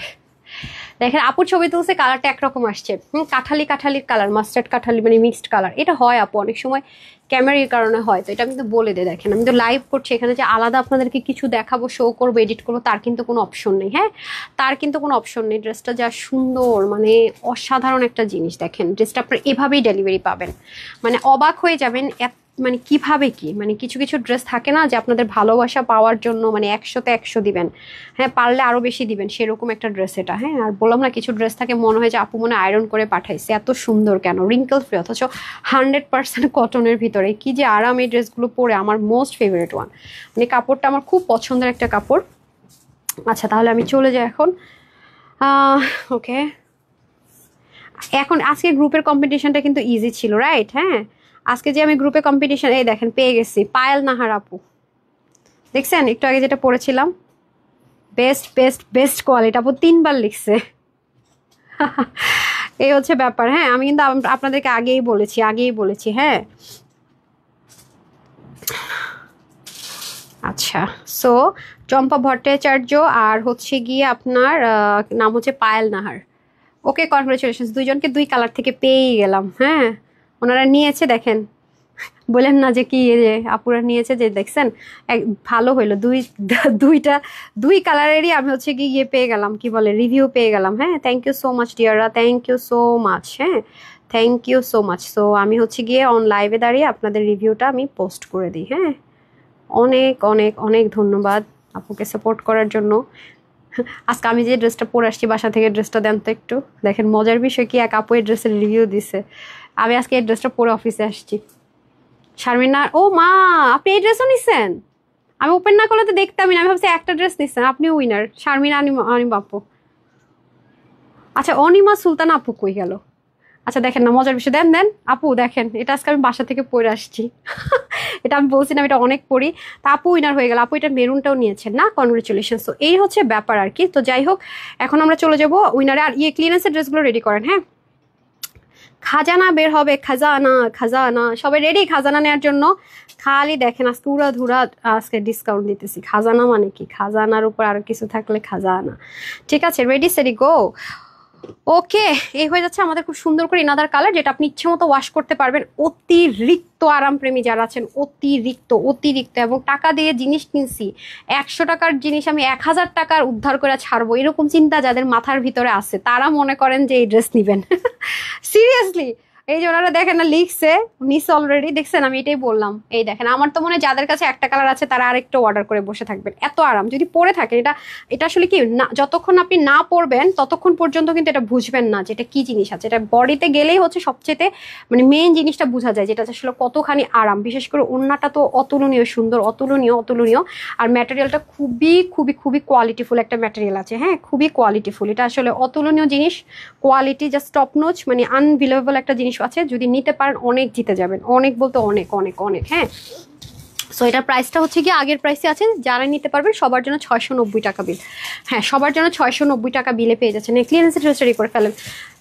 দেখেন আপুর ছবি তুলছে, কালারটা একরকম আসছে। কাঠালির কালার, মাস্টার্ড কাঠালি মানে মিক্সড কালার। এটা হয় আপু অনেক সময় ক্যামেরার কারণে হয়, তো এটা আমি তো বলে দিই। দেখেন আমি তো লাইভ করছি এখানে, যে আলাদা আপনাদেরকে কিছু দেখাবো, শো করবো, এডিট করবো, তার কিন্তু কোনো অপশন নেই। হ্যাঁ, তার কিন্তু কোনো অপশন নেই। ড্রেসটা যা সুন্দর, মানে অসাধারণ একটা জিনিস। দেখেন ড্রেসটা আপনার এভাবেই ডেলিভারি পাবেন, মানে অবাক হয়ে যাবেন মানে কিভাবে কি, মানে কিছু কিছু ড্রেস থাকে না যে আপনাদের ভালোবাসা পাওয়ার জন্য মানে 100তে 100 দিবেন, হ্যাঁ পারলে আরো বেশি দিবেন, সেরকম একটা ড্রেস এটা। হ্যাঁ, আর বললাম না কিছু ড্রেস থাকে মনে হয় যে আপু মনে আয়রন করে পাঠাইছে, এত সুন্দর কেন, রিঙ্কেল ফ্রি, অথচ 100% কটনের ভিতরে। কি যে আরাম এই ড্রেসগুলো পরে, আমার মোস্ট ফেভারিট ওয়ান। মানে কাপড়টা আমার খুব পছন্দের একটা কাপড়। আচ্ছা, তাহলে আমি চলে যাই এখন। ওকে, এখন আজকে গ্রুপের কম্পিটিশনটা কিন্তু ইজি ছিল, রাইট? হ্যাঁ, আজকে যে আমি গ্রুপে কম্পিটিশন, এই দেখেন পেয়ে গেছি পায়েল নাহার আপু। দেখছেন একটু আগে যেটা পড়েছিলাম, বেস্ট বেস্ট বেস্ট কোয়ালিটি, আপু 3বার লিখছে। এই হচ্ছে ব্যাপার। হ্যাঁ আমি কিন্তু আপনাদেরকে আগেই বলেছি। হ্যাঁ আচ্ছা, সো চম্পা ভট্টাচার্য আর হচ্ছে গিয়ে আপনার নাম হচ্ছে পায়েল নাহার। ওকে, কনগ্রেচুলেশন, দুইজনকে 2 কালার থেকে পেয়েই গেলাম। হ্যাঁ ওনারা নিয়েছে, দেখেন বলেন না যে কি যে আপুরা নিয়েছে, যে দেখছেন ভালো হইলো, দুইটা 2 কালারেরই আমি হচ্ছে কি ইয়ে পেয়ে গেলাম, কি বলে রিভিউ পেয়ে গেলাম। হ্যাঁ থ্যাংক ইউ সো মাচ ডিয়াররা, থ্যাংক ইউ সো মাচ। হ্যাঁ thank you so much. So আমি হচ্ছে গিয়ে অন লাইভে দাঁড়িয়ে আপনাদের রিভিউটা আমি পোস্ট করে দিই। হ্যাঁ অনেক অনেক অনেক ধন্যবাদ আপুকে সাপোর্ট করার জন্য। আজকে আমি যে ড্রেসটা পরে আসছি বাসা থেকে, ড্রেসটা দেন তো একটু। দেখেন মজার বিষয় কি, এক আপু এই ড্রেসের রিভিউ দিছে, আমি আজকে এই ড্রেসটা পরে অফিসে আসছি। শারমিনা, ও মা আপনি এই ড্রেসও নিছেন? আমি ওপেন না করলে তো দেখতামই না, আমি ভাবছি একটা ড্রেস নিচ্ছেন। আপনি উইনার, শারমিনা অনিমা আপু। আচ্ছা অনিমা সুলতানা আপু কই গেল? আচ্ছা দেখেন না মজার বিষয়, দেন দেন আপু দেখেন, এটা আজকে আমি বাসা থেকে পরে আসছি। এটা আমি বলছিলাম এটা অনেক পড়ি। তা আপু উইনার হয়ে গেল, আপু এটা মেরুনটাও নিয়েছেন না, কনগ্রেচুলেশন। তো এই হচ্ছে ব্যাপার আর কি। তো যাই হোক এখন আমরা চলে যাবো উইনারে। আর ক্লিয়ারেন্সের ড্রেসগুলো রেডি করেন। হ্যাঁ খাজানা বের হবে, খাজানা খাজানা, সবাই রেডি খাজানা নেওয়ার জন্য। খালি দেখেন আজকে উড়া ধুরা আজকে ডিসকাউন্ট দিতেছি। খাজানা মানে কি, খাজানার উপর আরো কিছু থাকলে খাজানা। ঠিক আছে, রেডি সেডি গো। ওকে, এই হয়ে যাচ্ছে আমাদের খুব সুন্দর করে ইনাদার কালার, যেটা আপনি ইচ্ছে মতো ওয়াশ করতে পারবেন। অতিরিক্ত আরামপ্রেমী যারা আছেন, অতিরিক্ত অতিরিক্ত, এবং টাকা দিয়ে জিনিস কিনছি, 100 টাকার জিনিস আমি 1000 টাকার উদ্ধার করে ছাড়বো, এরকম চিন্তা যাদের মাথার ভিতরে আছে তারা মনে করেন যে এই ড্রেস নিবেন। সিরিয়াসলি, এই যে ওনারা দেখেন না লিখছে নিচে অলরেডি, দেখছেন আমি এটাই বললাম। এই দেখেন আমার তো মনে হয় যাদের কাছে একটা কালার আছে তারা আরেকটা অর্ডার করে বসে থাকবেন, এত আরাম যদি পরে থাকে। এটা আসলে কি না, যতক্ষণ আপনি না পরবেন ততক্ষণ পর্যন্ত কিন্তু এটা বুঝবেন না যে এটা কি জিনিস আছে। এটা বডিতে গেলেই হচ্ছে সবচেয়ে মানে মেইন জিনিসটা বোঝা যায় যেটা আসলে কতখানি আরাম। বিশেষ করে ওড়নাটা তো অতুলনীয় সুন্দর, অতুলনীয় অতুলনীয়। আর ম্যাটেরিয়ালটা খুবই খুবই খুবই কোয়ালিটিফুল একটা ম্যাটেরিয়াল আছে। হ্যাঁ খুবই কোয়ালিটিফুল, এটা আসলে অতুলনীয় জিনিস, কোয়ালিটি জাস্ট টপ নোচ, মানে আনবিলিভেবল একটা জিনিস আছে। যদি নিতে পারেন অনেক জিতে যাবেন, অনেক বলতে অনেক অনেক অনেক। হ্যাঁ সো এটার প্রাইসটা হচ্ছে কি আগের প্রাইসে আছে, যারা নিতে পারবেন সবার জন্য 690 টাকা বিল। হ্যাঁ সবার জন্য 690 টাকা বিলে পেয়ে যাচ্ছেন। ক্লিয়ারেন্সে ড্রেস রেডি করে ফেলেন,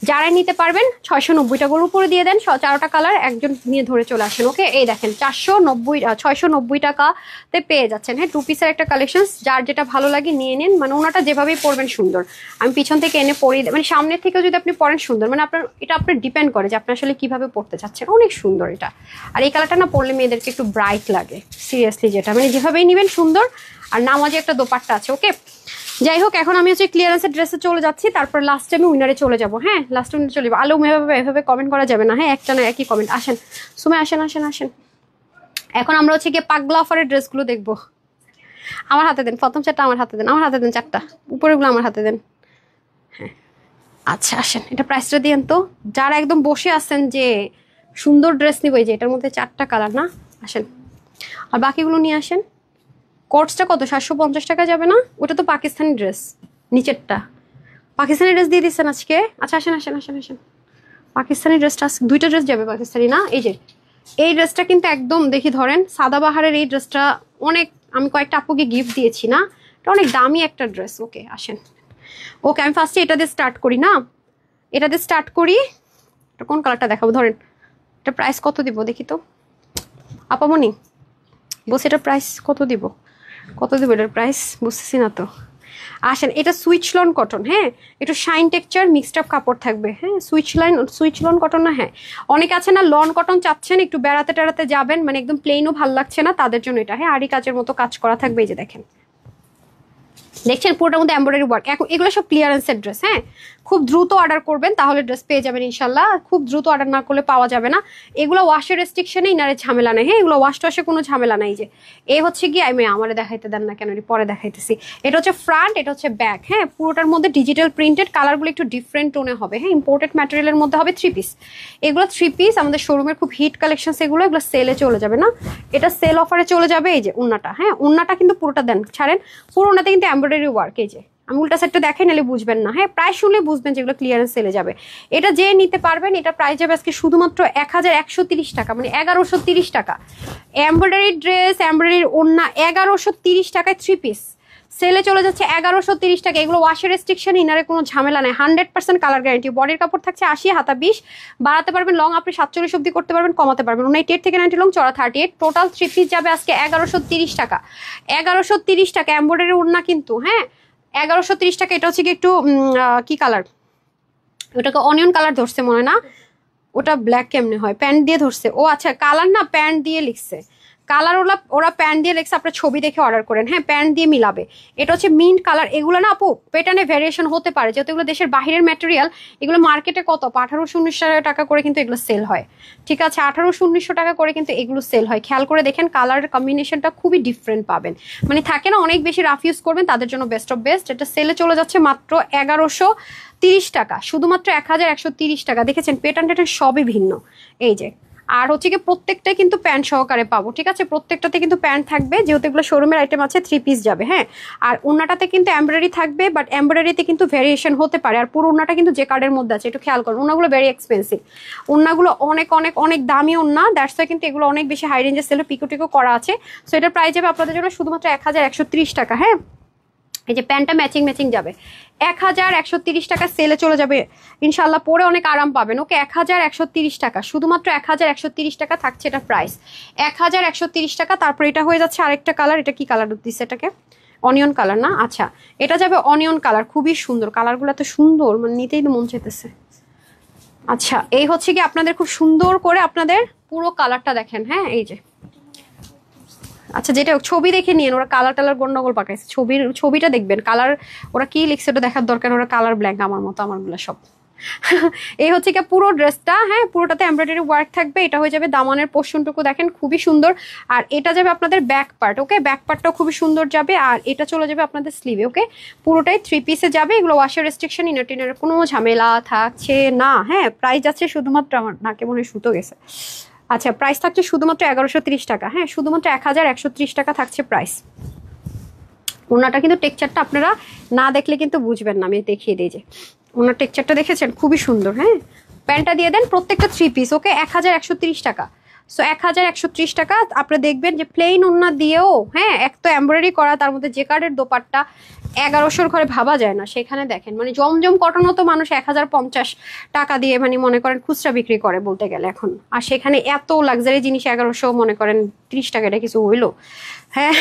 যারা নিতে পারবেন 690 টাকার উপরে দিয়ে দেন। 4টা কালার একজন নিয়ে ধরে চলে আসেন। ওকে এই দেখেন 690 টাকাতে পেয়ে যাচ্ছেন। হ্যাঁ 2 পিসের একটা কালেকশন, যার যেটা ভালো লাগে নিয়ে নিন। মানে ওনাটা যেভাবেই পরবেন সুন্দর, আমি পিছন থেকে এনে পরিয়ে, মানে সামনের থেকেও যদি আপনি পরেন সুন্দর, মানে এটা আপনার ডিপেন্ড করে যে আপনি আসলে কিভাবে পরতে চাচ্ছেন। অনেক সুন্দর এটা। আর এই কালারটা না পরলে মেয়েদেরকে একটু ব্রাইট লাগে সিরিয়াসলি, যেটা মানে যেভাবেই নেবেন সুন্দর। আর নামাজে একটা দোপাট্টা আছে। ওকে যাই হোক এখন আমি হচ্ছে ক্লিয়ারেন্সের ড্রেসে চলে যাচ্ছি, তারপর লাস্টে আমি উইনারে চলে যাবো। হ্যাঁ লাস্টে উইনারে চলে যাবো। আলম এভাবে কমেন্ট করা যাবে না। হ্যাঁ একটা না একই কমেন্ট। আসেন সুমে, আসেন আসেন আসেন। এখন আমরা হচ্ছে গিয়ে পাগলা অফারের ড্রেসগুলো দেখবো। আমার হাতে দেন, প্রথম 4টা আমার হাতে দেন, আমার হাতে দেন 4টা, উপরেগুলো আমার হাতে দেন। হ্যাঁ আচ্ছা আসেন, এটা প্রাইসটা দিয়েন তো। যারা একদম বসে আছেন যে সুন্দর ড্রেস নিবো, যে এটার মধ্যে 4টা কালার না, আসেন। আর বাকিগুলো নিয়ে আসেন। কোর্সটা কত, 750 টাকা যাবে না? ওটা তো পাকিস্তানি ড্রেস, নিচেরটা পাকিস্তানি ড্রেস দিয়ে দিচ্ছেন আজকে। আচ্ছা আসেন আসেন আসেন আসেন, পাকিস্তানি ড্রেসটা 2টা ড্রেস যাবে পাকিস্তানি না। এই যে এই ড্রেসটা কিন্তু একদম দেখি ধরেন সাদাবাহারের এই ড্রেসটা অনেক, আমি কয়েকটা আপুকে গিফট দিয়েছি না, এটা অনেক দামি একটা ড্রেস। ওকে আসেন। ওকে আমি ফার্স্টে এটা দিয়ে স্টার্ট করি না, এটা দিয়ে স্টার্ট করি। এটা কোন কালারটা দেখাবো ধরেন, এটা প্রাইস কত দিব দেখি তো আপামনি, বলছি এটা প্রাইস কত দিব, কত দিব এটার প্রাইস বুঝতেছি না তো। আসেন এটা সুইচলন কটন। হ্যাঁ একটু শাইন টেক্সচার মিক্সড আপ কাপড় থাকবে। হ্যাঁ সুইচলন কটন না। হ্যাঁ অনেক আছে না লন কটন চাচ্ছেন, একটু বেড়াতে টেড়াতে যাবেন, মানে একদম প্লেনও ভাল লাগছে না তাদের জন্য এটা। হ্যাঁ আড়ি কাজের মতো কাজ করা থাকবে, এই যে দেখেন দেখছেন পুরোটার মধ্যে এমব্রয়ডারি ওয়ার্ক। এখন এগুলো সব ক্লিয়ারেন্সের ড্রেস। হ্যাঁ খুব দ্রুত অর্ডার করবেন তাহলে ড্রেস পেয়ে যাবেন ইনশাল্লাহ। খুব দ্রুত অর্ডার না করলে পাওয়া যাবে না। এগুলো ওয়াশের রেস্ট্রিকশনে ইনারে ঝামেলা নেই। হ্যাঁ এগুলো ওয়াশ টসে কোনো ঝামেলা নাই। যে এ হচ্ছে গিয়ে আমি আমারে দেখাইতে দেন না কেন, পরে দেখাইতেছি। এটা হচ্ছে ফ্রন্ট, এটা হচ্ছে ব্যাক। হ্যাঁ পুরোটার মধ্যে ডিজিটাল প্রিন্টেড, কালারগুলো একটু ডিফারেন্ট টোনে হবে। হ্যাঁ ইম্পোর্টেড ম্যাটেরিয়ালের মধ্যে হবে। 3 পিস, এগুলো 3 পিস আমাদের শোরুমের খুব হিট কালেকশন। এগুলো সেলে চলে যাবে না, এটা সেল অফারে চলে যাবে। এই যে উন্নাটা, হ্যাঁ উন্নাটা কিন্তু পুরোটা দেন ছাড়েন, পুরো উন্নাতে কিন্তু এমব্রয়ডারি ওয়ার্ক। এই যে আমি উল্টা সাইডটা দেখাই, নাহলে বুঝবেন না। হ্যাঁ, প্রাইস শুনলে বুঝবেন যেগুলো ক্লিয়ারেন্স সেলে যাবে। এটা যে নিতে পারবেন, এটা প্রাইস যাবে আজকে শুধুমাত্র 1130 টাকা, মানে 1130 টাকা। এমব্রয়ডারি ড্রেস, এমব্রয়ডারির ওড়না 1130 টাকায় 3 পিস সেলে চলে যাচ্ছে 1130 টাকা। এগুলো ওয়াশের রেস্ট্রিকশন, ইনারে কোনো ঝামেলা নেই, 100% কালার গ্যারান্টি। বডির কাপড় থাকছে 80, হাতা 20, বাড়াতে পারবেন, লং আপনি 47 অব্দি করতে পারবেন, কমাতে পারবেন। 98 থেকে 90 লং, চড়া 38। টোটাল 3 পিস যাবে আজকে 1130 টাকা। 1130 টাকা এমব্রয়ডারি ওড়না কিন্তু, হ্যাঁ 1130 টাকা। এটা হচ্ছে কি একটু কি কালার, ওটাকে অনিয়ন কালার ধরছে মনে না, ওটা ব্ল্যাক কেমনে হয়, প্যান্ট দিয়ে ধরছে, ও আচ্ছা কালার না প্যান্ট দিয়ে লিখছে, কালার ওরা প্যান্ট দিয়ে লেখছে, আপনার ছবি দেখে অর্ডার করেন। হ্যাঁ, প্যান্ট দিয়ে মিলাবে। এটা হচ্ছে মিন্ট কালার। এগুলো না আপু প্যাটার্নে ভ্যারিয়েশন হতে পারে, যেহেতু এগুলো দেশের বাহিরের ম্যাটেরিয়াল। এগুলো মার্কেটে কত 1800-1900 টাকা করে কিন্তু এগুলো সেল হয়, ঠিক আছে, 1800-1900 টাকা করে কিন্তু এগুলো সেল হয়। খেয়াল করে দেখেন, কালারের কম্বিনেশনটা খুবই ডিফারেন্ট পাবেন। মানে থাকে না অনেক বেশি রাফ ইউজ করবেন, তাদের জন্য বেস্ট অফ বেস্ট। এটা সেলে চলে যাচ্ছে মাত্র 1130 টাকা, শুধুমাত্র 1130 টাকা। দেখেছেন প্যাটার্ন সবই ভিন্ন, এই যে। আর হচ্ছে কি প্রত্যেকটাই কিন্তু প্যান্ট সহকারে পাবো, ঠিক আছে, প্রত্যেকটাতে কিন্তু প্যান্ট থাকবে, যেহেতু এগুলো শোরুমের আইটেম আছে। 3 পিস যাবে, হ্যাঁ। আর ওড়নাটাতে কিন্তু এমব্রয়ডারি থাকবে, বাট এমব্রয়ডারিতে কিন্তু ভেরিয়েশন হতে পারে। আর পুরো ওড়নাটা কিন্তু যে কার্ডের মধ্যে আছে, একটু খেয়াল করুন। ওড়নাগুলো ভেরি এক্সপেন্সিভ, ওড়নাগুলো অনেক অনেক অনেক দামি ওড়না, দ্যাটস ওয়াই কিন্তু এগুলো অনেক বেশি হাই রেঞ্জের সেলে পিকো টিকো করা আছে। সো এটার প্রাইস যাবে আপনাদের জন্য শুধুমাত্র 1130 টাকা, হ্যাঁ। এই যে প্যান্টটা ম্যাচিং ম্যাচিং যাবে 1130 টাকা, সেলে চলে যাবে ইনশাল্লাহ, পরে অনেক আরাম পাবেন। ওকে, 1130 টাকা, শুধুমাত্র 1130 টাকা থাকছে এটা প্রাইস, 1130 টাকা। তারপর এটা হয়ে যাচ্ছে আরেকটা কালার, এটা কি কালার দিচ্ছে এটাকে, অনিয়ন কালার না, আচ্ছা এটা যাবে অনিয়ন কালার, খুবই সুন্দর কালারগুলো, এত সুন্দর মানে নিতেই তো মন চাইতেছে। আচ্ছা, এই হচ্ছে কি আপনাদের খুব সুন্দর করে আপনাদের পুরো কালারটা দেখেন, হ্যাঁ এই যে। আচ্ছা, যেটা ছবি দেখে নিন, ওরা কালার টালার গন্ডগোল পাকাইছে, ছবিটা দেখবেন, কালার ওরা কি লিখছে ওটা দেখার দরকার, ওরা কালার ব্ল্যাঙ্ক আমার মতো, আমারগুলো সব। এই হচ্ছে কি পুরো ড্রেসটা, হ্যাঁ পুরোটাতে এমব্রয়ডারি ওয়ার্ক থাকবে। এটা হয়ে যাবে দামানের পোর্শনটুকু, দেখেন খুবই সুন্দর। আর এটা যাবে আপনাদের ব্যাক পার্ট, ওকে, ব্যাক পার্টটাও খুবই সুন্দর যাবে। আর এটা চলে যাবে আপনাদের স্লিভে, ওকে, পুরোটাই 3 পিসে যাবে। এগুলো ওয়াশের রেস্ট্রিকশন, ইনার টিনার কোনো ঝামেলা থাকছে না, হ্যাঁ। প্রাইস যাচ্ছে শুধুমাত্র, আমার নাকে মনে সুতো গেছে, আচ্ছা প্রাইস থাকছে শুধুমাত্র 1130 টাকা, হ্যাঁ শুধুমাত্র 1130 টাকা থাকছে প্রাইস। ওনাটা কিন্তু টেক্সচারটা আপনারা না দেখলে কিন্তু বুঝবেন না, আমি দেখিয়ে দিই। যে ওনার টেক্সচারটা দেখেছেন, খুবই সুন্দর, হ্যাঁ। প্যান্টটা দিয়ে দেন, প্রত্যেকটা 3 পিস, ওকে, 1130 টাকা। সো 1130 টাকা। আপনি দেখবেন যে প্লেন ওড়না দিয়েও, হ্যাঁ, এক তো এমব্রয়ডারি করা, তার মধ্যে যে কার্ডের দোপাট্টা 1100-র ঘরে ভাবা যায় না। সেখানে দেখেন মানে জমজম কটনও তো মানুষ 1050 টাকা দিয়ে মানে মনে করেন খুচরা বিক্রি করে বলতে গেলে এখন। আর সেখানে এত লাক্সারি জিনিস 1100 মনে করেন 30 টাকা, এটা কিছু হইলো? হ্যাঁ,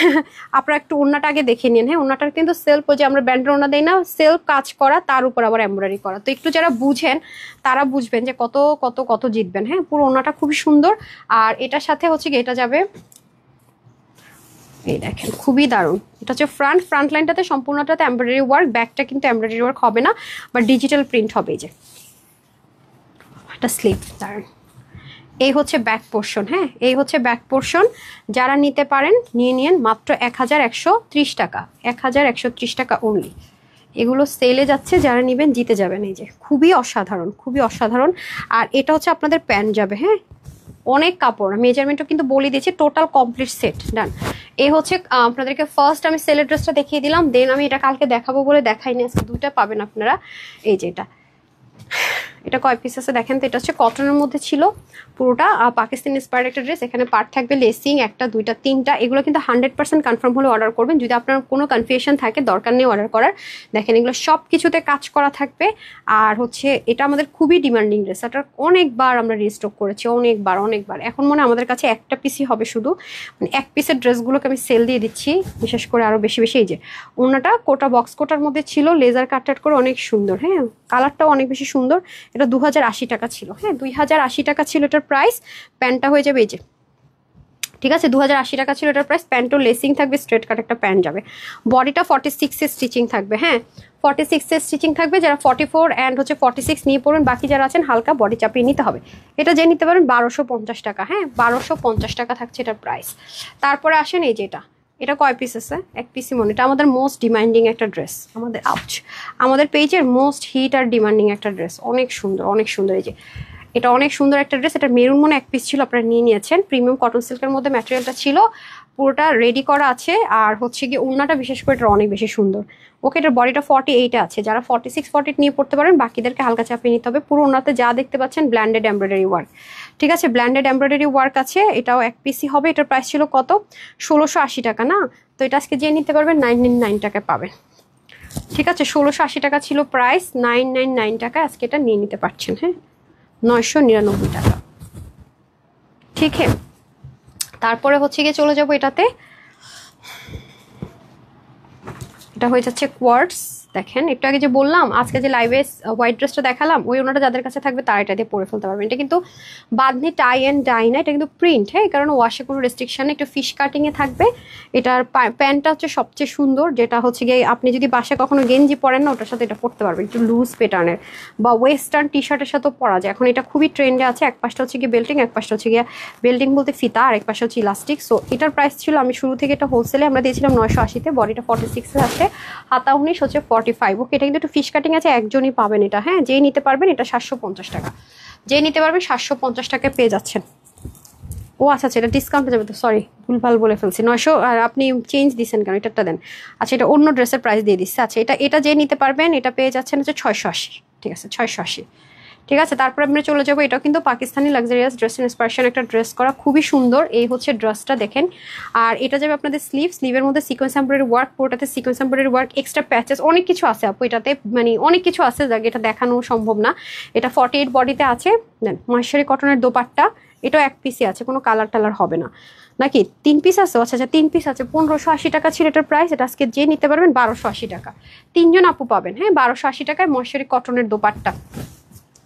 আপনারা একটু ওড়নাটা আগে দেখে নিন। হ্যাঁ, ওড়নাটার কিন্তু সেলফ, যে আমরা ব্যান্ডের ওড়না দেই না, সেলফ কাজ করা, তার উপর আবার এমব্রয়ডারি করা। তো একটু যারা বুঝেন তারা বুঝবেন যে কত কত কত জিতবেন। হ্যাঁ, পুরো ওড়নাটা খুবই সুন্দর। আর এটার সাথে হচ্ছে কি, এটা যাবে, এই দেখেন খুবই দারুণ। এটা হচ্ছে ফ্রন্ট লাইনটাতে সম্পূর্ণটাতে এমব্রয়ডারি ওয়ার্ক, ব্যাকটা কিন্তু এমব্রয়ডারি ওয়ার্ক হবে না, বা ডিজিটাল প্রিন্ট হবে। এই যে এটা স্লিভ, দারুণ। এই হচ্ছে ব্যাক পোর্শন, হ্যাঁ এই হচ্ছে ব্যাক পোর্শন। যারা নিতে পারেন নিয়ে নিন, মাত্র 1130 টাকা, 1130 টাকা অনলি। এগুলো সেলে যাচ্ছে, যারা নেবেন জিতে যাবেন। এই যে খুবই অসাধারণ, খুবই অসাধারণ। আর এটা হচ্ছে আপনাদের প্যান্ট যাবে, হ্যাঁ অনেক কাপড়, মেজারমেন্টও কিন্তু বলে দিয়েছি, টোটাল কমপ্লিট সেট ডান। এই হচ্ছে আপনাদেরকে ফার্স্ট আমি সেলের ড্রেসটা দেখিয়ে দিলাম, দেন আমি এটা কালকে দেখাবো বলে দেখাইনি, আজকে 2টা পাবেন আপনারা। এই যে এটা কয় পিস আছে দেখেন তো। এটা হচ্ছে কটনের মধ্যে ছিল পুরোটা, পাকিস্তানি ইন্সপায়ার্ড একটা ড্রেস। এখানে পার্ট থাকবে লেসিং, 1টা 2টা 3টা। এগুলো কিন্তু 100% কনফার্ম হলে অর্ডার করবেন। যদি আপনার কোনো কনফিউশন থাকে, দরকার নেই অর্ডার করার। দেখেন এগুলো সব কিছুতে কাজ করা থাকবে। আর হচ্ছে এটা আমাদের খুবই ডিমান্ডিং ড্রেস, এটা অনেকবার আমরা রিস্টক করেছি, অনেকবার। এখন মনে হয় আমাদের কাছে 1টা পিসই হবে শুধু, মানে 1 পিসের ড্রেসগুলোকে আমি সেল দিয়ে দিচ্ছি, বিশেষ করে আরও বেশি বেশি। এই যে ওনাটা কোটা বক্স কোটার মধ্যে ছিল, লেজার কাট করে, অনেক সুন্দর, হ্যাঁ কালারটাও অনেক বেশি সুন্দর। এটা 2080 টাকা ছিল, হ্যাঁ 2080 টাকা ছিল এটার প্রাইস। প্যান্টটা হয়ে যাবে এই যে, ঠিক আছে 2080 টাকা ছিল এটার প্রাইস। প্যান্টও লেসিং থাকবে, স্ট্রেট কাট একটা প্যান্ট যাবে। বডিটা 46 এর স্টিচিং থাকবে, হ্যাঁ 46 এর স্টিচিং থাকবে। যারা 44 অ্যান্ড হচ্ছে 46 নিয়ে পড়বেন, বাকি যারা আছেন হালকা বডি চাপিয়ে নিতে হবে। এটা যে নিতে পারেন 1250 টাকা, হ্যাঁ 1250 টাকা থাকছে এটার প্রাইস। তারপরে আসেন এই যে এটা কয় পিস আছে, 1 পিসই মনে। এটা আমাদের মোস্ট ডিমান্ডিং একটা ড্রেস, আমাদের পেজের মোস্ট হিট আর ডিমান্ডিং একটা ড্রেস, অনেক সুন্দর অনেক সুন্দর। এই যে এটা অনেক সুন্দর একটা ড্রেস, এটা মেরুন মনে এক পিস ছিল, আপনারা নিয়ে নিয়েছেন। প্রিমিয়াম কটন সিল্কের মধ্যে ম্যাটেরিয়ালটা ছিল, পুরোটা রেডি করা আছে। আর হচ্ছে গিয়ে ওড়নাটা বিশেষ করে এটা অনেক বেশি সুন্দর। ওকে, এটার বডিটা 48 আছে, যারা 46 48 নিয়ে পড়তে পারেন, বাকিদেরকে হালকা চাপিয়ে নিতে হবে। পুরো ওড়নাতে যা দেখতে পাচ্ছেন ব্ল্যান্ডেড এমব্রয়ডারি ওয়ার্ক, ঠিক আছে, ব্ল্যান্ডেড এমব্রয়ডারি ওয়ার্ক আছে। এটাও এক পিসই হবে। এটার প্রাইস ছিল কত? 1680 টাকা না? তো এটা আজকে যে নিতে পারবেন 999 টাকায় পাবেন, ঠিক আছে। 1680 টাকা ছিল প্রাইস, 999 টাকা আজকে এটা নিয়ে নিতে পারছেন। হ্যাঁ, 999 টাকা, ঠিক আছে। তারপরে হচ্ছে গিয়ে চলে যাবো এটাতে, এটা হয়ে যাচ্ছে কোয়ার্টস। দেখেন একটু আগে যে বললাম আজকে যে লাইভে হোয়াইট ড্রেসটা দেখালাম, ওই ওনাটা যাদের কাছে থাকবে তারা এটা দিয়ে পরে ফেলতে পারবেন। এটা কিন্তু বাঁধনি টাই অ্যান্ড ডাই না, এটা কিন্তু প্রিন্ট। হ্যাঁ, কারণ ওয়াশে কোনো রেস্ট্রিকশন, একটু ফিশ কাটিংয়ে থাকবে। এটার প্যান্টটা হচ্ছে সবচেয়ে সুন্দর, যেটা হচ্ছে গিয়ে আপনি যদি বাসায় কখনো গেঞ্জি পরেন না, ওটার সাথে এটা পরতে পারবেন, একটু লুজ প্যাটার্নের বা ওয়েস্টার্ন টি শার্টের সাথেও পরা যায়। এখন এটা খুবই ট্রেন্ডে আছে। এক পাশটা হচ্ছে গিয়ে বেল্টিং, এক পাশটা হচ্ছে গিয়ে বেল্টিং বলতে ফিতা, আর এক পাশে হচ্ছে ইলাস্টিক। সো এটার প্রাইস ছিল, আমি শুরু থেকে এটা হোলসেলে আমরা দিয়েছিলাম 980-তে, বডিটা 46 আছে, হাতা 19 হচ্ছে 45। ওকে, এটা কিন্তু একটু ফিশ কাটিং আছে, একজনই পাবেন এটা। হ্যাঁ, যেই নিতে পারবেন এটা 750 টাকা, যেই নিতে পারবেন 750 টাকায় পেয়ে যাচ্ছেন। ও আচ্ছা আচ্ছা, এটা ডিসকাউন্টে যাবে তো, সরি ভুলভাল বলে ফেলছি। 900, আর আপনি চেঞ্জ দিচ্ছেন কেন? এটাটা দেন। আচ্ছা, এটা অন্য ড্রেসের প্রাইস দিয়ে দিচ্ছে। আচ্ছা, এটা যে নিতে পারবেন এটা পেয়ে যাচ্ছেন হচ্ছে 680, ঠিক আছে, 680, ঠিক আছে। তারপরে আমরা চলে যাবো, এটাও কিন্তু পাকিস্তানি লাক্সারিয়াস ড্রেস ইন্সপিরেশন একটা ড্রেস করা, খুবই সুন্দর। এই হচ্ছে ড্রেসটা দেখেন। আর এটা যাবে আপনাদের স্লিভের মধ্যে সিকোয়েন্স এমব্রয়ডারি ওয়ার্ক, পুরোটাতে sequence embroidery work, extra patches, অনেক কিছু আছে আপু এটাতে, মানে অনেক কিছু আছে যাকে এটা দেখানো সম্ভব না। এটা 48 বডিতে আছে। দেন মহেশ্বরী কটনের দোপাট্টা, এটাও এক পিসই আছে, কোনো কালার টালার হবে না নাকি? 3 পিস আছে? আচ্ছা আচ্ছা, 3 পিস আছে। 1580 টাকা ছিল এটার প্রাইস, এটা আজকে যে নিতে পারবেন 1280 টাকা। 3জন আপু পাবেন। হ্যাঁ, 1280 টাকায় মহেশ্বরী কটনের দোপাট্টা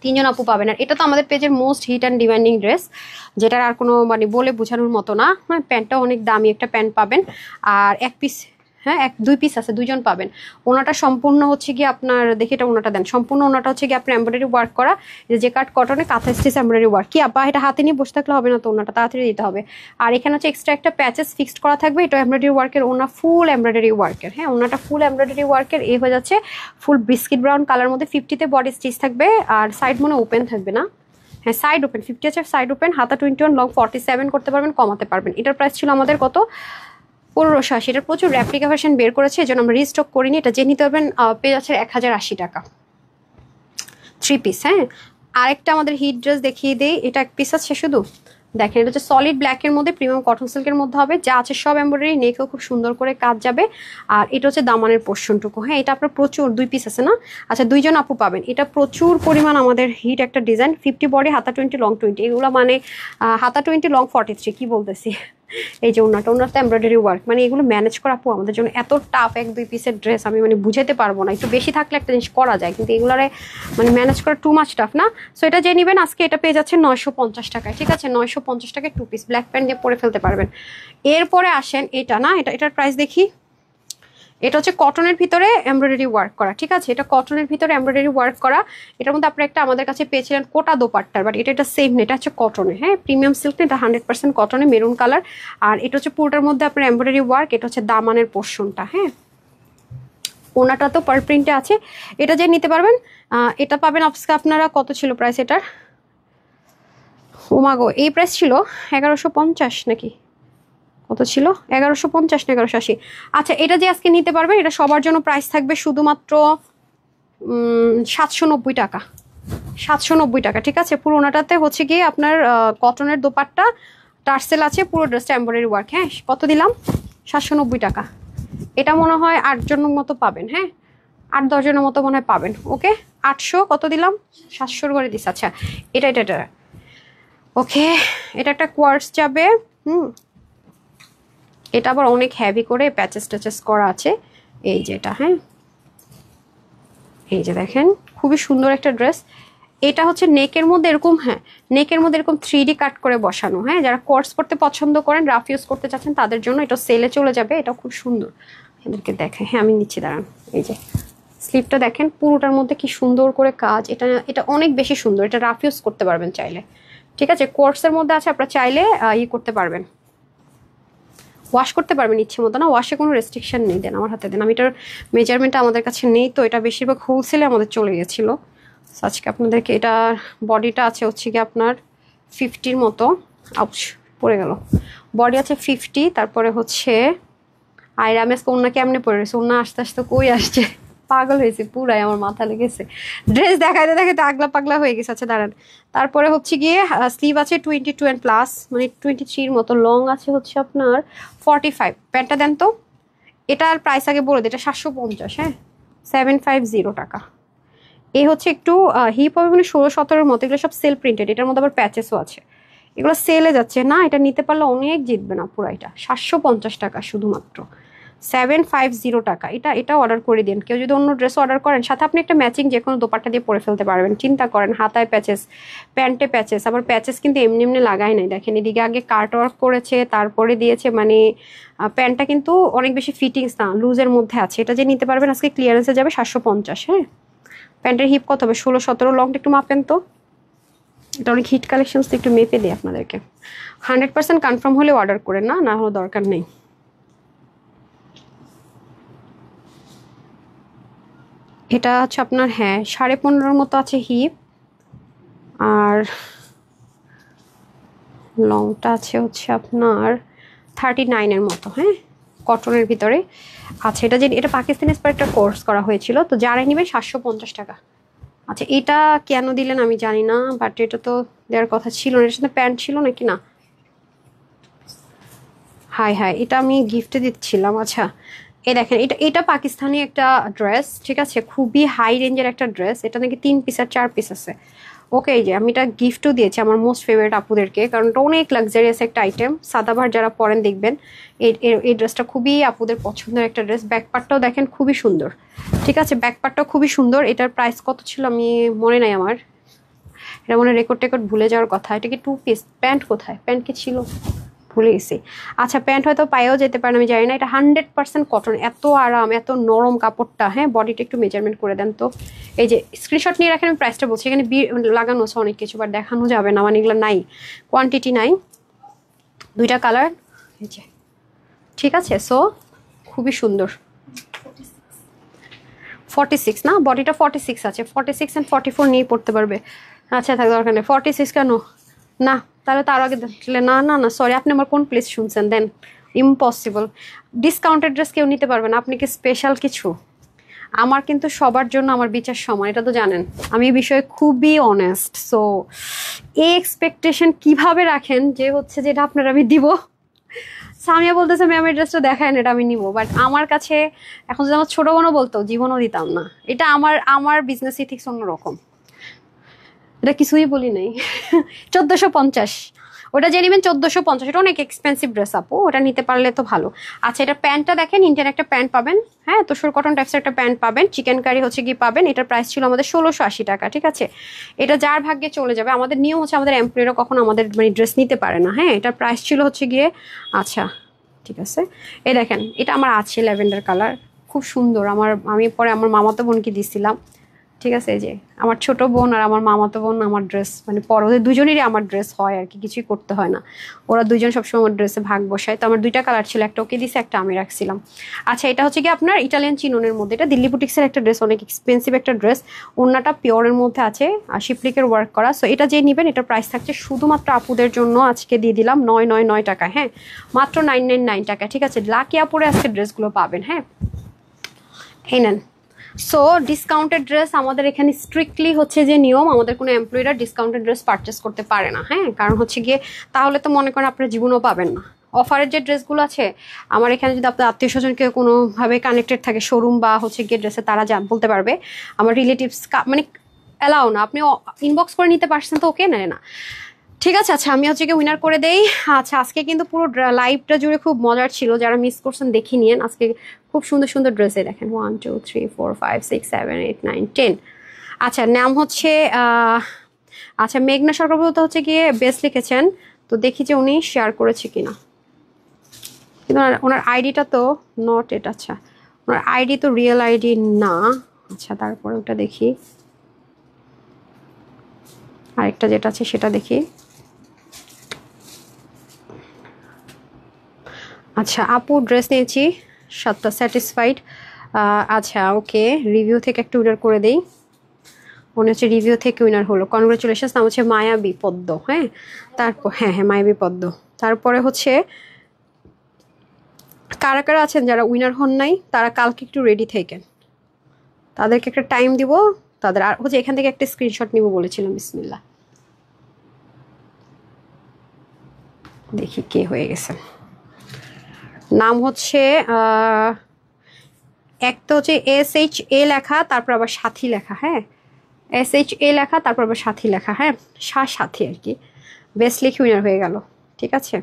3জন আপু পাবেন। আর এটা তো আমাদের পেজের most hit and demanding dress, যেটার আর কোনো মানে বলে বোঝানোর মতো না। হ্যাঁ, প্যান্টটা অনেক দামি একটা প্যান্ট পাবেন। আর এক পিস, হ্যাঁ 2 পিস আছে, 2জন পাবেন। ওনাটা সম্পূর্ণ হচ্ছে গিয়ে আপনার, দেখি এটা ওনাটা দেন, সম্পূর্ণ ওনাটা হচ্ছে গিয়ে আপনার এমব্রয়ডারি ওয়ার্ক করা, যে কাট কটনে কাঁথা স্টিচ এমব্রয়ডারি ওয়ার্ক। কি আপা এটা হাতে নিয়ে বসে থাকলে হবে না তো, ওনাটা তাড়াতাড়ি দিতে হবে। আর এখানে হচ্ছে এক্সট্রা একটা প্যাচেস ফিক্সড করা থাকবে, এটা এমব্রয়ডারি ওয়ার্কের, ওনা ফুল এমব্রয়ডারি ওয়ার্কের। হ্যাঁ, ওনাটা ফুল এমব্রয়ডারি ওয়ার্কের। এই হয়ে যাচ্ছে ফুল বিস্কিট ব্রাউন কালার মধ্যে, 50-তে বডি স্টিচ থাকবে, আর সাইড মনে ওপেন থাকবে না? হ্যাঁ, সাইড ওপেন, 50 আছে সাইড ওপেন, হাতা 21, লং 47 করতে পারবেন, কমাতে পারবেন। এটার প্রাইস ছিল আমাদের কত? 1580। এটার প্রচুর রেপ্লিকা ভার্সন বের করেছে, এই জন্য আমরা রিস্টক করিনি। এটা যে নিতে পারবেন পেয়ে যাচ্ছে 1080 টাকা, 3 পিস। হ্যাঁ, আরেকটা আমাদের হিট ড্রেস দেখিয়ে দেই, এটা এক পিস আছে শুধু। দেখেন, এটা হচ্ছে সলিড ব্ল্যাকের মধ্যে, প্রিমিয়াম কটন সিল্কের মধ্যে হবে, যা আছে সব এমব্রয়ডারি, নেকেও খুব সুন্দর করে কাজ যাবে। আর এটা হচ্ছে দামানের পোর্শনটুকু। হ্যাঁ, এটা আপনার প্রচুর, 2 পিস আছে না? আচ্ছা, 2জন আপু পাবেন। এটা প্রচুর পরিমাণ আমাদের হিট একটা ডিজাইন, 50 বডি, হাতা 20, লং 20, এগুলো মানে হাতা 20, লং 43, কি বলতেছি। এই যে ওনাতে এমব্রয়ডারি ওয়ার্ক, মানে এগুলো ম্যানেজ করা আপু আমাদের জন্য এত টাফ। 1-2 পিসের ড্রেস আমি মানে বুঝাতে পারবো না। একটু বেশি থাকলে একটা জিনিস করা যায়, কিন্তু এগুলোরে মানে ম্যানেজ করা টু মাচ টাফ না? সো এটা যে নেবেন আজকে এটা পেয়ে যাচ্ছে 950 টাকায়, ঠিক আছে। 950 টাকায় 2 পিস ব্ল্যাক প্যান্ট দিয়ে পরে ফেলতে পারবেন। এরপরে আসেন এটা না, এটার প্রাইস দেখি। এটা হচ্ছে কটনের ভিতরে এমব্রয়ডারি ওয়ার্ক করা, ঠিক আছে। এটা কটনের ভিতরে এমব্রয়ডারি ওয়ার্ক করা। এটার মধ্যে আপনারা একটা আমাদের কাছে পেয়েছিলেন কোটা দোপাট্টার, বাট এটা সেম না, এটা হচ্ছে কটনে। হ্যাঁ, প্রিমিয়াম সিল্ক না, এটা 100% কটনে, মেরুন কালার। আর এটা হচ্ছে পুরোটার মধ্যে আপনার এমব্রয়ডারি ওয়ার্ক। এটা হচ্ছে দামানের পোর্শনটা। হ্যাঁ, ওনাটা তো পার প্রিন্টে আছে। এটা যে নিতে পারবেন এটা পাবেন আজকে আপনারা, কত ছিল প্রাইস এটার? ওমাগো, এই প্রাইস ছিল 1150 নাকি কত ছিল? 1150 না 1180? আচ্ছা, এটা যে আজকে নিতে পারবেন এটা সবার জন্য প্রাইস থাকবে শুধুমাত্র 790 টাকা, 790 টাকা, ঠিক আছে। পুরোনাটাতে হচ্ছে গিয়ে আপনার কটনের দোপাট্টা, টার্সেল আছে, পুরো ড্রেসটা এমব্রয়ডারি ওয়ার্ক। হ্যাঁ, কত দিলাম? 790 টাকা। এটা মনে হয় 8 জনের মতো পাবেন। হ্যাঁ, 8-10 জনের মতো মনে হয় পাবেন। ওকে, 800 কত দিলাম? 700 করে দিস। আচ্ছা, এটা ওকে, এটা একটা কোয়ার্টস যাবে। এটা আবার অনেক হেভি করে প্যাচেস ট্যাচেস করা আছে, এই যে এটা। হ্যাঁ, এই যে দেখেন, খুবই সুন্দর একটা ড্রেস। এটা হচ্ছে নেকের মধ্যে এরকম, হ্যাঁ নেকের মধ্যে এরকম 3D কাট করে বসানো। হ্যাঁ, যারা কোর্স পড়তে পছন্দ করেন, রাফ ইউজ করতে চাচ্ছেন তাদের জন্য এটা সেলে চলে যাবে। এটা খুব সুন্দর, এদেরকে দেখে। হ্যাঁ, আমি নিচ্ছি, দাঁড়ান। এই যে স্লিপটা দেখেন, পুরোটার মধ্যে কি সুন্দর করে কাজ। এটা অনেক বেশি সুন্দর, এটা রাফ ইউজ করতে পারবেন চাইলে, ঠিক আছে। কোর্সের মধ্যে আছে, আপনারা চাইলে করতে পারবেন, ওয়াশ করতে পারবেন ইচ্ছে মতো। না, ওয়াশে কোনো রেস্ট্রিকশন নেই। দেন আমার হাতে দেন, আমি এটার মেজারমেন্টটা আমাদের কাছে নেই তো, এটা বেশিরভাগ হোলসেলে আমাদের চলে গেছিলো। আজকে আপনাদেরকে এটা বডিটা আছে হচ্ছে কি আপনার 50-র মতো। আউচ, পড়ে গেল। বডি আছে 50, তারপরে হচ্ছে আইরামেস ওন্না কেমনে পড়ে রয়েছে, ওন্না আস্তে আস্তে কই আসছে, পাগল হয়েছে পুরাই, আমার মাথা লেগেছে। ড্রেস দেখাইতে দেখাইতে আগলা পাগলা হয়ে গেছে। আচ্ছা দাঁড়ান, তারপরে হচ্ছে গিয়ে স্লিভ আছে 22+, মানে 23-র মতো। লং আছে হচ্ছে আপনার 45। প্যান্টটা দেন তো। এটার প্রাইস আগে বলে দিই, এটা 750, হ্যাঁ 750 টাকা। এই হচ্ছে একটু হিপ হবে মানে 16-17-র মতো। এগুলো সব সেল প্রিন্টেড, এটার মধ্যে আবার প্যাচেসও আছে। এগুলো সেলে যাচ্ছে না, এটা নিতে পারলে অনেক জিতবে না পুরো। এটা 750 টাকা শুধুমাত্র, 750 টাকা। এটা অর্ডার করে দিন। কেউ যদি অন্য ড্রেস অর্ডার করেন, সাথে আপনি একটা ম্যাচিং যে কোনো দোপাট্টা দিয়ে পরে ফেলতে পারবেন। চিন্তা করেন, হাতায় প্যাচেস, প্যান্টে প্যাচেস। আবার প্যাচেস কিন্তু এমনি এমনি লাগায় নাই, দেখেন এদিকে আগে কাট ওয়ার্ক করেছে, তারপরে দিয়েছে। মানে প্যান্টটা কিন্তু অনেক বেশি ফিটিংস না, লুজের মধ্যে আছে। এটা যে নিতে পারবেন আজকে ক্লিয়ারেন্সে যাবে 750। হ্যাঁ, প্যান্টের হিপ কত হবে? 16-17। লংটা একটু মাপেন তো। এটা অনেক হিট কালেকশন, তো একটু মেপে দিই আপনাদেরকে। 100% কনফার্ম হলে অর্ডার করেন, না হলে দরকার নেই। এটা হচ্ছে আপনার, হ্যাঁ 15.5-র মতো আছে হিপ, আর লংটা আছে হচ্ছে আপনার 39-এর মতো। হ্যাঁ, কটনের ভিতরে আচ্ছা। এটা পাকিস্তানি একটা কোর্স করা হয়েছিল, তো যারাই নেবেন 750 টাকা। আচ্ছা, এটা কেন দিলেন আমি জানি না, বাট এটা তো দেওয়ার কথা ছিল না। এটার সাথে প্যান্ট ছিল নাকি? না, হাই হাই, এটা আমি গিফটে দিচ্ছিলাম। আচ্ছা, এই দেখেন, এটা পাকিস্তানি একটা ড্রেস, ঠিক আছে, খুবই হাই রেঞ্জের একটা ড্রেস। এটা নাকি 3 পিস আর 4 পিস আছে। ওকে, এই যে আমি এটা গিফটও দিয়েছি আমার মোস্ট ফেভারিট আপুদেরকে, কারণ এটা অনেক লাক্সারিয়াস একটা আইটেম। সাদাভার যারা পরেন দেখবেন এই ড্রেসটা খুবই আপুদের পছন্দের একটা ড্রেস। ব্যাকপার্টটাও দেখেন খুবই সুন্দর, ঠিক আছে, ব্যাকপার্টটাও খুবই সুন্দর। এটার প্রাইস কত ছিল আমি মনে নাই আমার, এটা মনে রেকর্ড টেকর্ড ভুলে যাওয়ার কথা। এটা কি 2 পিস? প্যান্ট কোথায়? প্যান্ট কি ছিল, ভুলে গেছি। আচ্ছা, প্যান্ট হয়তো পায়েও যেতে পারেন, আমি জানি না। এটা 100% কটন, এত আরাম, এত নরম কাপড়টা। হ্যাঁ, বডিটা একটু মেজারমেন্ট করে দেন তো। এই যে স্ক্রিনশট নিয়ে রাখেন, আমি প্রাইসটা বলছি। এখানে লাগানো আছে অনেক কিছু, বাট দেখানো যাবে না, মানে এগুলো নাই, কোয়ান্টিটি নাই। 2টা কালার, এই যে, ঠিক আছে। সো খুবই সুন্দর। 46 না, বডিটা 46 আছে। 46 and 44 নিয়ে পড়তে পারবে। আচ্ছা, থাক, দরকার নেই। 46 কেন? না, তাহলে তার আগে দেখলে না না না, সরি, আপনি আমার কোন প্লেস শুনছেন? দেন, ইম্পসিবল। ডিসকাউন্টেড ড্রেস কেউ নিতে পারবে না। আপনি কি স্পেশাল কিছু? আমার কিন্তু সবার জন্য আমার বিচার সমান, এটা তো জানেন। আমি এই বিষয়ে খুবই অনেস্ট। সো এই এক্সপেকটেশন কিভাবে রাখেন যে হচ্ছে যেটা আপনার আমি দিব। সামিয়া বলতেছে ম্যাম এই ড্রেসটা দেখায় না, এটা আমি নিবো। বাট আমার কাছে এখন যদি আমার ছোট বোনও বলতো, জীবনও দিতাম না। এটা আমার বিজনেস ইথিক্স অন্যরকম। এটা কিছুই বলি নাই। 1450, ওটা যে নেবেন 1450। এটা অনেক এক্সপেন্সিভ ড্রেস আপু, ওটা নিতে পারলে তো ভালো। আচ্ছা, এটা প্যান্টটা দেখেন, ইন্ডিয়ান একটা প্যান্ট পাবেন। হ্যাঁ, তোষর কটন টাইপসের একটা প্যান্ট পাবেন। চিকেন কারি হচ্ছে কি পাবেন। এটার প্রাইস ছিল আমাদের 1680 টাকা, ঠিক আছে। এটা যার ভাগ্যে চলে যাবে। আমাদের নিয়ম হচ্ছে আমাদের এমপ্লয়িরা কখনো আমাদের মানে ড্রেস নিতে পারে না। হ্যাঁ, এটার প্রাইস ছিল হচ্ছে গিয়ে, আচ্ছা ঠিক আছে, এই দেখেন, এটা আমার আছে ল্যাভেন্ডার কালার, খুব সুন্দর। আমি পরে আমার মামাতো বোনকে দিছিলাম, ঠিক আছে। এই যে আমার ছোট বোন আর আমার মামাতো বোন আমার ড্রেস মানে পরে, ওদের দুজনেরই আমার ড্রেস হয় আর কি, কিছুই করতে হয় না। ওরা দুজন সবসময় আমার ড্রেসে ভাগ বসায়। তো আমার 2টা কালার ছিল, একটা ওকে দিছে, একটা আমি রাখছিলাম। আচ্ছা, এটা হচ্ছে কি আপনার ইটালিয়ান চিননের মধ্যে। এটা দিল্লি বুটিক্সের একটা ড্রেস, অনেক এক্সপেন্সিভ একটা ড্রেস। ওড়নাটা পিওরের মধ্যে আছে আর শিপলিকের ওয়ার্ক করা। সো এটা যে নেবেন, এটার প্রাইস থাকছে শুধুমাত্র আপুদের জন্য আজকে দিয়ে দিলাম 999 টাকা। হ্যাঁ, মাত্র 999 টাকা, ঠিক আছে। লাকি আপুরে আজকে ড্রেসগুলো পাবেন। হ্যাঁ, এই নেন। সো ডিসকাউন্টেড ড্রেস আমাদের এখানে স্ট্রিক্টলি হচ্ছে যে নিয়ম, আমাদের কোনো এমপ্লয়িরা ডিসকাউন্টেড ড্রেস পারচেস করতে পারে না। হ্যাঁ, কারণ হচ্ছে গিয়ে তাহলে তো মনে করেন আপনার জীবনও পাবেন না। অফারের যে ড্রেসগুলো আছে আমার এখানে, যদি আপনার আত্মীয় স্বজনকে কোনোভাবে কানেক্টেড থাকে শোরুম বা হচ্ছে গিয়ে ড্রেসে, তারা বলতে পারবে। আমার রিলেটিভস মানে অ্যালাউ না, আপনি ইনবক্স করে নিতে পারছেন তো, ওকে নেয় না, ঠিক আছে। আচ্ছা, আমি হচ্ছে কি উইনার করে দেই। আচ্ছা, আজকে কিন্তু পুরো লাইভটা জুড়ে খুব মজার ছিল, যারা মিস করছেন দেখে নিন। আজকে খুব সুন্দর সুন্দর ড্রেসে দেখেন, 1 2 3 4 5 6 7 8 9 10। আচ্ছা, নাম হচ্ছে আচ্ছা মেঘনা সরকার বলতে হচ্ছে গিয়ে বেস্ট লিখেছেন। তো দেখি যে উনি শেয়ার করেছে কিনা, কিন্তু ওনার আইডিটা তো নট এটা। আচ্ছা, ওনার আইডি তো রিয়েল আইডি না। আচ্ছা, তারপরে ওটা দেখি, আরেকটা যেটা আছে সেটা দেখি। আচ্ছা, আপু ড্রেস নিয়েছি 7টা, স্যাটিসফাইড। আচ্ছা, ওকে, রিভিউ থেকে একটু অর্ডার করে দেই। মনে হচ্ছে রিভিউ থেকে উইনার হলো। কনগ্রাচুলেশন। নাম হচ্ছে মায়াবী পদ্ম। হ্যাঁ, তারপর হ্যাঁ মায়াবী পদ্ম। তারপরে হচ্ছে কারা কারা আছেন যারা উইনার হন নাই, তারা কালকে একটু রেডি থাকেন, তাদেরকে একটা টাইম দিব। তাদের আর হচ্ছে এখান থেকে একটা স্ক্রিনশট নিব বলেছিলাম। বিসমিল্লাহ, দেখি কে হয়ে গেছে। নাম হচ্ছে এক তো হচ্ছে SHA লেখা, তারপর আবার সাথী লেখা। হ্যাঁ, SHA লেখা, তারপর আবার সাথী লেখা। হ্যাঁ, সাথী আর কি। বেস্ট লিখে উইনার হয়ে গেল। ঠিক আছে,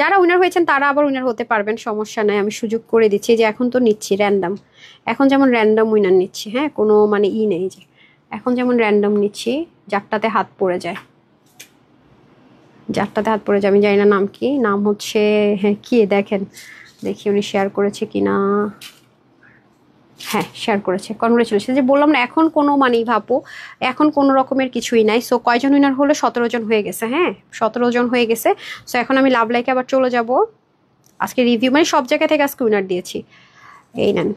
যারা উইনার হয়েছেন তারা আবার উইনার হতে পারবেন, সমস্যা নাই, আমি সুযোগ করে দিচ্ছি। যে এখন তো নিচ্ছি র্যান্ডাম, এখন যেমন র্যান্ডাম উইনার নিচ্ছি। হ্যাঁ, কোনো মানে নেই, যে এখন যেমন র্যান্ডাম নিচ্ছি, যারটাতে হাত পড়ে যায়, যারটাতে হাত পড়ে যায়। আমি জানি না নাম কি, নাম হচ্ছে হ্যাঁ কি দেখেন, দেখি উনি শেয়ার করেছে কিনা। হ্যাঁ, শেয়ার করেছে। কনগ্রেচুলেশন। যে বললাম না, এখন কোনো মানেই ভাবো, এখন কোনো রকমের কিছুই নাই। সো কয়জন উইনার হলো? 17 জন হয়ে গেছে। হ্যাঁ, 17 জন হয়ে গেছে। সো এখন আমি লাভ লাইকে আবার চলে যাব। আজকে রিভিউ মানে সব জায়গা থেকে আজকে উইনার দিয়েছি। এই নেন,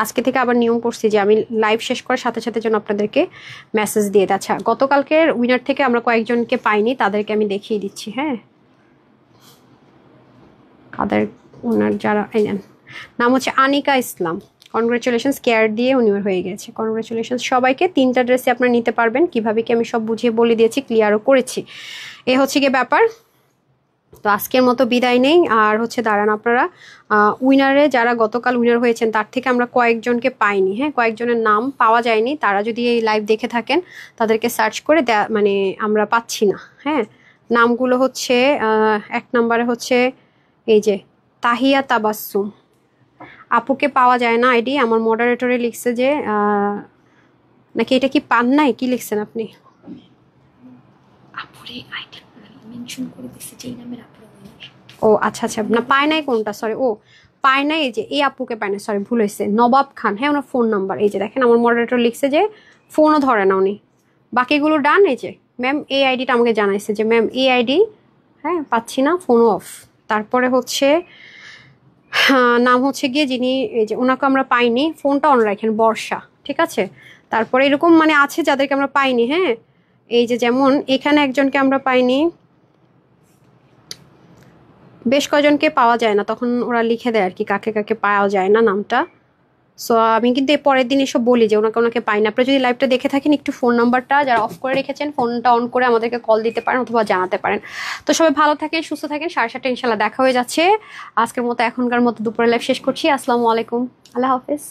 আজকে থেকে আবার নিয়ম করছি যে আমি লাইভ শেষ করার সাথে সাথে যেন আপনাদেরকে মেসেজ দিয়ে দেয়। আচ্ছা, গতকালকের উইনার থেকে আমরা কয়েকজনকে পাইনি, তাদেরকে আমি দেখিয়ে দিচ্ছি। হ্যাঁ, কাদের উইনার যারা, এই নেন, নাম হচ্ছে আনিকা ইসলাম। কনগ্রেচুলেশন, কেয়ার দিয়ে উনিওর হয়ে গেছে। কনগ্রেচুলেশন সবাইকে। 3টা ড্রেসে আপনারা নিতে পারবেন। কিভাবে কি আমি সব বুঝিয়ে বলে দিয়েছি, ক্লিয়ারও করেছি। এ হচ্ছে গিয়ে ব্যাপার। তো আজকের মতো বিদায় নেই। আর হচ্ছে দাঁড়ান, আপনারা উইনারে যারা গতকাল উইনার হয়েছেন তার থেকে আমরা কয়েকজনকে পাইনি। হ্যাঁ, কয়েকজনের নাম পাওয়া যায়নি। তারা যদি এই লাইভ দেখে থাকেন তাদেরকে সার্চ করে মানে আমরা পাচ্ছি না। হ্যাঁ, নামগুলো হচ্ছে 1 নম্বরে হচ্ছে এই যে তাহিয়া তাবাসসুম, আপুকে পাওয়া যায় না আইডি। আমার মডারেটরে লিখছে যে নাকি এটা কি পান নাই, কি লিখছেন আপনি? আপুরে আইডি মেনশন করে দিছে যে এই নামের আপু। ও আচ্ছা আচ্ছা, না পায় নাই কোনটা, সরি। ও পায় নাই, এই যে এই আপুকে পায় না, সরি ভুল হয়েছে। নবাব খান। হ্যাঁ, ওনার ফোন নাম্বার এই যে দেখেন, আমার মডারেটর লিখছে যে ফোনও ধরে না উনি। বাকিগুলো ডান। এই যে ম্যাম এই আইডিটা আমাকে জানাইছে যে ম্যাম এই আইডি, হ্যাঁ পাচ্ছি না, ফোনও অফ। তারপরে হচ্ছে নাম হচ্ছে গিয়ে যিনি, এই যে ওনাকে আমরা পাইনি, ফোনটা অন রাখেন, বর্ষা। ঠিক আছে, তারপরে এরকম মানে আছে যাদেরকে আমরা পাইনি। হ্যাঁ, এই যে যেমন এখানে একজনকে আমরা পাইনি, বেশ কয়জনকে পাওয়া যায় না, তখন ওরা লিখে দেয় আর কি কাকে কাকে পাওয়া যায় না নামটা। সো আমি কিন্তু এর পরের দিন এসব বলি যে ওনাকে পাই না। আপনারা যদি লাইভটা দেখে থাকেন, একটু ফোন নাম্বারটা যারা অফ করে রেখেছেন ফোনটা অন করে আমাদেরকে কল দিতে পারেন অথবা জানাতে পারেন। তো সবাই ভালো থাকেন, সুস্থ থাকেন। 7:30 ইনশাল্লাহ দেখা হয়ে যাচ্ছে। আজকের মতো এখনকার মতো দুপুরের লাইভ শেষ করছি। আসসালামু আলাইকুম, আল্লাহ হাফেজ।